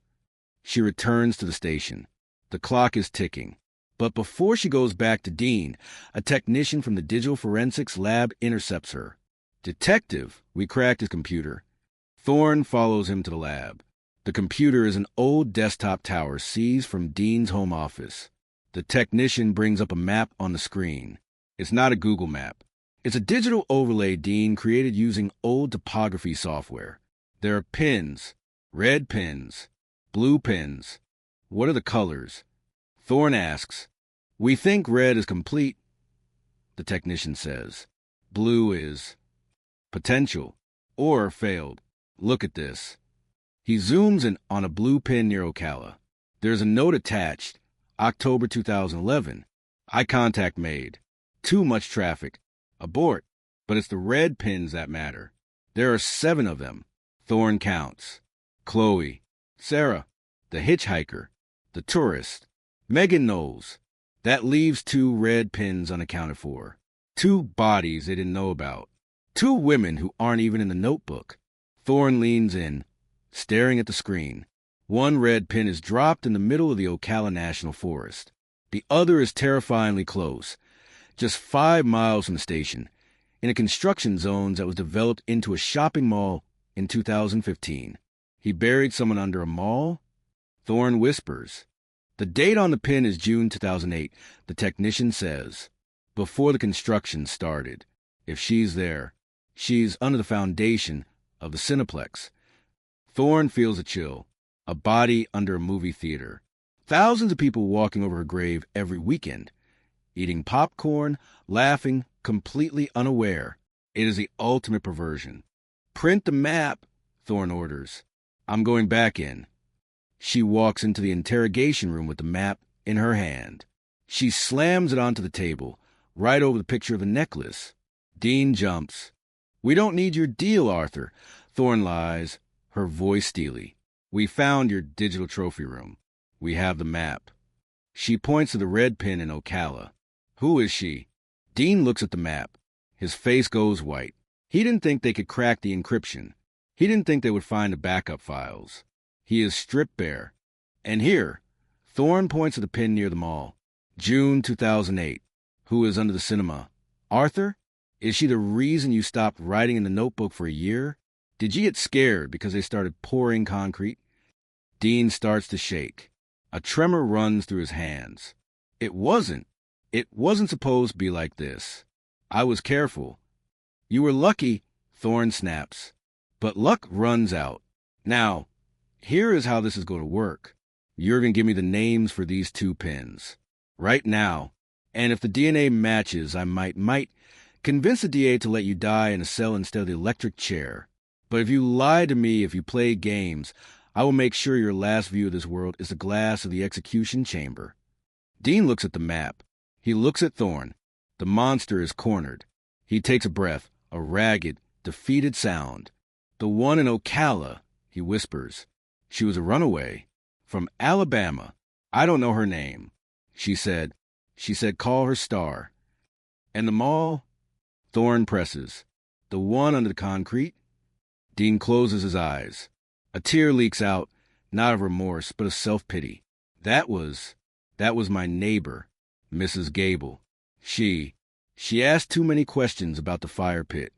She returns to the station. The clock is ticking. But before she goes back to Dean, a technician from the digital forensics lab intercepts her. Detective, we cracked his computer. Thorne follows him to the lab. The computer is an old desktop tower seized from Dean's home office. The technician brings up a map on the screen. It's not a Google map. It's a digital overlay Dean created using old topography software. There are pins, red pins, blue pins. What are the colors? Thorne asks. We think red is complete, the technician says. Blue is potential or failed. Look at this. He zooms in on a blue pin near Ocala. There's a note attached. October 2011. Eye contact made. Too much traffic. Abort. But it's the red pins that matter. There are 7 of them. Thorne counts. Chloe. Sarah. The hitchhiker. The tourist. Megan Knowles. That leaves 2 red pins unaccounted for. 2 bodies they didn't know about. 2 women who aren't even in the notebook. Thorne leans in, staring at the screen. 1 red pin is dropped in the middle of the Ocala National Forest. The other is terrifyingly close, just 5 miles from the station, in a construction zone that was developed into a shopping mall in 2015. He buried someone under a mall? Thorne whispers. The date on the pin is June 2008, the technician says. Before the construction started. If she's there, she's under the foundation of the Cineplex. Thorne feels a chill. A body under a movie theater. Thousands of people walking over her grave every weekend. Eating popcorn, laughing, completely unaware. It is the ultimate perversion. Print the map, Thorne orders. I'm going back in. She walks into the interrogation room with the map in her hand. She slams it onto the table, right over the picture of the necklace. Dean jumps. We don't need your deal, Arthur. Thorne lies, her voice steely. We found your digital trophy room. We have the map. She points to the red pin in Ocala. Who is she? Dean looks at the map. His face goes white. He didn't think they could crack the encryption. He didn't think they would find the backup files. He is stripped bare. And here, Thorne points to the pin near the mall. June 2008. Who is under the cinema? Arthur? Is she the reason you stopped writing in the notebook for a year? Did you get scared because they started pouring concrete? Dean starts to shake. A tremor runs through his hands. It wasn't supposed to be like this. I was careful. You were lucky, Thorne snaps. But luck runs out. Now, here is how this is going to work. You're going to give me the names for these 2 pins. Right now. And if the DNA matches, I might convince the DA to let you die in a cell instead of the electric chair. But if you lie to me, if you play games, I will make sure your last view of this world is the glass of the execution chamber. Dean looks at the map. He looks at Thorne. The monster is cornered. He takes a breath, a ragged, defeated sound. The one in Ocala, he whispers. She was a runaway. From Alabama. I don't know her name. She said, call her Star. And the mall? Thorne presses. The one under the concrete? Dean closes his eyes. A tear leaks out, not of remorse, but of self-pity. That was my neighbor, Mrs. Gable. She asked too many questions about the fire pit.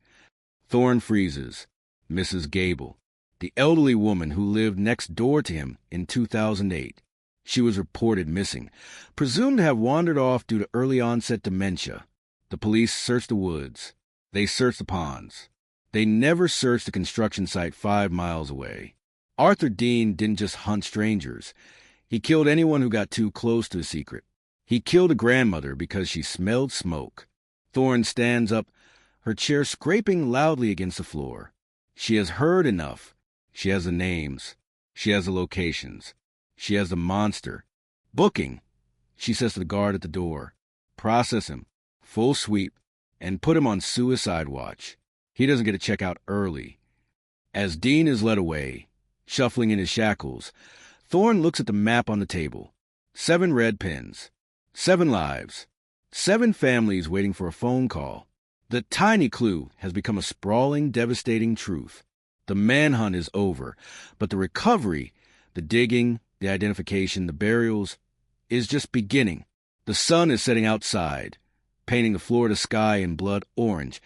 Thorne freezes. Mrs. Gable, the elderly woman who lived next door to him in 2008. She was reported missing, presumed to have wandered off due to early-onset dementia. The police searched the woods. They searched the ponds. They never searched the construction site 5 miles away. Arthur Dean didn't just hunt strangers. He killed anyone who got too close to a secret. He killed a grandmother because she smelled smoke. Thorne stands up, her chair scraping loudly against the floor. She has heard enough. She has the names. She has the locations. She has the monster. Booking, she says to the guard at the door. Process him, full sweep, and put him on suicide watch. He doesn't get to check out early. As Dean is led away, shuffling in his shackles, Thorne looks at the map on the table. 7 red pins. 7 lives. 7 families waiting for a phone call. The tiny clue has become a sprawling, devastating truth. The manhunt is over, but the recovery, the digging, the identification, the burials, is just beginning. The sun is setting outside, painting the Florida sky in blood orange,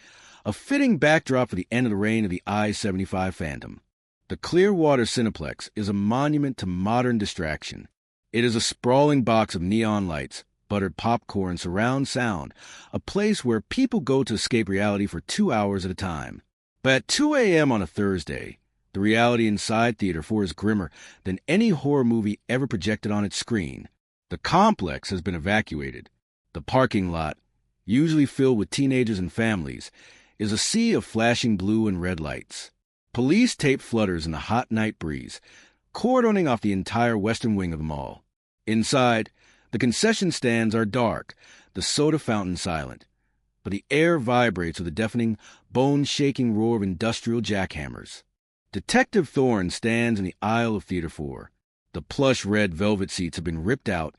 a fitting backdrop for the end of the reign of the I-75 Phantom. The Clearwater Cineplex is a monument to modern distraction. It is a sprawling box of neon lights, buttered popcorn, surround sound, a place where people go to escape reality for 2 hours at a time. But at 2 a.m. on a Thursday, the reality inside Theater 4 is grimmer than any horror movie ever projected on its screen. The complex has been evacuated. The parking lot, usually filled with teenagers and families, is a sea of flashing blue and red lights. Police tape flutters in the hot night breeze, cordoning off the entire western wing of the mall. Inside, the concession stands are dark, the soda fountain silent, but the air vibrates with the deafening, bone-shaking roar of industrial jackhammers. Detective Thorne stands in the aisle of Theater 4. The plush red velvet seats have been ripped out,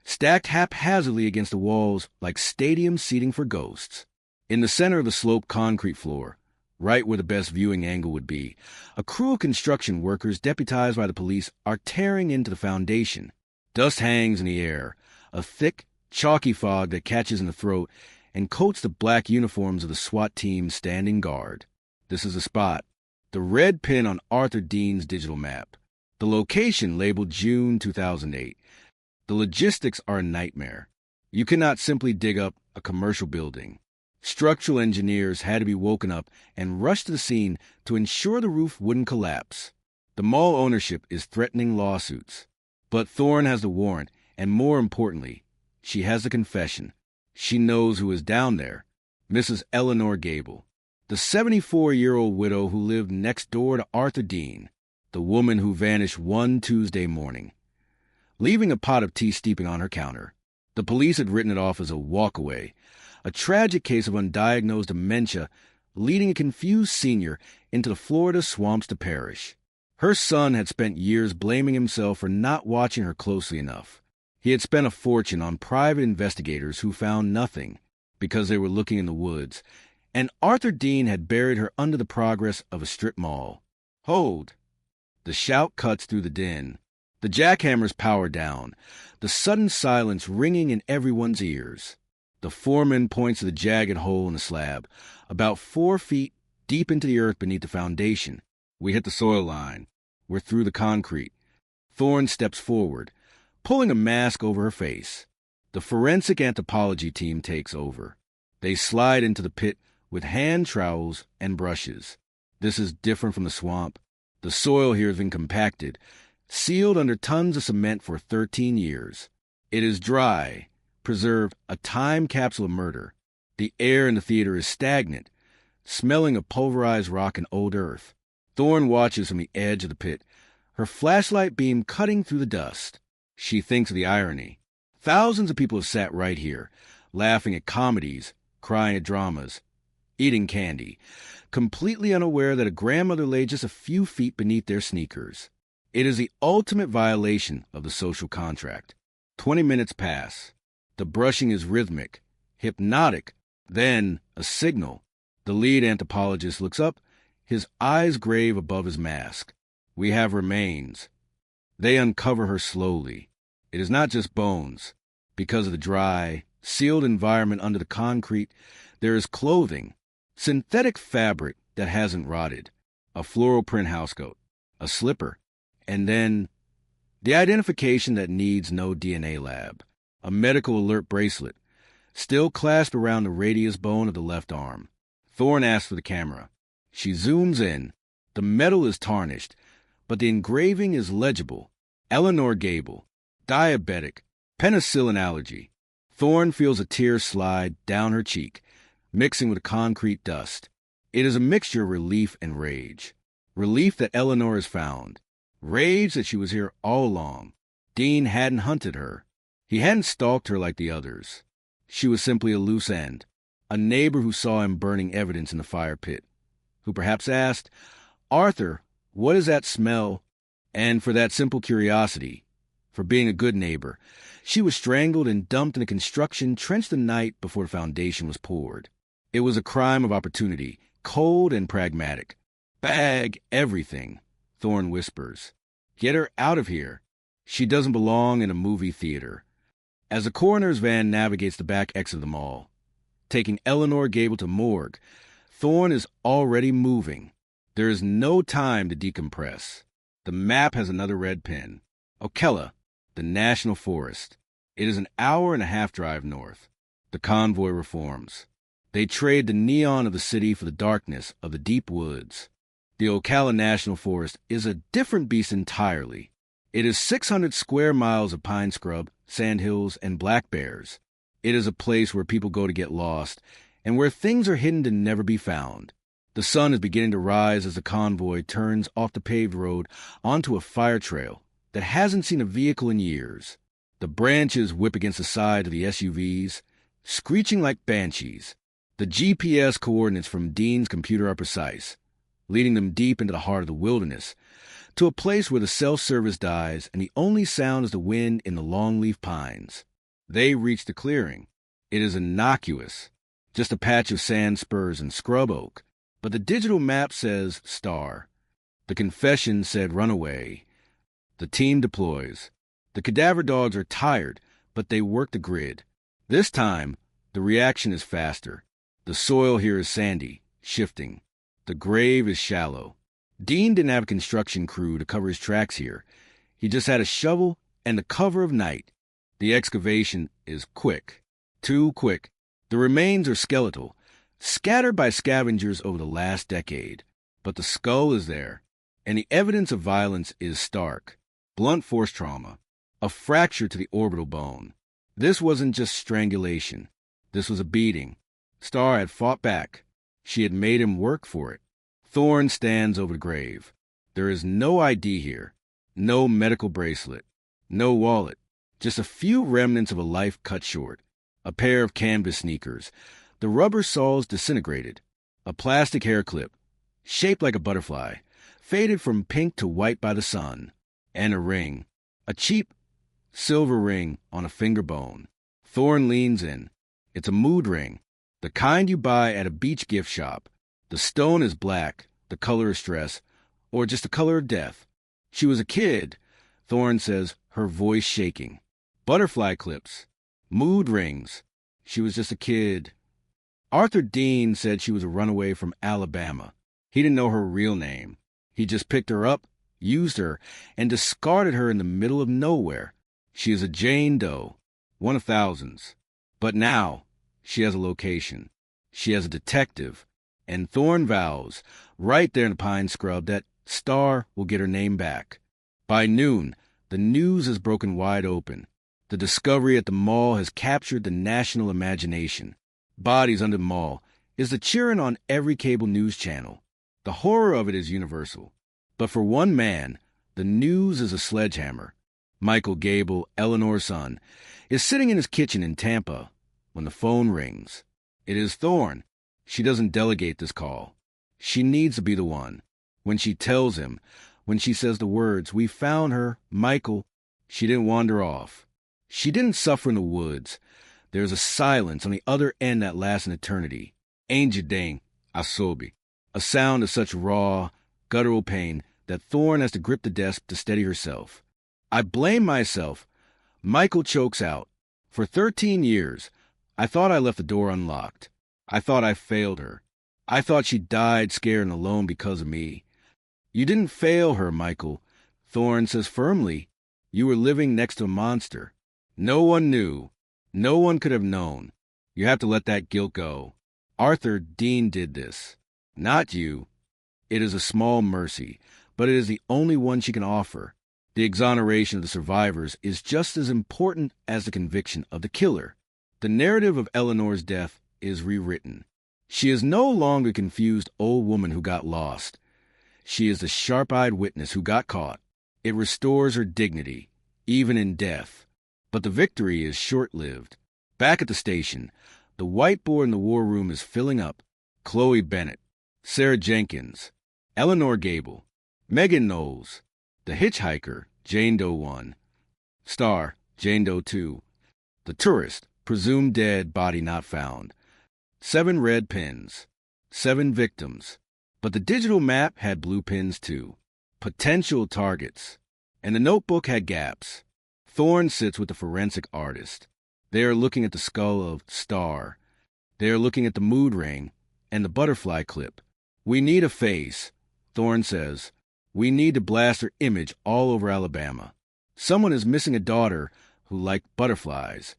stacked haphazardly against the walls like stadium seating for ghosts. In the center of the sloped concrete floor, right where the best viewing angle would be, a crew of construction workers deputized by the police are tearing into the foundation. Dust hangs in the air, a thick, chalky fog that catches in the throat and coats the black uniforms of the SWAT team standing guard. This is the spot, the red pin on Arthur Dean's digital map. The location labeled June 2008. The logistics are a nightmare. You cannot simply dig up a commercial building. Structural engineers had to be woken up and rushed to the scene to ensure the roof wouldn't collapse. The mall ownership is threatening lawsuits. But Thorne has the warrant, and more importantly, she has the confession. She knows who is down there, Mrs. Eleanor Gable, the 74-year-old widow who lived next door to Arthur Dean, the woman who vanished one Tuesday morning, leaving a pot of tea steeping on her counter. The police had written it off as a walkaway, a tragic case of undiagnosed dementia leading a confused senior into the Florida swamps to perish. Her son had spent years blaming himself for not watching her closely enough. He had spent a fortune on private investigators who found nothing because they were looking in the woods, and Arthur Dean had buried her under the progress of a strip mall. Hold! The shout cuts through the din. The jackhammers power down, the sudden silence ringing in everyone's ears. The foreman points to the jagged hole in the slab, about 4 feet deep into the earth beneath the foundation. We hit the soil line. We're through the concrete. Thorne steps forward, pulling a mask over her face. The forensic anthropology team takes over. They slide into the pit with hand trowels and brushes. This is different from the swamp. The soil here has been compacted, sealed under tons of cement for 13 years. It is dry, preserved, a time capsule of murder. The air in the theater is stagnant, smelling of pulverized rock and old earth. Thorne watches from the edge of the pit, her flashlight beam cutting through the dust. She thinks of the irony. Thousands of people have sat right here, laughing at comedies, crying at dramas, eating candy, completely unaware that a grandmother lay just a few feet beneath their sneakers. It is the ultimate violation of the social contract. 20 minutes pass. The brushing is rhythmic, hypnotic, then a signal. The lead anthropologist looks up, his eyes grave above his mask. We have remains. They uncover her slowly. It is not just bones. Because of the dry, sealed environment under the concrete, there is clothing, synthetic fabric that hasn't rotted, a floral print housecoat, a slipper, and then the identification that needs no DNA lab, a medical alert bracelet, still clasped around the radius bone of the left arm. Thorne asks for the camera. She zooms in. The metal is tarnished, but the engraving is legible. Eleanor Gable, diabetic, penicillin allergy. Thorne feels a tear slide down her cheek, mixing with concrete dust. It is a mixture of relief and rage. Relief that Eleanor is found. Rage that she was here all along. Dean hadn't hunted her. He hadn't stalked her like the others. She was simply a loose end, a neighbor who saw him burning evidence in the fire pit, who perhaps asked, "Arthur, what is that smell?" And for that simple curiosity, for being a good neighbor, she was strangled and dumped in a construction trench the night before the foundation was poured. It was a crime of opportunity, cold and pragmatic. "Bag everything," Thorne whispers. "Get her out of here. She doesn't belong in a movie theater." As the coroner's van navigates the back exit of the mall, taking Eleanor Gable to morgue, Thorne is already moving. There is no time to decompress. The map has another red pin. Ocala, the National Forest. It is an hour-and-a-half drive north. The convoy reforms. They trade the neon of the city for the darkness of the deep woods. The Ocala National Forest is a different beast entirely. It is 600 square miles of pine scrub, sandhills, and black bears. It is a place where people go to get lost, and where things are hidden to never be found. The sun is beginning to rise as the convoy turns off the paved road onto a fire trail that hasn't seen a vehicle in years. The branches whip against the side of the SUVs, screeching like banshees. The GPS coordinates from Dean's computer are precise, leading them deep into the heart of the wilderness, to a place where the self-service dies and the only sound is the wind in the longleaf pines. They reach the clearing. It is innocuous, just a patch of sand spurs and scrub oak. But the digital map says star. The confession said runaway. The team deploys. The cadaver dogs are tired, but they work the grid. This time, the reaction is faster. The soil here is sandy, shifting. The grave is shallow. Dean didn't have a construction crew to cover his tracks here. He just had a shovel and the cover of night. The excavation is quick. Too quick. The remains are skeletal, scattered by scavengers over the last decade. But the skull is there, and the evidence of violence is stark. Blunt force trauma, a fracture to the orbital bone. This wasn't just strangulation. This was a beating. Starr had fought back. She had made him work for it. Thorne stands over the grave. There is no ID here, no medical bracelet, no wallet, just a few remnants of a life cut short, a pair of canvas sneakers, the rubber soles disintegrated, a plastic hair clip, shaped like a butterfly, faded from pink to white by the sun, and a ring, a cheap silver ring on a finger bone. Thorne leans in. It's a mood ring, the kind you buy at a beach gift shop. The stone is black, the color of stress, or just the color of death. She was a kid, Thorne says, her voice shaking. Butterfly clips, mood rings. She was just a kid. Arthur Dean said she was a runaway from Alabama. He didn't know her real name. He just picked her up, used her, and discarded her in the middle of nowhere. She is a Jane Doe, one of thousands. But now, she has a location. She has a detective. And Thorne vows, right there in the pine scrub, that Starr will get her name back. By noon, the news is broken wide open. The discovery at the mall has captured the national imagination. Bodies under the mall is the cheering on every cable news channel. The horror of it is universal. But for one man, the news is a sledgehammer. Michael Gable, Eleanor's son, is sitting in his kitchen in Tampa when the phone rings. It is Thorne. She doesn't delegate this call. She needs to be the one. When she tells him, when she says the words, "We found her, Michael," she didn't wander off. She didn't suffer in the woods. There's a silence on the other end that lasts an eternity. Ain't dang, asobi. A sound of such raw, guttural pain that Thorne has to grip the desk to steady herself. I blame myself. Michael chokes out. For 13 years, I thought I left the door unlocked. I thought I failed her. I thought she died scared and alone because of me. You didn't fail her, Michael. Thorne says firmly. You were living next to a monster. No one knew. No one could have known. You have to let that guilt go. Arthur Dean did this. Not you. It is a small mercy, but it is the only one she can offer. The exoneration of the survivors is just as important as the conviction of the killer. The narrative of Eleanor's death is rewritten. She is no longer a confused old woman who got lost. She is the sharp-eyed witness who got caught. It restores her dignity, even in death. But the victory is short-lived. Back at the station, the whiteboard in the war room is filling up. Chloe Bennett, Sarah Jenkins, Eleanor Gable, Megan Knowles, The Hitchhiker, Jane Doe 1, Star, Jane Doe 2, The Tourist, presumed dead, body not found, 7 red pins, 7 victims. But the digital map had blue pins too, potential targets, and the notebook had gaps. Thorne sits with the forensic artist. They are looking at the skull of Star. They are looking at the mood ring and the butterfly clip. We need a face, Thorne says. We need to blast her image all over Alabama. Someone is missing a daughter who liked butterflies.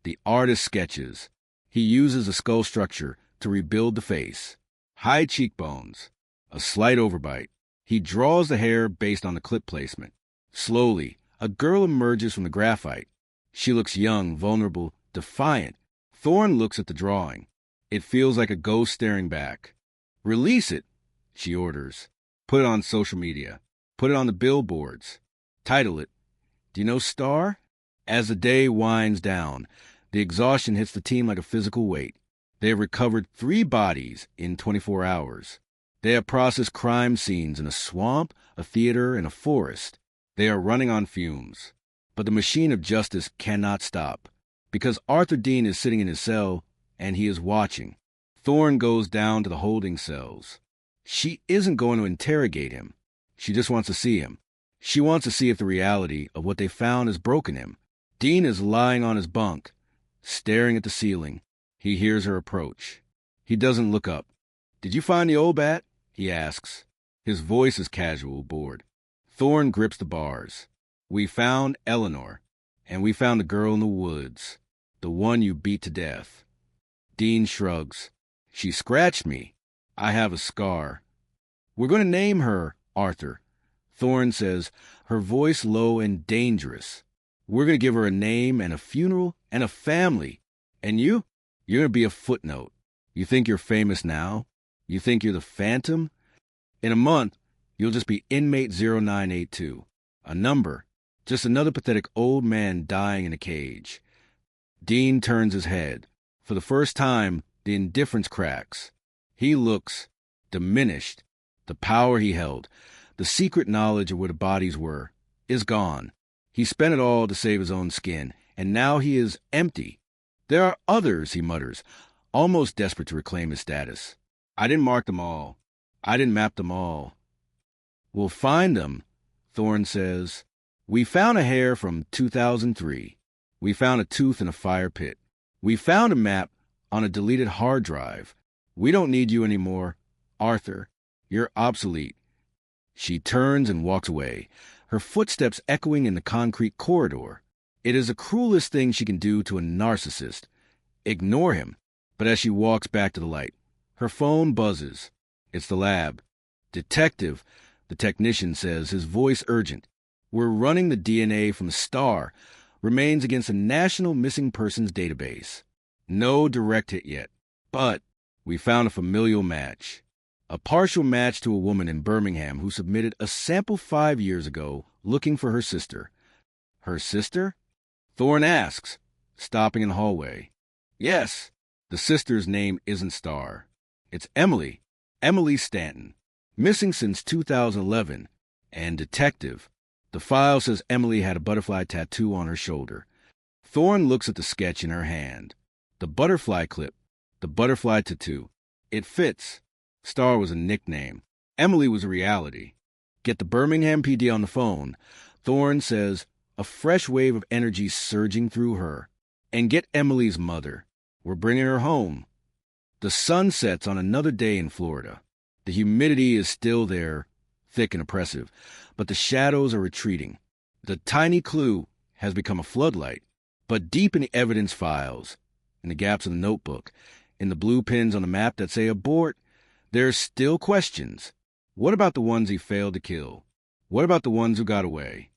The artist sketches. He uses the skull structure to rebuild the face. High cheekbones, a slight overbite. He draws the hair based on the clip placement. Slowly, a girl emerges from the graphite. She looks young, vulnerable, defiant. Thorne looks at the drawing. It feels like a ghost staring back. Release it, she orders. Put it on social media. Put it on the billboards. Title it, Do You Know Star? As the day winds down, the exhaustion hits the team like a physical weight. They have recovered 3 bodies in 24 hours. They have processed crime scenes in a swamp, a theater, and a forest. They are running on fumes. But the machine of justice cannot stop, because Arthur Dean is sitting in his cell, and he is watching. Thorne goes down to the holding cells. She isn't going to interrogate him. She just wants to see him. She wants to see if the reality of what they found has broken him. Dean is lying on his bunk, staring at the ceiling. He hears her approach. He doesn't look up. Did you find the old bat? He asks. His voice is casual, bored. Thorne grips the bars. We found Eleanor, and we found the girl in the woods, the one you beat to death. Dean shrugs. She scratched me. I have a scar. We're going to name her Arthur. Thorne says, her voice low and dangerous. We're going to give her a name and a funeral and a family. And you? You're going to be a footnote. You think you're famous now? You think you're the Phantom? In a month, you'll just be inmate 0982. A number. Just another pathetic old man dying in a cage. Dean turns his head. For the first time, the indifference cracks. He looks diminished. The power he held, the secret knowledge of where the bodies were, is gone. He spent it all to save his own skin, and now he is empty. There are others, he mutters, almost desperate to reclaim his status. I didn't mark them all. I didn't map them all. We'll find them, Thorne says. We found a hair from 2003. We found a tooth in a fire pit. We found a map on a deleted hard drive. We don't need you anymore. Arthur, you're obsolete. She turns and walks away, her footsteps echoing in the concrete corridor. It is the cruelest thing she can do to a narcissist. Ignore him. But as she walks back to the light, her phone buzzes. It's the lab. Detective, the technician says, his voice urgent. We're running the DNA from Star. Remains against a national missing persons database. No direct hit yet. But we found a familial match. A partial match to a woman in Birmingham who submitted a sample 5 years ago looking for her sister. Her sister? Thorne asks, stopping in the hallway. Yes, the sister's name isn't Star. It's Emily. Emily Stanton. Missing since 2011. And detective. The file says Emily had a butterfly tattoo on her shoulder. Thorne looks at the sketch in her hand. The butterfly clip. The butterfly tattoo. It fits. Star was a nickname. Emily was a reality. Get the Birmingham PD on the phone. Thorne says, a fresh wave of energy surging through her. And get Emily's mother. We're bringing her home. The sun sets on another day in Florida. The humidity is still there, thick and oppressive, but the shadows are retreating. The tiny clue has become a floodlight. But deep in the evidence files, in the gaps of the notebook, in the blue pins on the map that say abort, there are still questions. What about the ones he failed to kill? What about the ones who got away?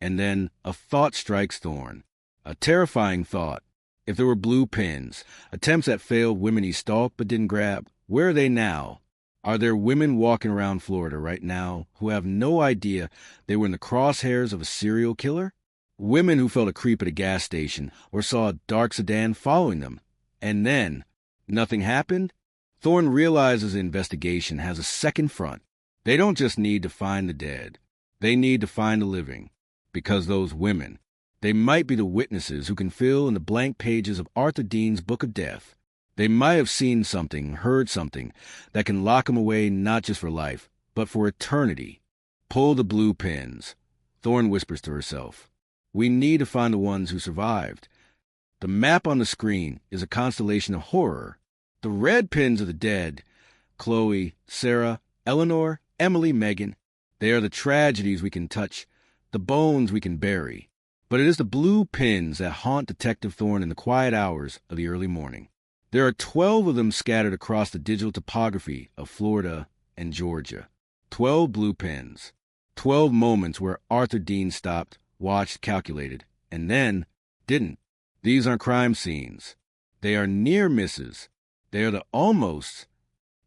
And then a thought strikes Thorne. A terrifying thought. If there were blue pins, attempts at failed women he stalked but didn't grab, where are they now? Are there women walking around Florida right now who have no idea they were in the crosshairs of a serial killer? Women who felt a creep at a gas station or saw a dark sedan following them. And then, nothing happened? Thorne realizes the investigation has a second front. They don't just need to find the dead. They need to find the living. Because those women, they might be the witnesses who can fill in the blank pages of Arthur Dean's Book of Death. They might have seen something, heard something, that can lock them away not just for life, but for eternity. Pull the blue pins, Thorne whispers to herself. We need to find the ones who survived. The map on the screen is a constellation of horror. The red pins are the dead. Chloe, Sarah, Eleanor, Emily, Megan. They are the tragedies we can touch, the bones we can bury. But it is the blue pins that haunt Detective Thorne in the quiet hours of the early morning. There are 12 of them scattered across the digital topography of Florida and Georgia. 12 blue pins. 12 moments where Arthur Dean stopped, watched, calculated, and then didn't. These aren't crime scenes. They are near misses. They are the almosts.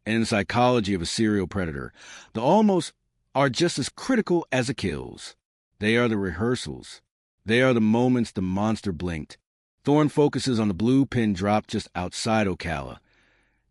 And in the psychology of a serial predator, the almost are just as critical as the kills. They are the rehearsals. They are the moments the monster blinked. Thorne focuses on the blue pin drop just outside Ocala.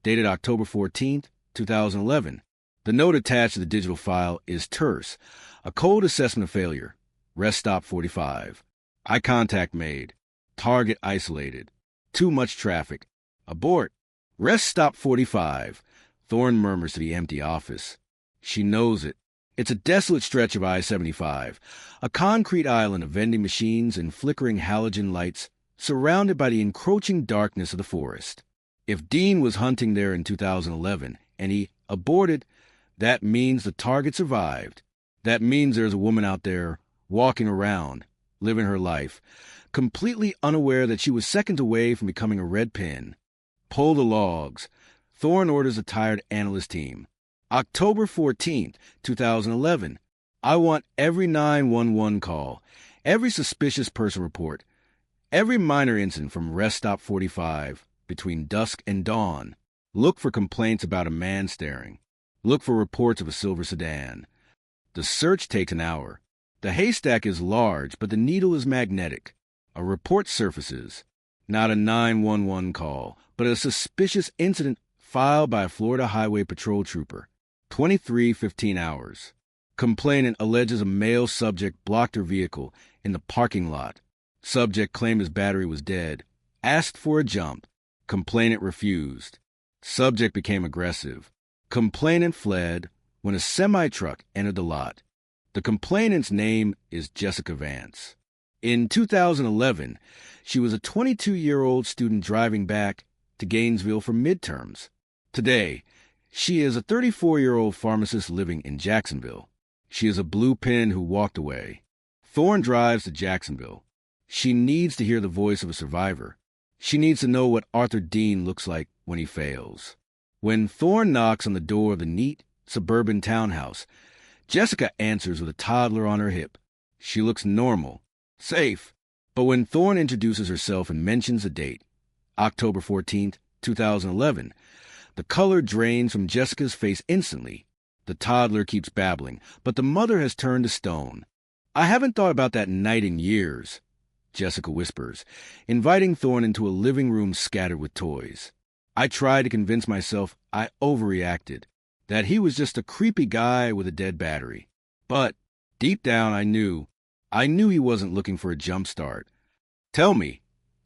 Dated October 14th, 2011. The note attached to the digital file is terse. A cold assessment of failure. Rest stop 45. Eye contact made. Target isolated. Too much traffic. Abort. Rest stop 45. Thorne murmurs to the empty office. She knows it. It's a desolate stretch of I-75. A concrete island of vending machines and flickering halogen lights surrounded by the encroaching darkness of the forest. If Dean was hunting there in 2011 and he aborted, that means the target survived. That means there's a woman out there walking around, living her life, completely unaware that she was seconds away from becoming a red pin. Pull the logs. Thorne orders a tired analyst team. October 14th, 2011. I want every 911 call, every suspicious person report, every minor incident from Rest Stop 45 between dusk and dawn. Look for complaints about a man staring. Look for reports of a silver sedan. The search takes an hour. The haystack is large, but the needle is magnetic. A report surfaces. Not a 911 call, but a suspicious incident filed by a Florida Highway Patrol trooper. 23:15 hours. Complainant alleges a male subject blocked her vehicle in the parking lot. Subject claimed his battery was dead. Asked for a jump. Complainant refused. Subject became aggressive. Complainant fled when a semi-truck entered the lot. The complainant's name is Jessica Vance. In 2011, she was a 22-year-old student driving back to Gainesville for midterms. Today, she is a 34-year-old pharmacist living in Jacksonville. She is a blue pin who walked away. Thorne drives to Jacksonville. She needs to hear the voice of a survivor. She needs to know what Arthur Dean looks like when he fails. When Thorne knocks on the door of the neat, suburban townhouse, Jessica answers with a toddler on her hip. She looks normal, safe. But when Thorne introduces herself and mentions the date, October 14th, 2011, the color drains from Jessica's face instantly. The toddler keeps babbling, but the mother has turned to stone. I haven't thought about that night in years, Jessica whispers, inviting Thorne into a living room scattered with toys. I tried to convince myself I overreacted, that he was just a creepy guy with a dead battery. But deep down I knew he wasn't looking for a jump start. Tell me,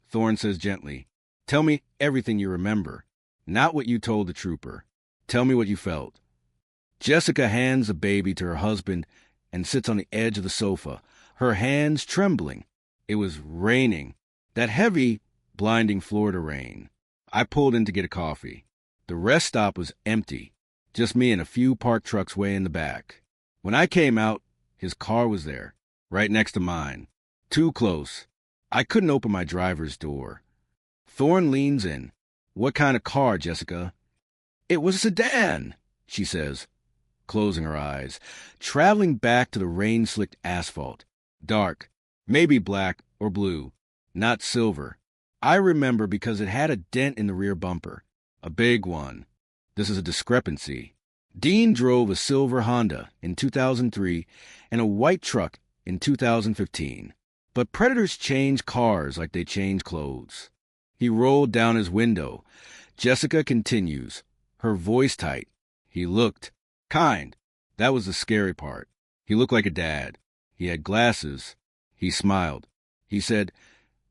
Thorne says gently. Tell me everything you remember, not what you told the trooper. Tell me what you felt. Jessica hands the baby to her husband and sits on the edge of the sofa, her hands trembling. It was raining, that heavy, blinding Florida rain. I pulled in to get a coffee. The rest stop was empty, just me and a few parked trucks way in the back. When I came out, his car was there, right next to mine. Too close. I couldn't open my driver's door. Thorne leans in. What kind of car, Jessica? It was a sedan, she says. closing her eyes, traveling back to the rain-slicked asphalt. Dark, maybe black or blue, not silver. I remember because it had a dent in the rear bumper, a big one. This is a discrepancy. Dean drove a silver Honda in 2003 and a white truck in 2015. But predators change cars like they change clothes. He rolled down his window. Jessica continues, her voice tight. He looked kind. That was the scary part. He looked like a dad. He had glasses. He smiled. He said,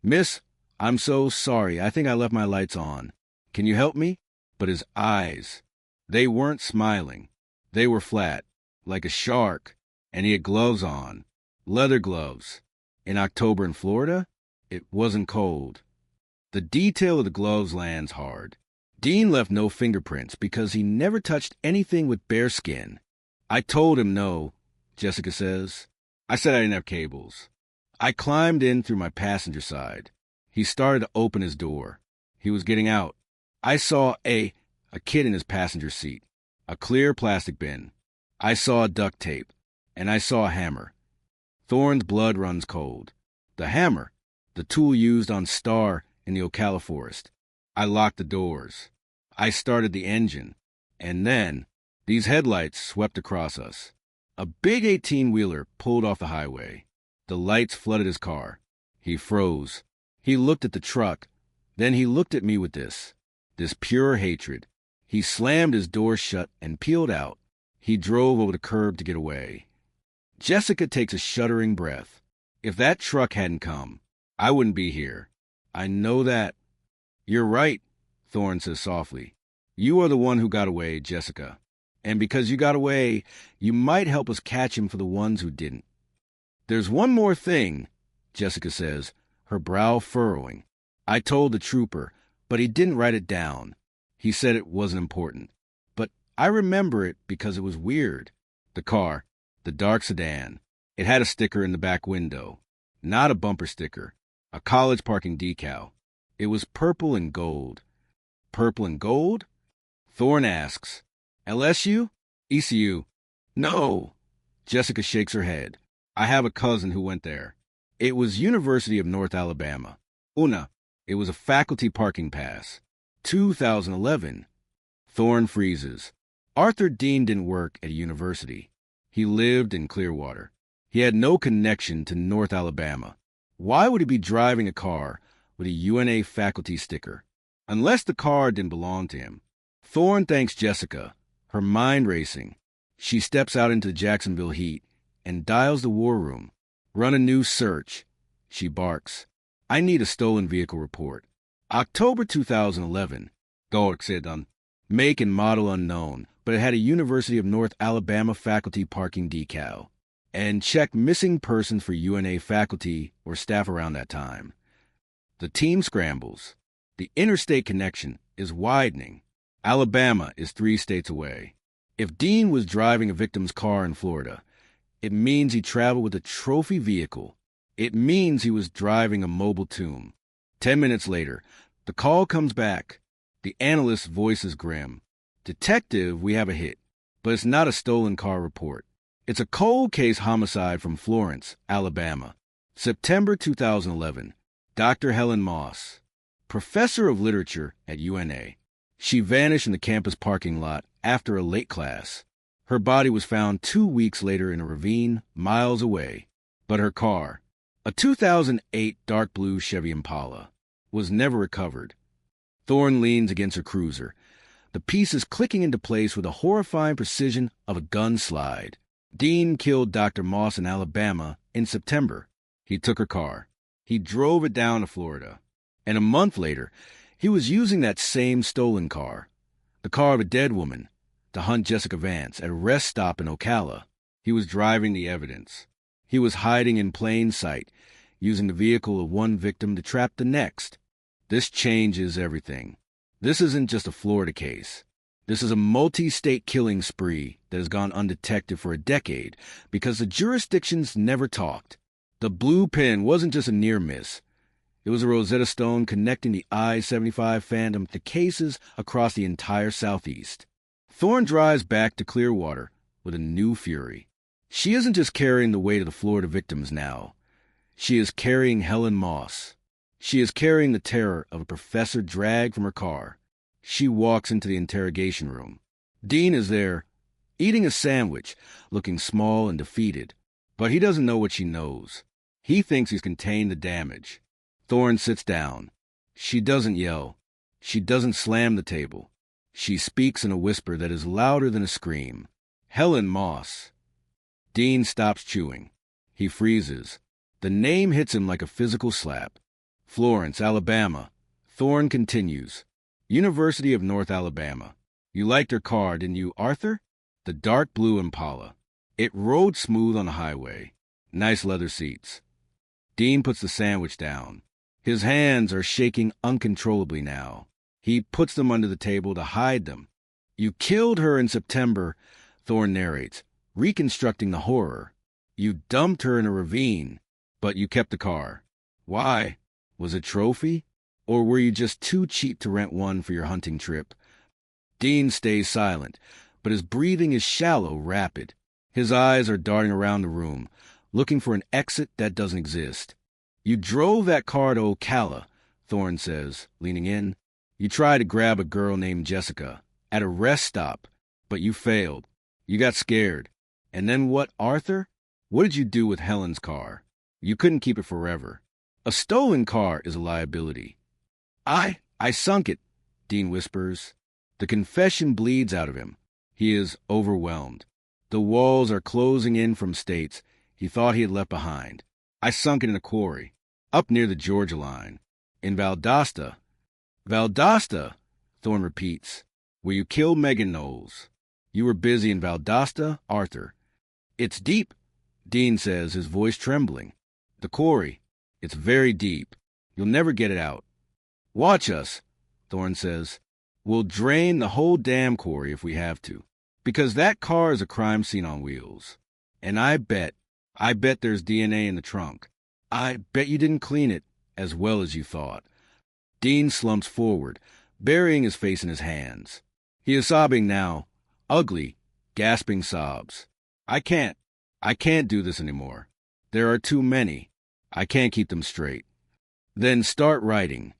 "Miss, I'm so sorry. I think I left my lights on. Can you help me?" But his eyes, they weren't smiling. They were flat, like a shark, and he had gloves on, leather gloves. In October in Florida, it wasn't cold. The detail of the gloves lands hard. Dean left no fingerprints because he never touched anything with bare skin. I told him no, Jessica says. I said I didn't have cables. I climbed in through my passenger side. He started to open his door. He was getting out. I saw a kid in his passenger seat, a clear plastic bin. I saw duct tape, and I saw a hammer. Thorne's blood runs cold. The hammer, the tool used on Star in the Ocala forest. I locked the doors. I started the engine. And then, these headlights swept across us. A big 18-wheeler pulled off the highway. The lights flooded his car. He froze. He looked at the truck. Then he looked at me with this pure hatred. He slammed his door shut and peeled out. He drove over the curb to get away. Jessica takes a shuddering breath. If that truck hadn't come, I wouldn't be here. I know that. You're right, Thorne says softly. You are the one who got away, Jessica. And because you got away, you might help us catch him for the ones who didn't. There's one more thing, Jessica says, her brow furrowing. I told the trooper, but he didn't write it down. He said it wasn't important. But I remember it because it was weird. The car, the dark sedan, it had a sticker in the back window. Not a bumper sticker, a college parking decal. It was purple and gold. Purple and gold? Thorne asks, LSU? ECU? No. Jessica shakes her head. I have a cousin who went there. It was University of North Alabama. Una. It was a faculty parking pass. 2011. Thorne freezes. Arthur Dean didn't work at a university. He lived in Clearwater. He had no connection to North Alabama. Why would he be driving a car with a UNA faculty sticker? Unless the car didn't belong to him. Thorne thanks Jessica, her mind racing. She steps out into the Jacksonville heat and dials the war room. Run a new search. She barks. I need a stolen vehicle report. October 2011. Dork said make and model unknown, but it had a University of North Alabama faculty parking decal. And check missing persons for UNA faculty or staff around that time. The team scrambles. The interstate connection is widening. Alabama is 3 states away. If Dean was driving a victim's car in Florida, it means he traveled with a trophy vehicle. It means he was driving a mobile tomb. 10 minutes later, the call comes back. The analyst's voice is grim. Detective, we have a hit, but it's not a stolen car report. It's a cold case homicide from Florence, Alabama. September 2011. Dr. Helen Moss, professor of literature at UNA. She vanished in the campus parking lot after a late class. Her body was found 2 weeks later in a ravine miles away. But her car, a 2008 dark blue Chevy Impala, was never recovered. Thorne leans against her cruiser, the pieces clicking into place with the horrifying precision of a gun slide. Dean killed Dr. Moss in Alabama in September. He took her car. He drove it down to Florida. And a month later, he was using that same stolen car, the car of a dead woman, to hunt Jessica Vance at a rest stop in Ocala. He was driving the evidence. He was hiding in plain sight, using the vehicle of one victim to trap the next. This changes everything. This isn't just a Florida case. This is a multi-state killing spree that has gone undetected for a decade because the jurisdictions never talked. The blue pin wasn't just a near miss. It was a Rosetta Stone connecting the I-75 phantom to cases across the entire Southeast. Thorne drives back to Clearwater with a new fury. She isn't just carrying the weight of the Florida victims now. She is carrying Helen Moss. She is carrying the terror of a professor dragged from her car. She walks into the interrogation room. Dean is there, eating a sandwich, looking small and defeated. But he doesn't know what she knows. He thinks he's contained the damage. Thorne sits down. She doesn't yell. She doesn't slam the table. She speaks in a whisper that is louder than a scream. Helen Moss. Dean stops chewing. He freezes. The name hits him like a physical slap. Florence, Alabama. Thorne continues. University of North Alabama. You liked her car, didn't you, Arthur? The dark blue Impala. It rode smooth on the highway. Nice leather seats. Dean puts the sandwich down. His hands are shaking uncontrollably now. He puts them under the table to hide them. You killed her in September, Thorne narrates, reconstructing the horror. You dumped her in a ravine, but you kept the car. Why? Was it a trophy? Or were you just too cheap to rent one for your hunting trip? Dean stays silent, but his breathing is shallow, rapid. His eyes are darting around the room, looking for an exit that doesn't exist. You drove that car to Ocala, Thorne says, leaning in. You tried to grab a girl named Jessica at a rest stop, but you failed. You got scared. And then what, Arthur? What did you do with Helen's car? You couldn't keep it forever. A stolen car is a liability. I sunk it, Dean whispers. The confession bleeds out of him. He is overwhelmed. The walls are closing in from states he thought he had left behind. I sunk it in a quarry, up near the Georgia line. In Valdosta. Valdosta, Thorne repeats, where you killed Megan Knowles. You were busy in Valdosta, Arthur. It's deep, Dean says, his voice trembling. The quarry. It's very deep. You'll never get it out. Watch us, Thorne says. We'll drain the whole damn quarry if we have to. Because that car is a crime scene on wheels. And I bet there's DNA in the trunk. I bet you didn't clean it as well as you thought. Dean slumps forward, burying his face in his hands. He is sobbing now, ugly, gasping sobs. I can't do this anymore. There are too many. I can't keep them straight. Then start writing,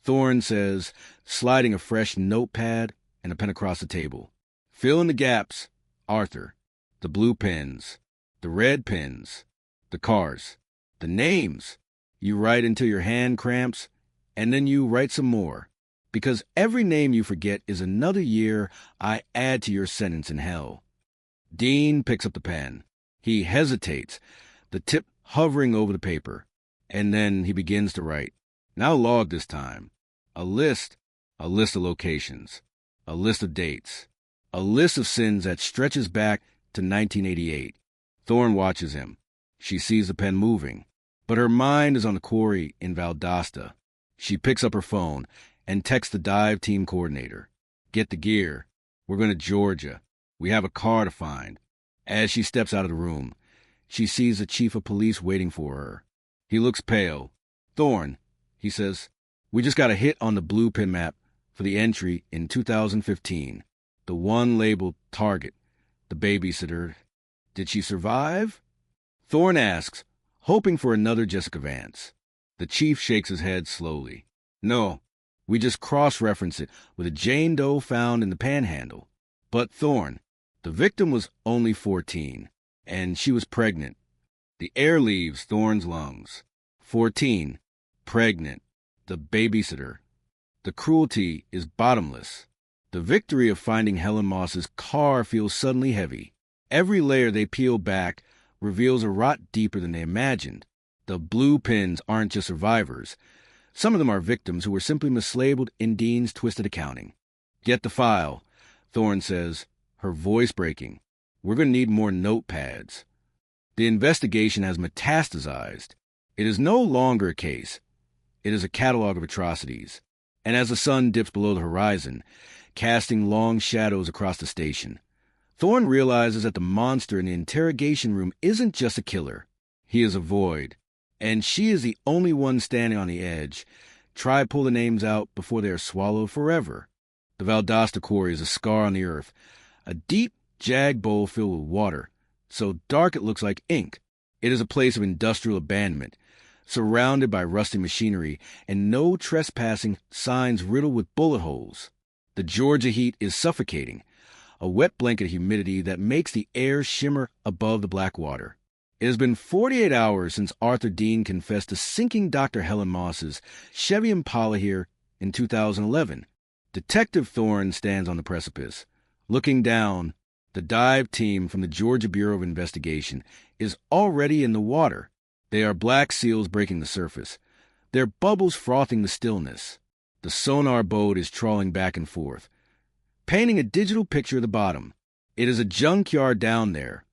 Thorne says, sliding a fresh notepad and a pen across the table. Fill in the gaps, Arthur. The blue pens, the red pens, the cars, the names. You write until your hand cramps, and then you write some more. Because every name you forget is another year I add to your sentence in hell. Dean picks up the pen. He hesitates, the tip hovering over the paper, and then he begins to write. Now log this time. A list of locations, a list of dates, a list of sins that stretches back to 1988. Thorne watches him. She sees the pen moving, but her mind is on the quarry in Valdosta. She picks up her phone and texts the dive team coordinator. Get the gear. We're going to Georgia. We have a car to find. As she steps out of the room, she sees the chief of police waiting for her. He looks pale. Thorne, he says, we just got a hit on the blue pin map for the entry in 2015. The one labeled Target, the babysitter. Did she survive? Thorne asks, hoping for another Jessica Vance. The chief shakes his head slowly. No, we just cross-reference it with a Jane Doe found in the Panhandle. But Thorne, the victim was only 14, and she was pregnant. The air leaves Thorne's lungs. 14, pregnant, the babysitter. The cruelty is bottomless. The victory of finding Helen Moss's car feels suddenly heavy. Every layer they peel back reveals a rot deeper than they imagined. The blue pins aren't just survivors. Some of them are victims who were simply mislabeled in Dean's twisted accounting. Get the file, Thorne says, her voice breaking. We're going to need more notepads. The investigation has metastasized. It is no longer a case. It is a catalog of atrocities. And as the sun dips below the horizon, casting long shadows across the station, Thorne realizes that the monster in the interrogation room isn't just a killer. He is a void. And she is the only one standing on the edge. Try pull the names out before they are swallowed forever. The Valdosta quarry is a scar on the earth, a deep, jagged bowl filled with water, so dark it looks like ink. It is a place of industrial abandonment, surrounded by rusty machinery and no trespassing signs riddled with bullet holes. The Georgia heat is suffocating, a wet blanket of humidity that makes the air shimmer above the black water. It has been 48 hours since Arthur Dean confessed to sinking Dr. Helen Moss's Chevy Impala here in 2011. Detective Thorne stands on the precipice. Looking down, the dive team from the Georgia Bureau of Investigation is already in the water. They are black seals breaking the surface, their bubbles frothing the stillness. The sonar boat is trawling back and forth, painting a digital picture of the bottom. It is a junkyard down there.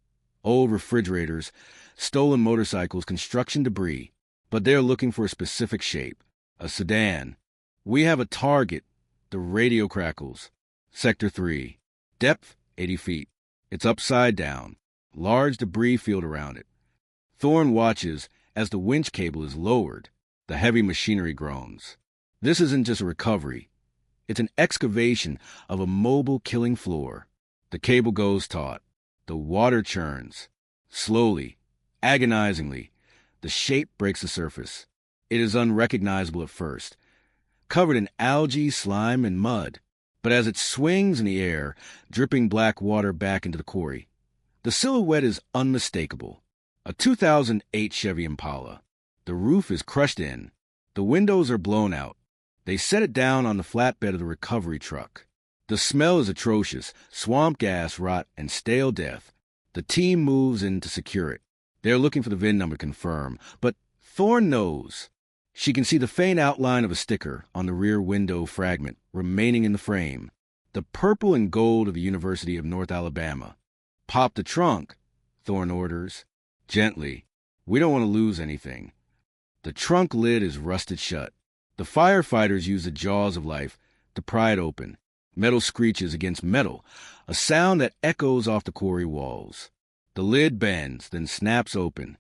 Old refrigerators, stolen motorcycles, construction debris. But they're looking for a specific shape, a sedan. We have a target. The radio crackles. Sector 3. Depth, 80 feet. It's upside down. Large debris field around it. Thorne watches as the winch cable is lowered. The heavy machinery groans. This isn't just a recovery. It's an excavation of a mobile killing floor. The cable goes taut. The water churns. Slowly, agonizingly, the shape breaks the surface. It is unrecognizable at first, covered in algae, slime, and mud. But as it swings in the air, dripping black water back into the quarry, the silhouette is unmistakable. A 2008 Chevy Impala. The roof is crushed in. The windows are blown out. They set it down on the flatbed of the recovery truck. The smell is atrocious, swamp gas, rot, and stale death. The team moves in to secure it. They're looking for the VIN number to confirm, but Thorne knows. She can see the faint outline of a sticker on the rear window fragment remaining in the frame. The purple and gold of the University of North Alabama. Pop the trunk, Thorne orders. Gently. We don't want to lose anything. The trunk lid is rusted shut. The firefighters use the jaws of life to pry it open. Metal screeches against metal, a sound that echoes off the quarry walls. The lid bends, then snaps open.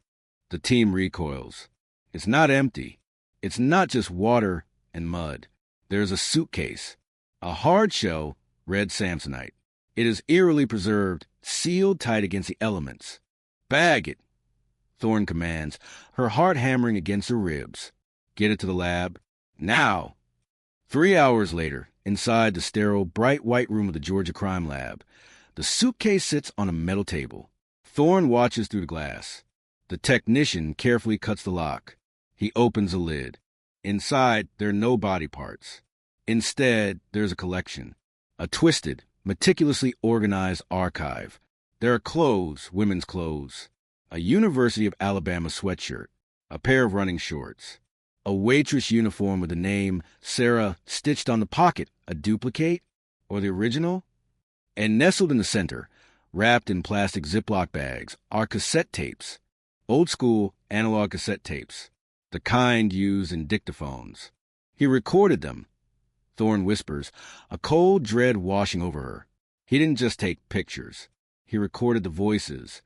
The team recoils. It's not empty. It's not just water and mud. There's a suitcase, a hard shell, red Samsonite. It is eerily preserved, sealed tight against the elements. Bag it, Thorne commands, her heart hammering against her ribs. Get it to the lab. Now! 3 hours later, inside the sterile, bright white room of the Georgia Crime Lab, the suitcase sits on a metal table. Thorne watches through the glass. The technician carefully cuts the lock. He opens the lid. Inside, there are no body parts. Instead, there's a collection. A twisted, meticulously organized archive. There are clothes, women's clothes. A University of Alabama sweatshirt. A pair of running shorts. A waitress uniform with the name Sarah stitched on the pocket, a duplicate, or the original? And nestled in the center, wrapped in plastic Ziploc bags, are cassette tapes. Old-school analog cassette tapes, the kind used in dictaphones. He recorded them. Thorne whispers, a cold dread washing over her. He didn't just take pictures. He recorded the voices.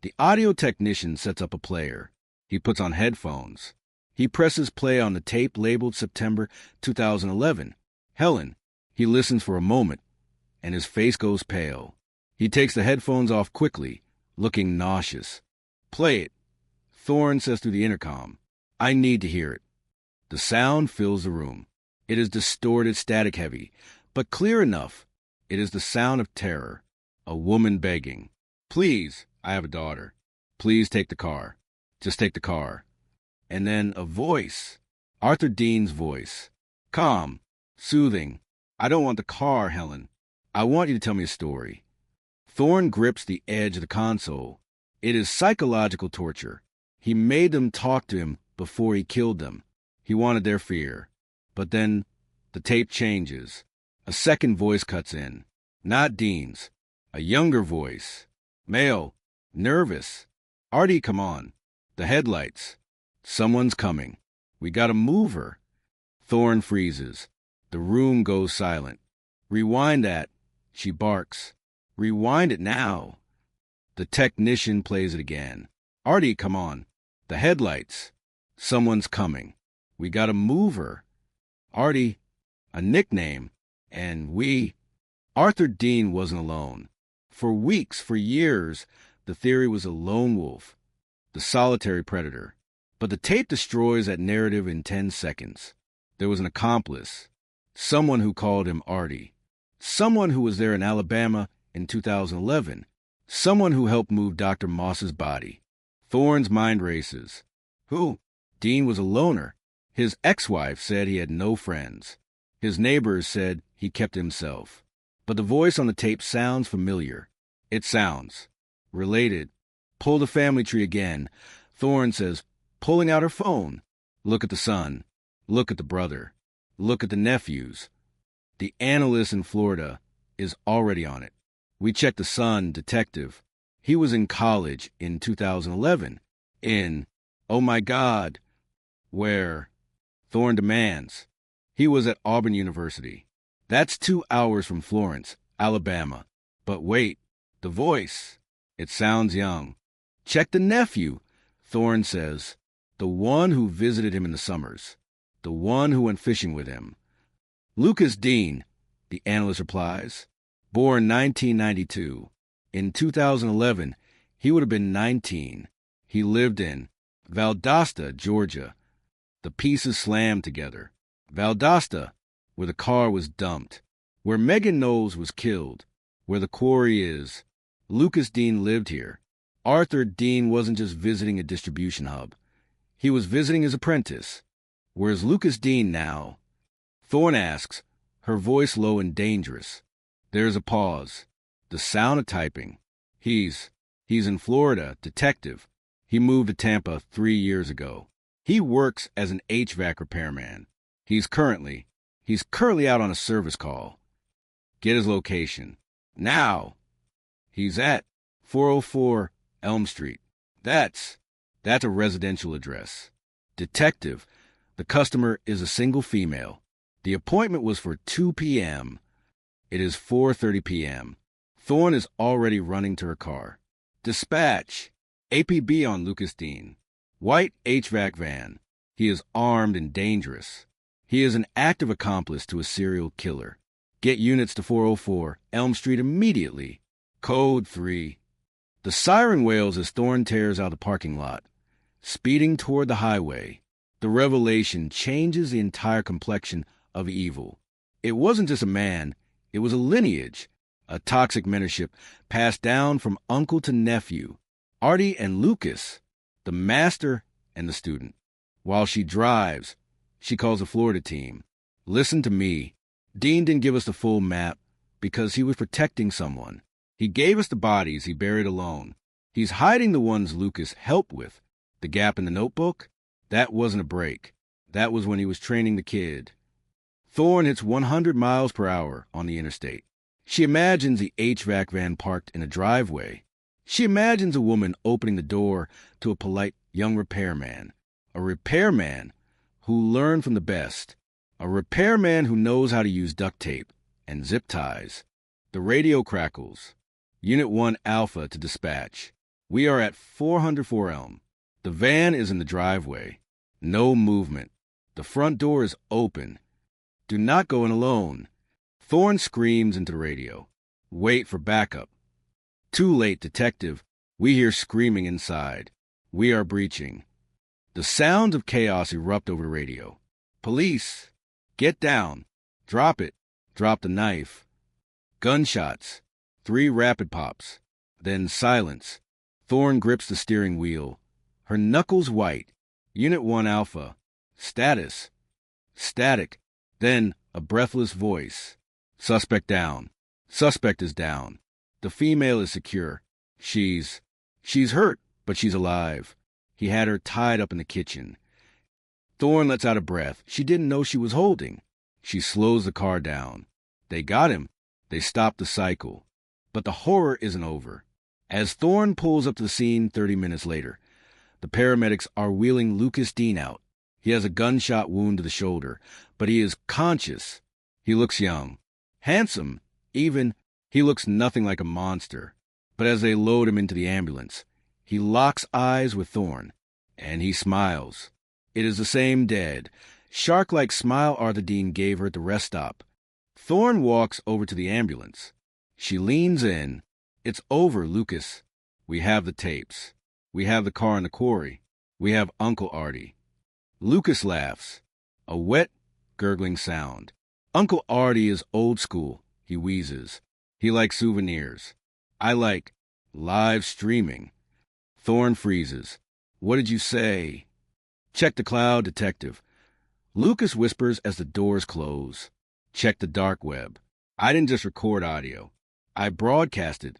The audio technician sets up a player. He puts on headphones. He presses play on the tape labeled September 2011. Helen. He listens for a moment, and his face goes pale. He takes the headphones off quickly, looking nauseous. Play it, Thorne says through the intercom. I need to hear it. The sound fills the room. It is distorted, static-heavy, but clear enough. It is the sound of terror. A woman begging. Please, I have a daughter. Please take the car. Just take the car. And then a voice. Arthur Dean's voice. Calm. Soothing. I don't want the car, Helen. I want you to tell me a story. Thorne grips the edge of the console. It is psychological torture. He made them talk to him before he killed them. He wanted their fear. But then the tape changes. A second voice cuts in. Not Dean's. A younger voice. Male. Nervous. Artie, come on. The headlights. Someone's coming. We gotta move her. Thorne freezes. The room goes silent. Rewind that. She barks. Rewind it now. The technician plays it again. Artie, come on. The headlights. Someone's coming. We gotta move her. Artie. A nickname. And we. Arthur Dean wasn't alone. For weeks, for years, the theory was a lone wolf, the solitary predator. But the tape destroys that narrative in 10 seconds. There was an accomplice, someone who called him Artie, someone who was there in Alabama in 2011, someone who helped move Dr. Moss's body. Thorne's mind races. Who? Dean was a loner. His ex-wife said he had no friends. His neighbors said he kept himself. But the voice on the tape sounds familiar. It sounds related. Pull the family tree again. Thorne says, pulling out her phone. Look at the son. Look at the brother. Look at the nephews. The analyst in Florida is already on it. We checked the son, detective. He was in college in 2011. Oh my God. Where? Thorne demands. He was at Auburn University. That's 2 hours from Florence, Alabama. But wait, the voice. It sounds young. Check the nephew, Thorne says. The one who visited him in the summers. The one who went fishing with him. Lucas Dean, the analyst replies. Born 1992. In 2011, he would have been 19. He lived in Valdosta, Georgia. The pieces slammed together. Valdosta, where the car was dumped, where Megan Knowles was killed, where the quarry is. Lucas Dean lived here. Arthur Dean wasn't just visiting a distribution hub. He was visiting his apprentice. Where's Lucas Dean now? Thorne asks, her voice low and dangerous. There's a pause. The sound of typing. He's in Florida, detective. He moved to Tampa 3 years ago. He works as an HVAC repairman. He's currently out on a service call. Get his location. Now. He's at 404 Elm Street. That's a residential address. Detective, the customer is a single female. The appointment was for 2 p.m. It is 4:30 p.m. Thorne is already running to her car. Dispatch. APB on Lucas Dean. White HVAC van. He is armed and dangerous. He is an active accomplice to a serial killer. Get units to 404 Elm Street immediately. Code 3. The siren wails as Thorne tears out the parking lot. Speeding toward the highway. The revelation changes the entire complexion of evil. It wasn't just a man, it was a lineage, a toxic mentorship passed down from uncle to nephew. Artie and Lucas, the master and the student. While she drives, she calls the Florida team. Listen to me. Dean didn't give us the full map because he was protecting someone. He gave us the bodies he buried alone. He's hiding the ones Lucas helped with. The gap in the notebook? That wasn't a break. That was when he was training the kid. Thorne hits 100 miles per hour on the interstate. She imagines the HVAC van parked in a driveway. She imagines a woman opening the door to a polite young repairman. A repairman who learned from the best. A repairman who knows how to use duct tape and zip ties. The radio crackles. Unit 1 Alpha to dispatch. We are at 404 Elm. The van is in the driveway. No movement. The front door is open. Do not go in alone. Thorne screams into the radio. Wait for backup. Too late, detective. We hear screaming inside. We are breaching. The sounds of chaos erupt over the radio. Police! Get down. Drop it. Drop the knife. Gunshots. 3 rapid pops. Then silence. Thorne grips the steering wheel. Her knuckles white. Unit 1 Alpha. Status. Static. Then a breathless voice. Suspect down. Suspect is down. The female is secure. She's hurt, but she's alive. He had her tied up in the kitchen. Thorne lets out a breath she didn't know she was holding. She slows the car down. They got him. They stopped the cycle. But the horror isn't over. As Thorne pulls up to the scene 30 minutes later, the paramedics are wheeling Lucas Dean out. He has a gunshot wound to the shoulder, but he is conscious. He looks young. Handsome, even. He looks nothing like a monster. But as they load him into the ambulance, he locks eyes with Thorne, and he smiles. It is the same dead, shark-like smile Arthur Dean gave her at the rest stop. Thorne walks over to the ambulance. She leans in. It's over, Lucas. We have the tapes. We have the car in the quarry. We have Uncle Artie. Lucas laughs. A wet, gurgling sound. Uncle Artie is old school, he wheezes. He likes souvenirs. I like live streaming. Thorne freezes. What did you say? Check the cloud, detective. Lucas whispers as the doors close. Check the dark web. I didn't just record audio. I broadcasted.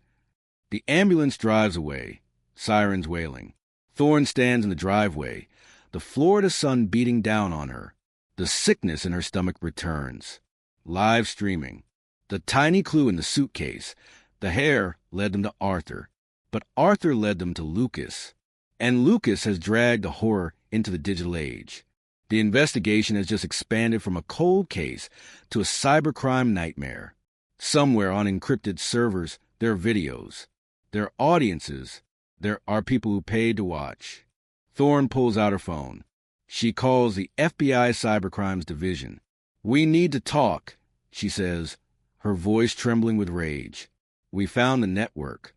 The ambulance drives away, sirens wailing. Thorne stands in the driveway, the Florida sun beating down on her. The sickness in her stomach returns. Live streaming. The tiny clue in the suitcase. The hair led them to Arthur, but Arthur led them to Lucas. And Lucas has dragged the horror into the digital age. The investigation has just expanded from a cold case to a cybercrime nightmare. Somewhere on encrypted servers, there are videos. There are audiences. There are people who paid to watch. Thorne pulls out her phone. She calls the FBI Cybercrimes Division. We need to talk, she says, her voice trembling with rage. We found the network.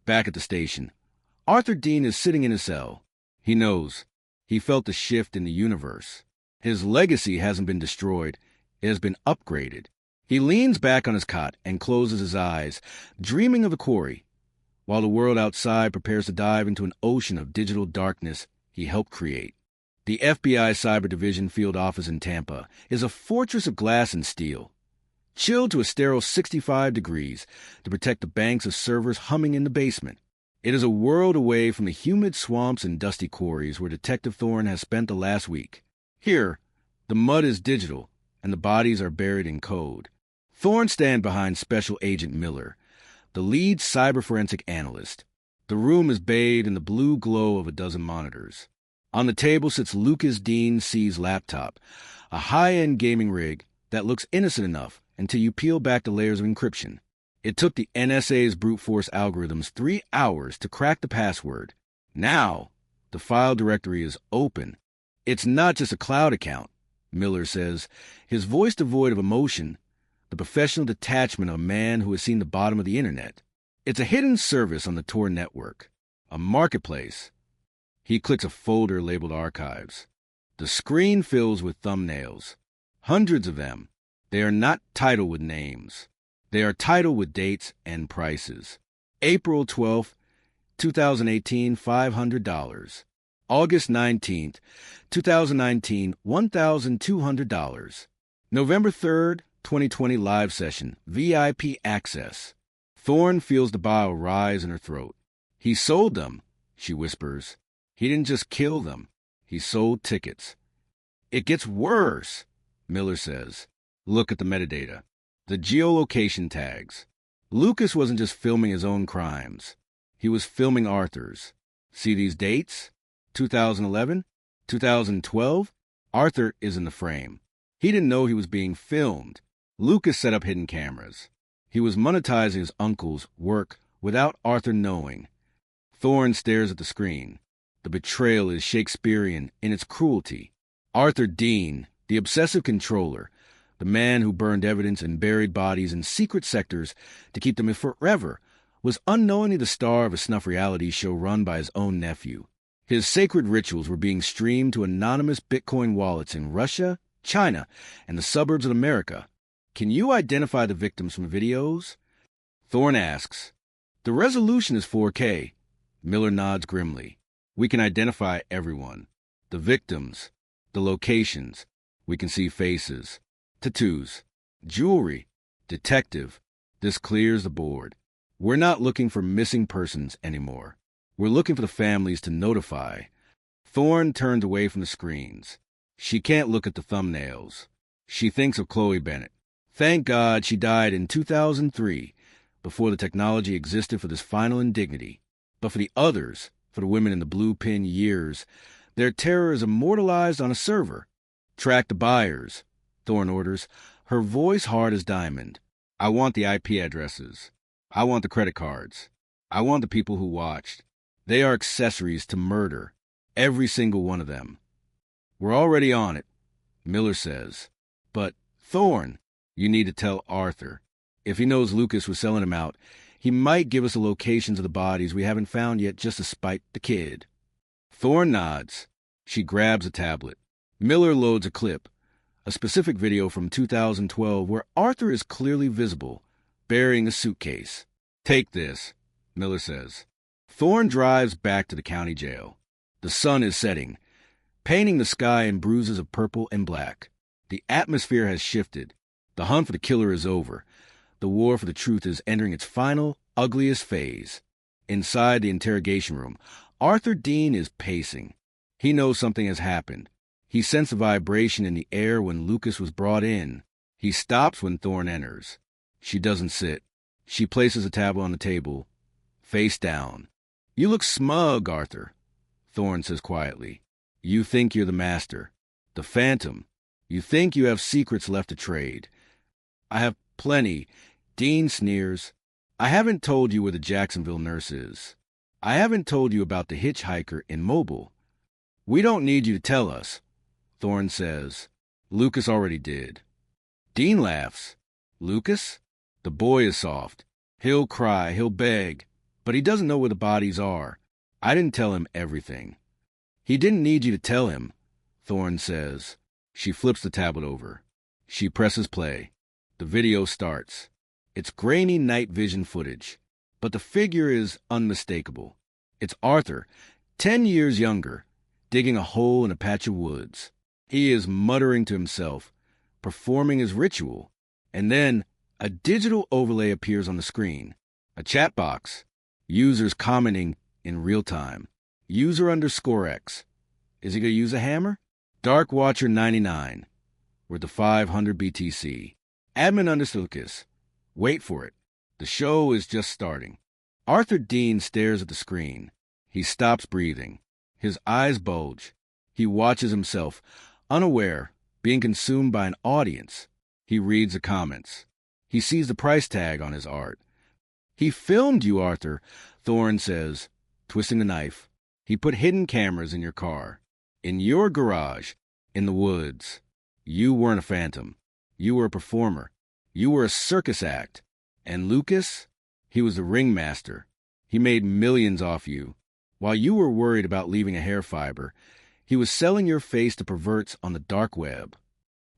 Back at the station, Arthur Dean is sitting in his cell. He knows. He felt the shift in the universe. His legacy hasn't been destroyed. It has been upgraded. He leans back on his cot and closes his eyes, dreaming of the quarry, while the world outside prepares to dive into an ocean of digital darkness he helped create. The FBI Cyber Division field office in Tampa is a fortress of glass and steel, chilled to a sterile 65 degrees to protect the banks of servers humming in the basement. It is a world away from the humid swamps and dusty quarries where Detective Thorne has spent the last week. Here, the mud is digital, and the bodies are buried in code. Thorne stands behind Special Agent Miller, the lead cyber forensic analyst. The room is bathed in the blue glow of a dozen monitors. On the table sits Lucas Dean C's laptop, a high-end gaming rig that looks innocent enough until you peel back the layers of encryption. It took the NSA's brute force algorithms 3 hours to crack the password. Now, the file directory is open. It's not just a cloud account, Miller says, his voice devoid of emotion, the professional detachment of a man who has seen the bottom of the internet. It's a hidden service on the Tor network, a marketplace. He clicks a folder labeled Archives. The screen fills with thumbnails, hundreds of them. They are not titled with names. They are titled with dates and prices. April 12th, 2018, $500. August 19th, 2019, $1,200. November 3rd, 2020 live session, VIP access. Thorne feels the bile rise in her throat. He sold them, she whispers. He didn't just kill them. He sold tickets. It gets worse, Miller says. Look at the metadata. The geolocation tags. Lucas wasn't just filming his own crimes. He was filming Arthur's. See these dates? 2011, 2012. Arthur is in the frame. He didn't know he was being filmed. Lucas set up hidden cameras. He was monetizing his uncle's work without Arthur knowing. Thorne stares at the screen. The betrayal is Shakespearean in its cruelty. Arthur Dean, the obsessive controller, the man who burned evidence and buried bodies in secret sectors to keep them forever, was unknowingly the star of a snuff reality show run by his own nephew. His sacred rituals were being streamed to anonymous Bitcoin wallets in Russia, China, and the suburbs of America. Can you identify the victims from videos? Thorne asks. The resolution is 4K. Miller nods grimly. We can identify everyone. The victims, the locations. We can see faces. Tattoos, jewelry, detective. This clears the board. We're not looking for missing persons anymore. We're looking for the families to notify. Thorne turns away from the screens. She can't look at the thumbnails. She thinks of Chloe Bennett. Thank God she died in 2003, before the technology existed for this final indignity. But for the others, for the women in the blue pin years, their terror is immortalized on a server. Track the buyers, Thorne orders, her voice hard as diamond. I want the IP addresses. I want the credit cards. I want the people who watched. They are accessories to murder, every single one of them. We're already on it, Miller says. But, Thorne, you need to tell Arthur. If he knows Lucas was selling him out, He might give us the locations of the bodies we haven't found yet just to spite the kid. Thorne nods. She grabs a tablet. Miller loads a clip, a specific video from 2012 where Arthur is clearly visible, bearing a suitcase. Take this, Miller says. Thorne drives back to the county jail. The sun is setting, painting the sky in bruises of purple and black. The atmosphere has shifted. The hunt for the killer is over. The war for the truth is entering its final, ugliest phase. Inside the interrogation room, Arthur Dean is pacing. He knows something has happened. He sensed a vibration in the air when Lucas was brought in. He stops when Thorne enters. She doesn't sit. She places a tablet on the table, face down. You look smug, Arthur, Thorne says quietly. You think you're the master, the Phantom. You think you have secrets left to trade. I have plenty. Dean sneers. I haven't told you where the Jacksonville nurse is. I haven't told you about the hitchhiker in Mobile. We don't need you to tell us, Thorne says. Lucas already did. Dean laughs. Lucas? The boy is soft. He'll cry, he'll beg, but he doesn't know where the bodies are. I didn't tell him everything. He didn't need you to tell him, Thorne says. She flips the tablet over. She presses play. The video starts. It's grainy night vision footage, but the figure is unmistakable. It's Arthur, 10 years younger, digging a hole in a patch of woods. He is muttering to himself, performing his ritual, and then a digital overlay appears on the screen. A chat box. Users commenting in real time. User_X. Is he going to use a hammer? Dark Watcher 99. Worth the 500 BTC. Admin Lucas. Wait for it. The show is just starting. Arthur Dean stares at the screen. He stops breathing. His eyes bulge. He watches himself, unaware, being consumed by an audience. He reads the comments. He sees the price tag on his art. He filmed you, Arthur, Thorne says, twisting the knife. He put hidden cameras in your car, in your garage, in the woods. You weren't a phantom. You were a performer. You were a circus act. And Lucas? He was the ringmaster. He made millions off you. While you were worried about leaving a hair fiber, he was selling your face to perverts on the dark web.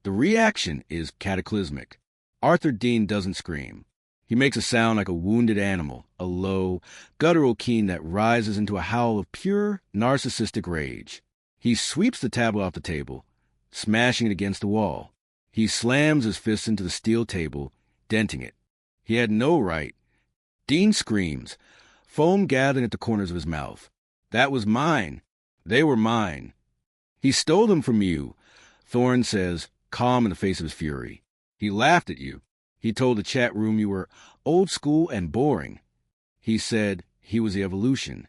The reaction is cataclysmic. Arthur Dean doesn't scream. He makes a sound like a wounded animal, a low, guttural keen that rises into a howl of pure, narcissistic rage. He sweeps the tablet off the table, smashing it against the wall. He slams his fist into the steel table, denting it. He had no right. Dean screams, foam gathering at the corners of his mouth. That was mine. They were mine. He stole them from you, Thorne says, calm in the face of his fury. He laughed at you. He told the chat room you were old school and boring. He said he was the evolution.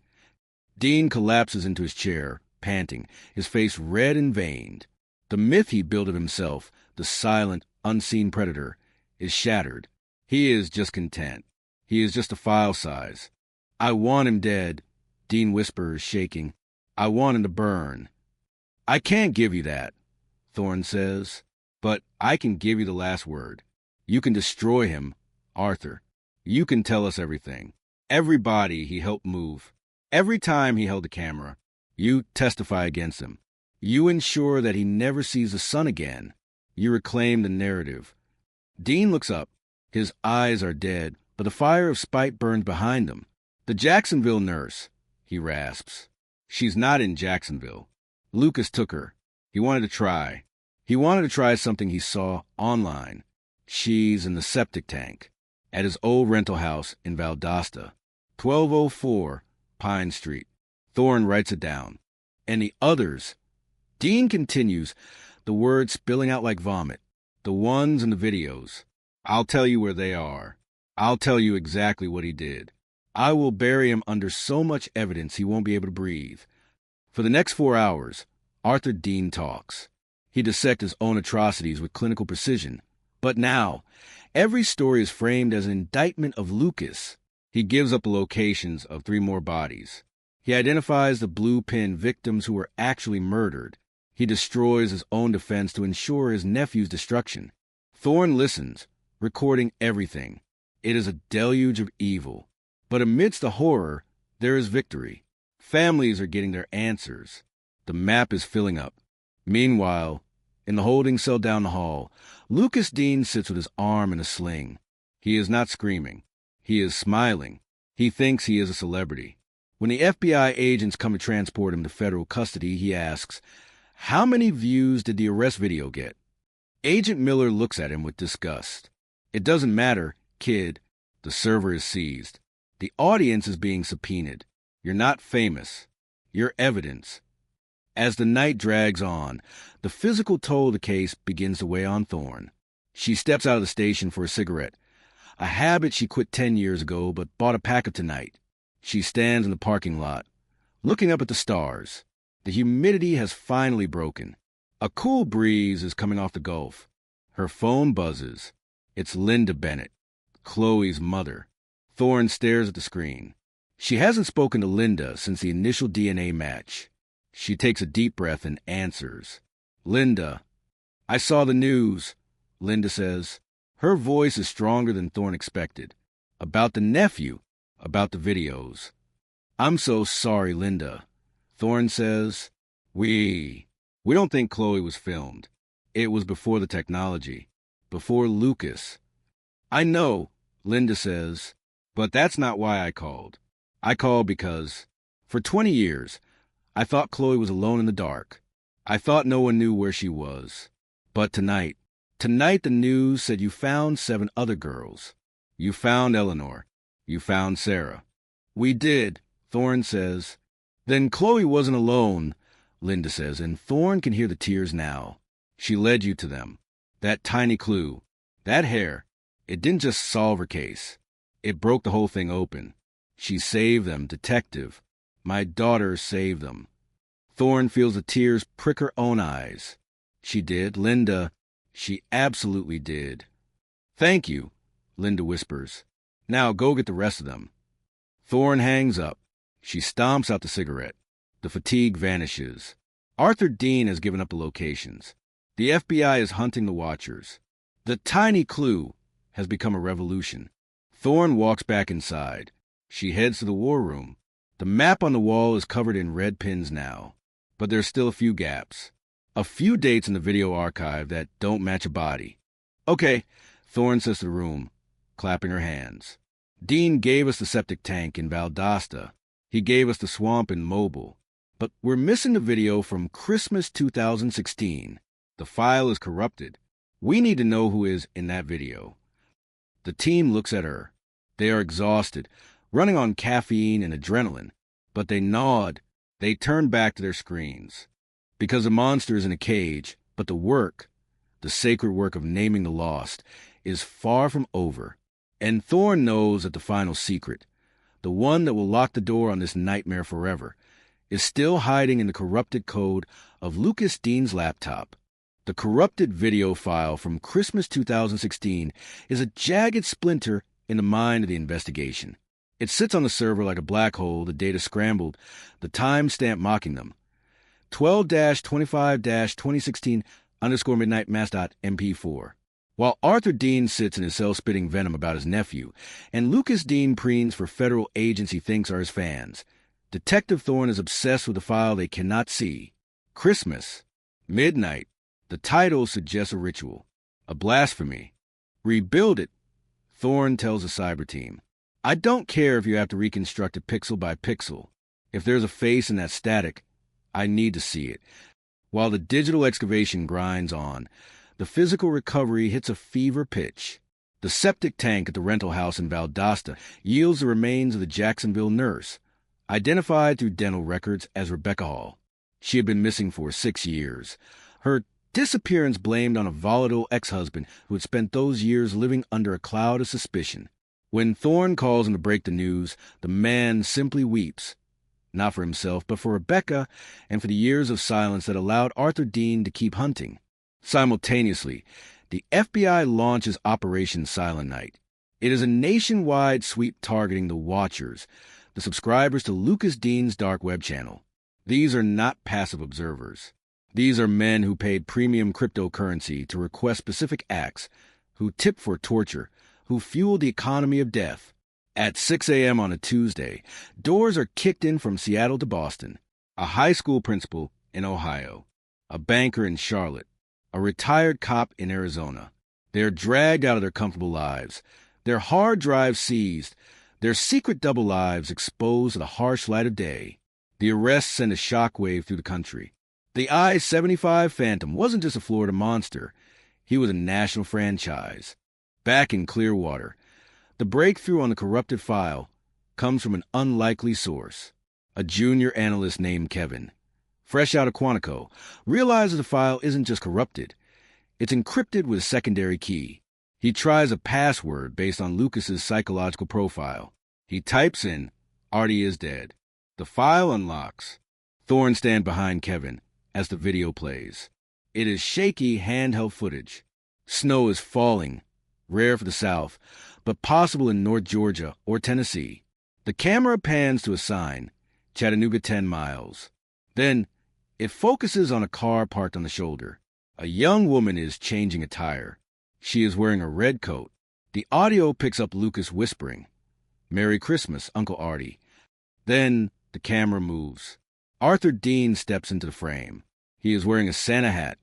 Dean collapses into his chair, panting, his face red and veined. The myth he built of himself, the silent, unseen predator, is shattered. He is just content. He is just a file size. I want him dead, Dean whispers, shaking. I want him to burn. I can't give you that, Thorne says, but I can give you the last word. You can destroy him, Arthur. You can tell us everything. Every body he helped move. Every time he held the camera. You testify against him. You ensure that he never sees the sun again. You reclaim the narrative. Dean looks up. His eyes are dead, but the fire of spite burns behind them. The Jacksonville nurse, he rasps. She's not in Jacksonville. Lucas took her. He wanted to try. He wanted to try something he saw online. She's in the septic tank at his old rental house in Valdosta, 1204 Pine Street. Thorne writes it down. And the others. Dean continues, the words spilling out like vomit. The ones in the videos. I'll tell you where they are. I'll tell you exactly what he did. I will bury him under so much evidence he won't be able to breathe. For the next 4 hours, Arthur Dean talks. He dissects his own atrocities with clinical precision. But now, every story is framed as an indictment of Lucas. He gives up the locations of 3 more bodies. He identifies the blue pin victims who were actually murdered. He destroys his own defense to ensure his nephew's destruction. Thorne listens, recording everything. It is a deluge of evil. But amidst the horror, there is victory. Families are getting their answers. The map is filling up. Meanwhile, in the holding cell down the hall, Lucas Dean sits with his arm in a sling. He is not screaming. He is smiling. He thinks he is a celebrity. When the FBI agents come to transport him to federal custody, he asks, "How many views did the arrest video get?" Agent Miller looks at him with disgust. "It doesn't matter, kid. The server is seized. The audience is being subpoenaed. You're not famous. You're evidence." As the night drags on, the physical toll of the case begins to weigh on Thorne. She steps out of the station for a cigarette, a habit she quit 10 years ago but bought a pack of tonight. She stands in the parking lot, looking up at the stars. The humidity has finally broken. A cool breeze is coming off the Gulf. Her phone buzzes. It's Linda Bennett, Chloe's mother. Thorne stares at the screen. She hasn't spoken to Linda since the initial DNA match. She takes a deep breath and answers. "Linda." "I saw the news," Linda says. Her voice is stronger than Thorne expected. "About the nephew, about the videos." "I'm so sorry, Linda." Thorne says, We don't think Chloe was filmed. It was before the technology, before Lucas." "I know," Linda says, "but that's not why I called. I called because, for 20 years, I thought Chloe was alone in the dark. I thought no one knew where she was. But tonight the news said you found 7 other girls. You found Eleanor. You found Sarah." "We did," Thorne says. "Then Chloe wasn't alone," Linda says, and Thorne can hear the tears now. "She led you to them. That tiny clue. That hair. It didn't just solve her case. It broke the whole thing open. She saved them, detective. My daughter saved them." Thorne feels the tears prick her own eyes. "She did, Linda. She absolutely did." "Thank you," Linda whispers. "Now go get the rest of them." Thorne hangs up. She stomps out the cigarette. The fatigue vanishes. Arthur Dean has given up the locations. The FBI is hunting the watchers. The tiny clue has become a revolution. Thorne walks back inside. She heads to the war room. The map on the wall is covered in red pins now, but there's still a few gaps. A few dates in the video archive that don't match a body. "Okay," Thorne says to the room, clapping her hands. "Dean gave us the septic tank in Valdosta. He gave us the swamp in Mobile. But we're missing the video from Christmas 2016. The file is corrupted. We need to know who is in that video." The team looks at her. They are exhausted, running on caffeine and adrenaline, but they nod. They turn back to their screens. Because the monster is in a cage, but the work, the sacred work of naming the lost, is far from over. And Thorne knows that the final secret, the one that will lock the door on this nightmare forever, is still hiding in the corrupted code of Lucas Dean's laptop. The corrupted video file from Christmas 2016 is a jagged splinter in the mind of the investigation. It sits on the server like a black hole, the data scrambled, the timestamp mocking them. 12-25-2016_midnightmass.mp4. While Arthur Dean sits in his cell spitting venom about his nephew, and Lucas Dean preens for federal agents he thinks are his fans, Detective Thorne is obsessed with the file they cannot see. Christmas. Midnight. The title suggests a ritual. A blasphemy. Rebuild it, Thorne tells the cyber team. I don't care if you have to reconstruct it pixel by pixel. If there's a face in that static, I need to see it. While the digital excavation grinds on, the physical recovery hits a fever pitch. The septic tank at the rental house in Valdosta yields the remains of the Jacksonville nurse, identified through dental records as Rebecca Hall. She had been missing for 6 years. Her disappearance blamed on a volatile ex-husband who had spent those years living under a cloud of suspicion. When Thorne calls him to break the news, the man simply weeps. Not for himself, but for Rebecca and for the years of silence that allowed Arthur Dean to keep hunting. Simultaneously, the FBI launches Operation Silent Night. It is a nationwide sweep targeting the Watchers, the subscribers to Lucas Dean's dark web channel. These are not passive observers. These are men who paid premium cryptocurrency to request specific acts, who tip for torture, who fuel the economy of death. At 6 a.m. on a Tuesday, doors are kicked in from Seattle to Boston, a high school principal in Ohio, a banker in Charlotte, a retired cop in Arizona. They're dragged out of their comfortable lives, their hard drives seized, their secret double lives exposed to the harsh light of day. The arrests send a shockwave through the country. The I-75 Phantom wasn't just a Florida monster. He was a national franchise. Back in Clearwater, the breakthrough on the corrupted file comes from an unlikely source. A junior analyst named Kevin, fresh out of Quantico, realizes the file isn't just corrupted. It's encrypted with a secondary key. He tries a password based on Lucas's psychological profile. He types in, "Artie is dead." The file unlocks. Thorne stands behind Kevin as the video plays. It is shaky handheld footage. Snow is falling, rare for the South, but possible in North Georgia or Tennessee. The camera pans to a sign, Chattanooga 10 miles. Then it focuses on a car parked on the shoulder. A young woman is changing a tire. She is wearing a red coat. The audio picks up Lucas whispering, "Merry Christmas, Uncle Artie." Then the camera moves. Arthur Dean steps into the frame. He is wearing a Santa hat,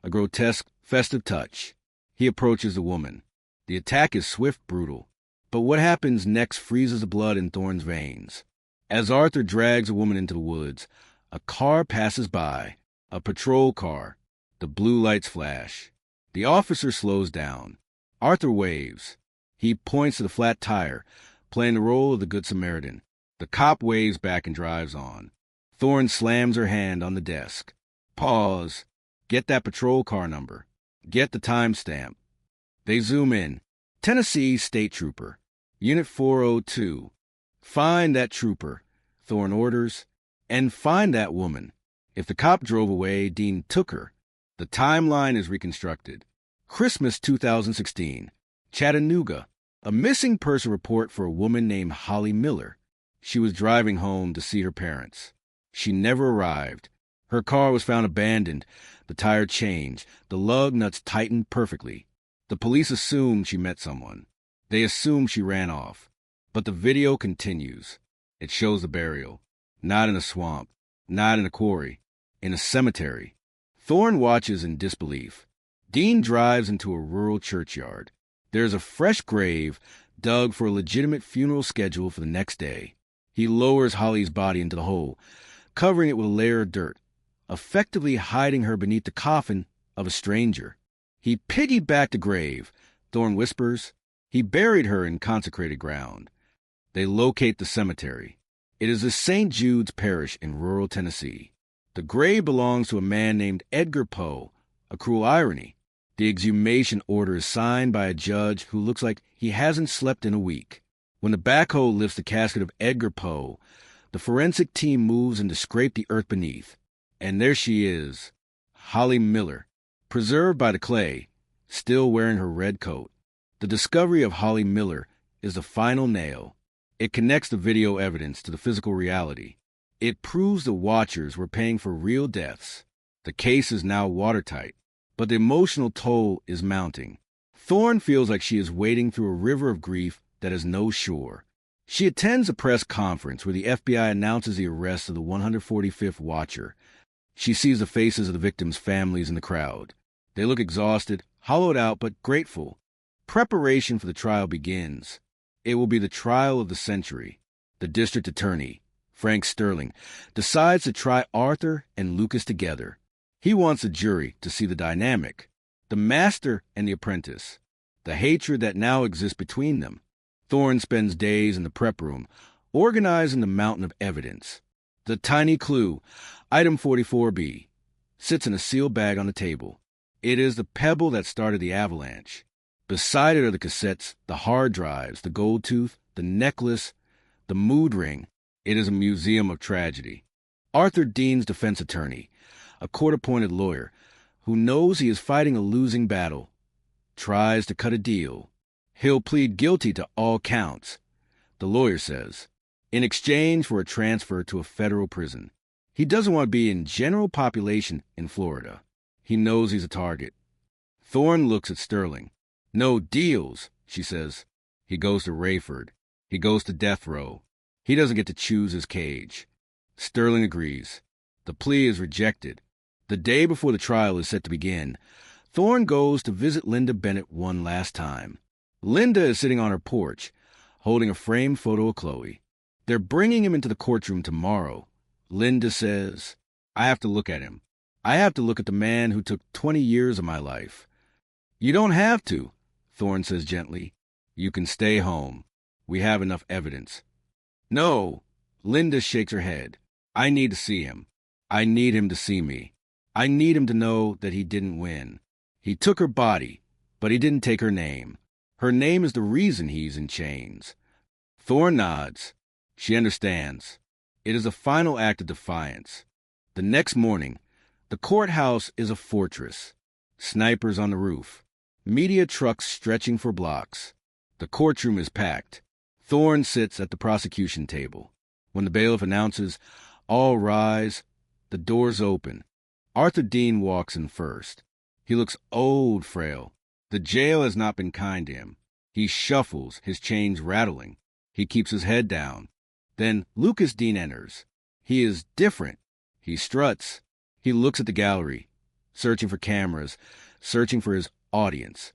a grotesque, festive touch. He approaches the woman. The attack is swift, brutal. But what happens next freezes the blood in Thorne's veins. As Arthur drags the woman into the woods, a car passes by, a patrol car. The blue lights flash. The officer slows down. Arthur waves. He points to the flat tire, playing the role of the Good Samaritan. The cop waves back and drives on. Thorne slams her hand on the desk. "Pause. Get that patrol car number. Get the timestamp." They zoom in. Tennessee State Trooper. Unit 402. "Find that trooper," Thorne orders. "And find that woman." If the cop drove away, Dean took her. The timeline is reconstructed. Christmas 2016. Chattanooga. A missing person report for a woman named Holly Miller. She was driving home to see her parents. She never arrived. Her car was found abandoned, the tire changed, the lug nuts tightened perfectly. The police assumed she met someone. They assumed she ran off. But the video continues. It shows the burial. Not in a swamp, not in a quarry, in a cemetery. Thorne watches in disbelief. Dean drives into a rural churchyard. There is a fresh grave dug for a legitimate funeral schedule for the next day. He lowers Holly's body into the hole, covering it with a layer of dirt, effectively hiding her beneath the coffin of a stranger. He piggybacked the grave, Thorne whispers. He buried her in consecrated ground. They locate the cemetery. It is the St. Jude's Parish in rural Tennessee. The grave belongs to a man named Edgar Poe, a cruel irony. The exhumation order is signed by a judge who looks like he hasn't slept in a week. When the backhoe lifts the casket of Edgar Poe, the forensic team moves in to scrape the earth beneath. And there she is, Holly Miller, preserved by the clay, still wearing her red coat. The discovery of Holly Miller is the final nail. It connects the video evidence to the physical reality. It proves the watchers were paying for real deaths. The case is now watertight, but the emotional toll is mounting. Thorne feels like she is wading through a river of grief that has no shore. She attends a press conference where the FBI announces the arrest of the 145th watcher. She sees the faces of the victims' families in the crowd. They look exhausted, hollowed out, but grateful. Preparation for the trial begins. It will be the trial of the century. The district attorney, Frank Sterling, decides to try Arthur and Lucas together. He wants the jury to see the dynamic, the master and the apprentice, the hatred that now exists between them. Thorne spends days in the prep room, organizing the mountain of evidence. The tiny clue, item 44B, sits in a sealed bag on the table. It is the pebble that started the avalanche. Beside it are the cassettes, the hard drives, the gold tooth, the necklace, the mood ring. It is a museum of tragedy. Arthur Dean's defense attorney, a court-appointed lawyer, who knows he is fighting a losing battle, tries to cut a deal. He'll plead guilty to all counts, the lawyer says, in exchange for a transfer to a federal prison. He doesn't want to be in general population in Florida. He knows he's a target. Thorne looks at Sterling. "No deals," she says. He goes to Rayford. He goes to death row. He doesn't get to choose his cage. Sterling agrees. The plea is rejected. The day before the trial is set to begin, Thorne goes to visit Linda Bennett one last time. Linda is sitting on her porch, holding a framed photo of Chloe. They're bringing him into the courtroom tomorrow. Linda says, "I have to look at him. I have to look at the man who took 20 years of my life." "You don't have to," Thorne says gently. "You can stay home. We have enough evidence." "No," Linda shakes her head. "I need to see him. I need him to see me. I need him to know that he didn't win. He took her body, but he didn't take her name. Her name is the reason he's in chains." Thorne nods. She understands. It is a final act of defiance. The next morning, the courthouse is a fortress. Snipers on the roof. Media trucks stretching for blocks. The courtroom is packed. Thorne sits at the prosecution table. When the bailiff announces, "All rise," the doors open. Arthur Dean walks in first. He looks old, frail. The jail has not been kind to him. He shuffles, his chains rattling. He keeps his head down. Then Lucas Dean enters. He is different. He struts. He looks at the gallery, searching for cameras, searching for his audience.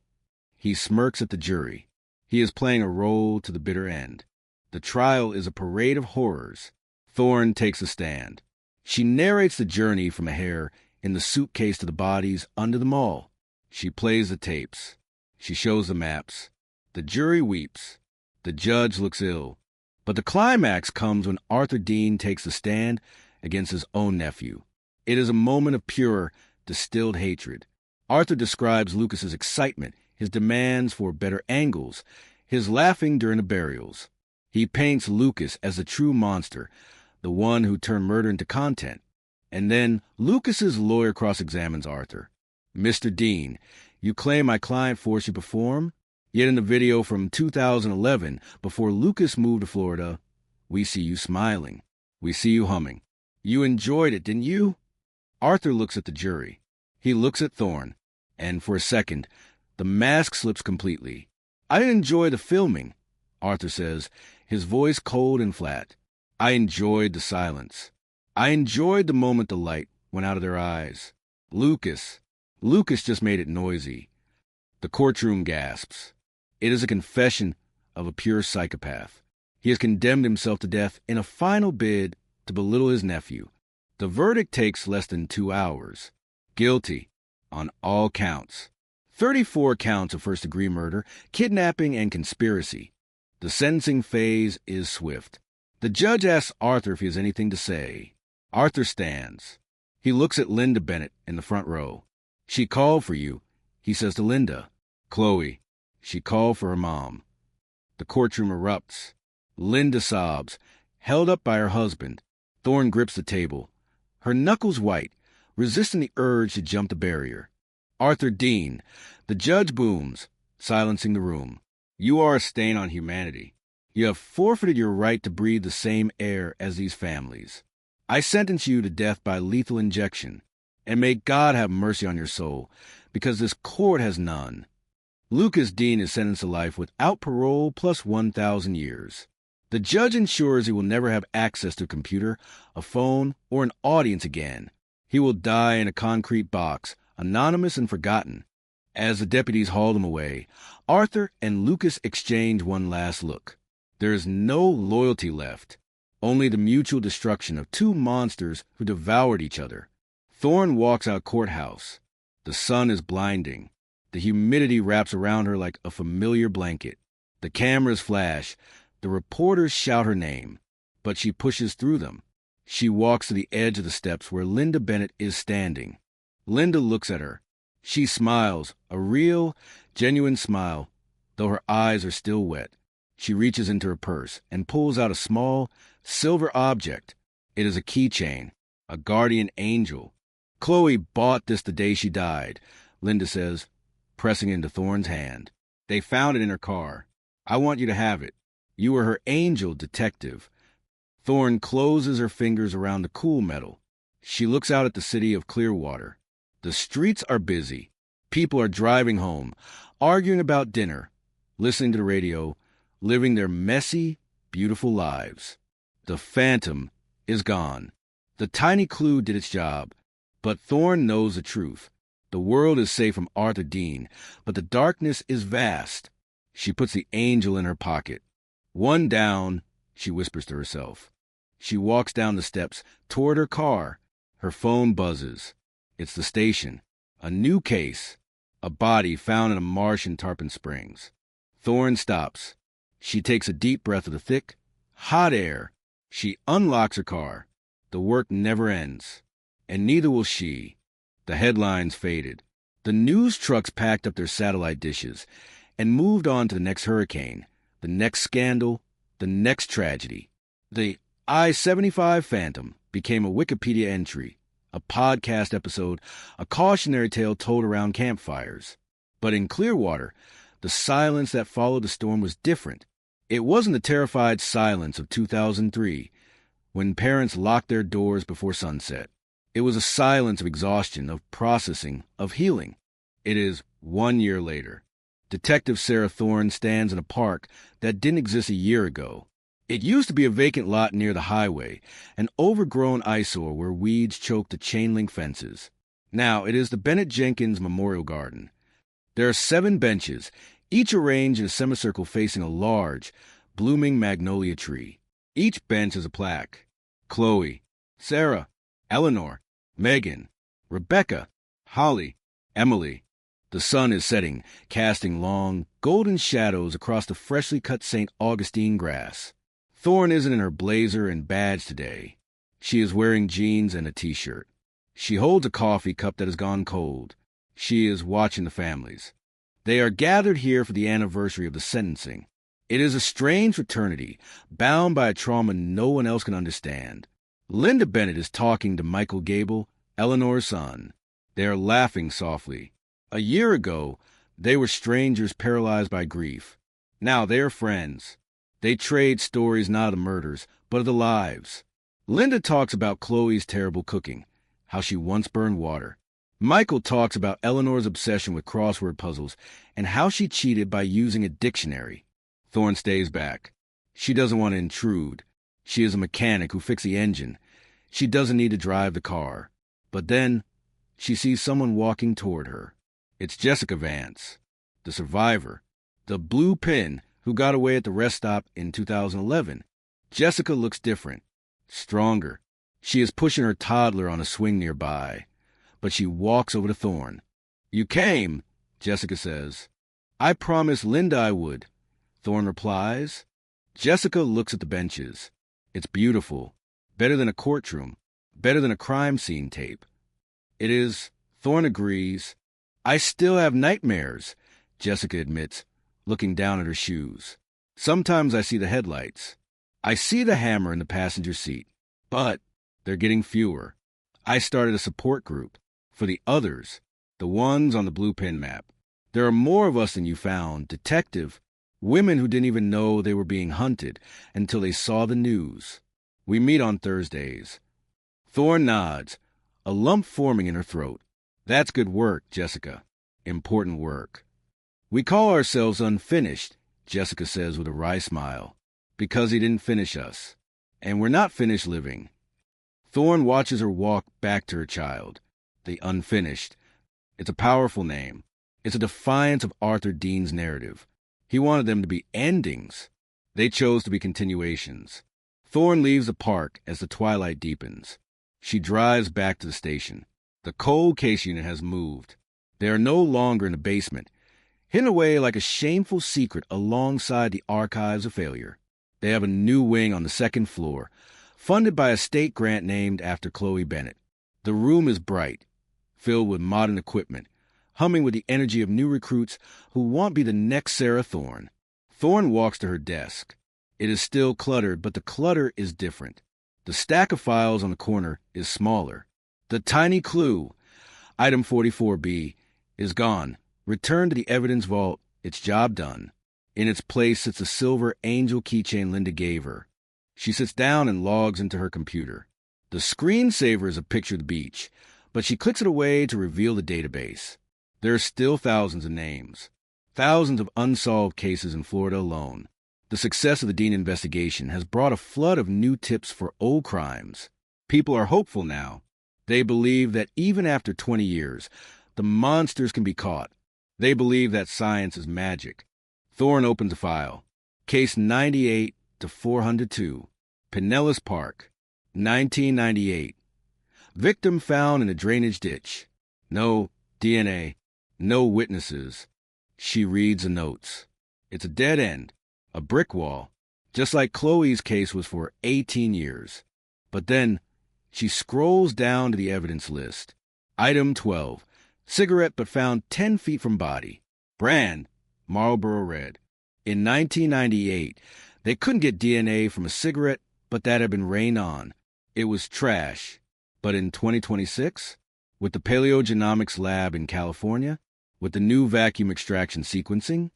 He smirks at the jury. He is playing a role to the bitter end. The trial is a parade of horrors. Thorne takes a stand. She narrates the journey from a hair in the suitcase to the bodies under the mall. She plays the tapes. She shows the maps. The jury weeps. The judge looks ill. But the climax comes when Arthur Dean takes a stand against his own nephew. It is a moment of pure, distilled hatred. Arthur describes Lucas's excitement, his demands for better angles, his laughing during the burials. He paints Lucas as the true monster, the one who turned murder into content. And then Lucas's lawyer cross-examines Arthur. "Mr. Dean, you claim my client forced you to perform? Yet in the video from 2011, before Lucas moved to Florida, we see you smiling. We see you humming. You enjoyed it, didn't you?" Arthur looks at the jury. He looks at Thorne. And for a second, the mask slips completely. "I didn't enjoy the filming," Arthur says, his voice cold and flat. "I enjoyed the silence. I enjoyed the moment the light went out of their eyes. Lucas just made it noisy." The courtroom gasps. It is a confession of a pure psychopath. He has condemned himself to death in a final bid to belittle his nephew. The verdict takes less than 2 hours. Guilty on all counts. 34 counts of first-degree murder, kidnapping, and conspiracy. The sentencing phase is swift. The judge asks Arthur if he has anything to say. Arthur stands. He looks at Linda Bennett in the front row. "She called for you," he says to Linda. "Chloe, she called for her mom." The courtroom erupts. Linda sobs, held up by her husband. Thorne grips the table. Her knuckles white, resisting the urge to jump the barrier. "Arthur Dean," the judge booms, silencing the room. "You are a stain on humanity. You have forfeited your right to breathe the same air as these families. I sentence you to death by lethal injection, and may God have mercy on your soul, because this court has none." Lucas Dean is sentenced to life without parole plus 1,000 years. The judge ensures he will never have access to a computer, a phone, or an audience again. He will die in a concrete box, anonymous and forgotten. As the deputies haul him away, Arthur and Lucas exchange one last look. There is no loyalty left, only the mutual destruction of two monsters who devoured each other. Thorne walks out courthouse. The sun is blinding. The humidity wraps around her like a familiar blanket. The cameras flash. The reporters shout her name, but she pushes through them. She walks to the edge of the steps where Linda Bennett is standing. Linda looks at her. She smiles, a real, genuine smile, though her eyes are still wet. She reaches into her purse and pulls out a small, silver object. It is a keychain, a guardian angel. "Chloe bought this the day she died," Linda says, pressing into Thorne's hand. "They found it in her car. I want you to have it. You are her angel detective." Thorne closes her fingers around the cool metal. She looks out at the city of Clearwater. The streets are busy. People are driving home, arguing about dinner, listening to the radio, living their messy, beautiful lives. The phantom is gone. The tiny clue did its job, but Thorne knows the truth. The world is safe from Arthur Dean, but the darkness is vast. She puts the angel in her pocket. One down, she whispers to herself. She walks down the steps toward her car. Her phone buzzes. It's the station. A new case. A body found in a marsh in Tarpon Springs. Thorne stops. She takes a deep breath of the thick, hot air. She unlocks her car. The work never ends. And neither will she. The headlines faded. The news trucks packed up their satellite dishes and moved on to the next hurricane, the next scandal, the next tragedy. The I-75 Phantom became a Wikipedia entry, a podcast episode, a cautionary tale told around campfires. But in Clearwater, the silence that followed the storm was different. It wasn't the terrified silence of 2003, when parents locked their doors before sunset. It was a silence of exhaustion, of processing, of healing. It is 1 year later. Detective Sarah Thorne stands in a park that didn't exist a year ago. It used to be a vacant lot near the highway, an overgrown eyesore where weeds choked the chain-link fences. Now it is the Bennett Jenkins Memorial Garden. There are 7 benches, each arranged in a semicircle facing a large, blooming magnolia tree. Each bench has a plaque. Chloe, Sarah, Eleanor, Megan, Rebecca, Holly, Emily. The sun is setting, casting long, golden shadows across the freshly cut St. Augustine grass. Thorne isn't in her blazer and badge today. She is wearing jeans and a t-shirt. She holds a coffee cup that has gone cold. She is watching the families. They are gathered here for the anniversary of the sentencing. It is a strange fraternity, bound by a trauma no one else can understand. Linda Bennett is talking to Michael Gable, Eleanor's son. They are laughing softly. A year ago, they were strangers paralyzed by grief. Now they are friends. They trade stories not of the murders, but of the lives. Linda talks about Chloe's terrible cooking, how she once burned water. Michael talks about Eleanor's obsession with crossword puzzles and how she cheated by using a dictionary. Thorne stays back. She doesn't want to intrude. She is a mechanic who fixed the engine. She doesn't need to drive the car. But then, she sees someone walking toward her. It's Jessica Vance, the survivor, the blue pin who got away at the rest stop in 2011. Jessica looks different, stronger. She is pushing her toddler on a swing nearby, but she walks over to Thorne. "You came," Jessica says. "I promised Linda I would," Thorne replies. Jessica looks at the benches. It's beautiful, better than a courtroom, better than a crime scene tape. It is, Thorne agrees. "I still have nightmares," Jessica admits, looking down at her shoes. "Sometimes I see the headlights. I see the hammer in the passenger seat, but they're getting fewer. I started a support group for the others, the ones on the blue pin map. There are more of us than you found, detective, women who didn't even know they were being hunted until they saw the news. We meet on Thursdays." Thorne nods, a lump forming in her throat. "That's good work, Jessica. Important work." "We call ourselves unfinished," Jessica says with a wry smile, "because he didn't finish us. And we're not finished living." Thorne watches her walk back to her child. The Unfinished. It's a powerful name. It's a defiance of Arthur Dean's narrative. He wanted them to be endings. They chose to be continuations. Thorne leaves the park as the twilight deepens. She drives back to the station. The cold case unit has moved. They are no longer in the basement, hidden away like a shameful secret alongside the archives of failure. They have a new wing on the second floor, funded by a state grant named after Chloe Bennett. The room is bright, filled with modern equipment, humming with the energy of new recruits who want to be the next Sarah Thorne. Thorne walks to her desk. It is still cluttered, but the clutter is different. The stack of files on the corner is smaller. The tiny clue, item 44B, is gone. Returned to the evidence vault. Its job done. In its place sits a silver angel keychain Linda gave her. She sits down and logs into her computer. The screensaver is a picture of the beach, but she clicks it away to reveal the database. There are still thousands of names, thousands of unsolved cases in Florida alone. The success of the Dean investigation has brought a flood of new tips for old crimes. People are hopeful now. They believe that even after 20 years, the monsters can be caught. They believe that science is magic. Thorne opens a file. Case 98-402, Pinellas Park, 1998. Victim found in a drainage ditch. No DNA, no witnesses. She reads the notes. It's a dead end, a brick wall, just like Chloe's case was for 18 years. But then she scrolls down to the evidence list. Item 12, cigarette but found 10 feet from body. Brand, Marlboro Red. In 1998, they couldn't get DNA from a cigarette, but that had been rained on. It was trash. But in 2026, with the paleogenomics lab in California, with the new vacuum extraction sequencing,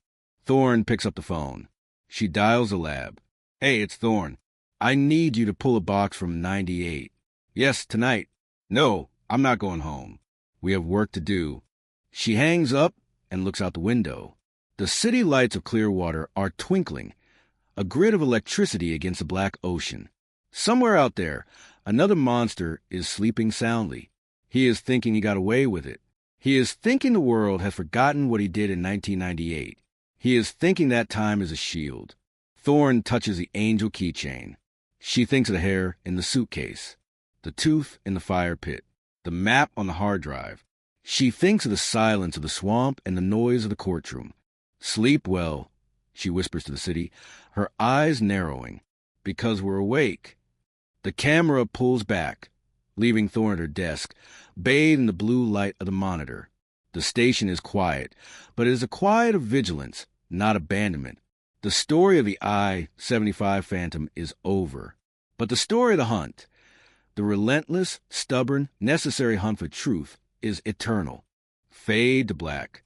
Thorne picks up the phone. She dials the lab. Hey, it's Thorne. I need you to pull a box from 98. Yes, tonight. No, I'm not going home. We have work to do. She hangs up and looks out the window. The city lights of Clearwater are twinkling, a grid of electricity against the black ocean. Somewhere out there, another monster is sleeping soundly. He is thinking he got away with it. He is thinking the world has forgotten what he did in 1998. He is thinking that time is a shield. Thorne touches the angel keychain. She thinks of the hair in the suitcase, the tooth in the fire pit, the map on the hard drive. She thinks of the silence of the swamp and the noise of the courtroom. Sleep well, she whispers to the city, her eyes narrowing. Because we're awake. The camera pulls back, leaving Thorne at her desk, bathed in the blue light of the monitor. The station is quiet, but it is a quiet of vigilance, not abandonment. The story of the I-75 Phantom is over. But the story of the hunt, the relentless, stubborn, necessary hunt for truth, is eternal. Fade to black.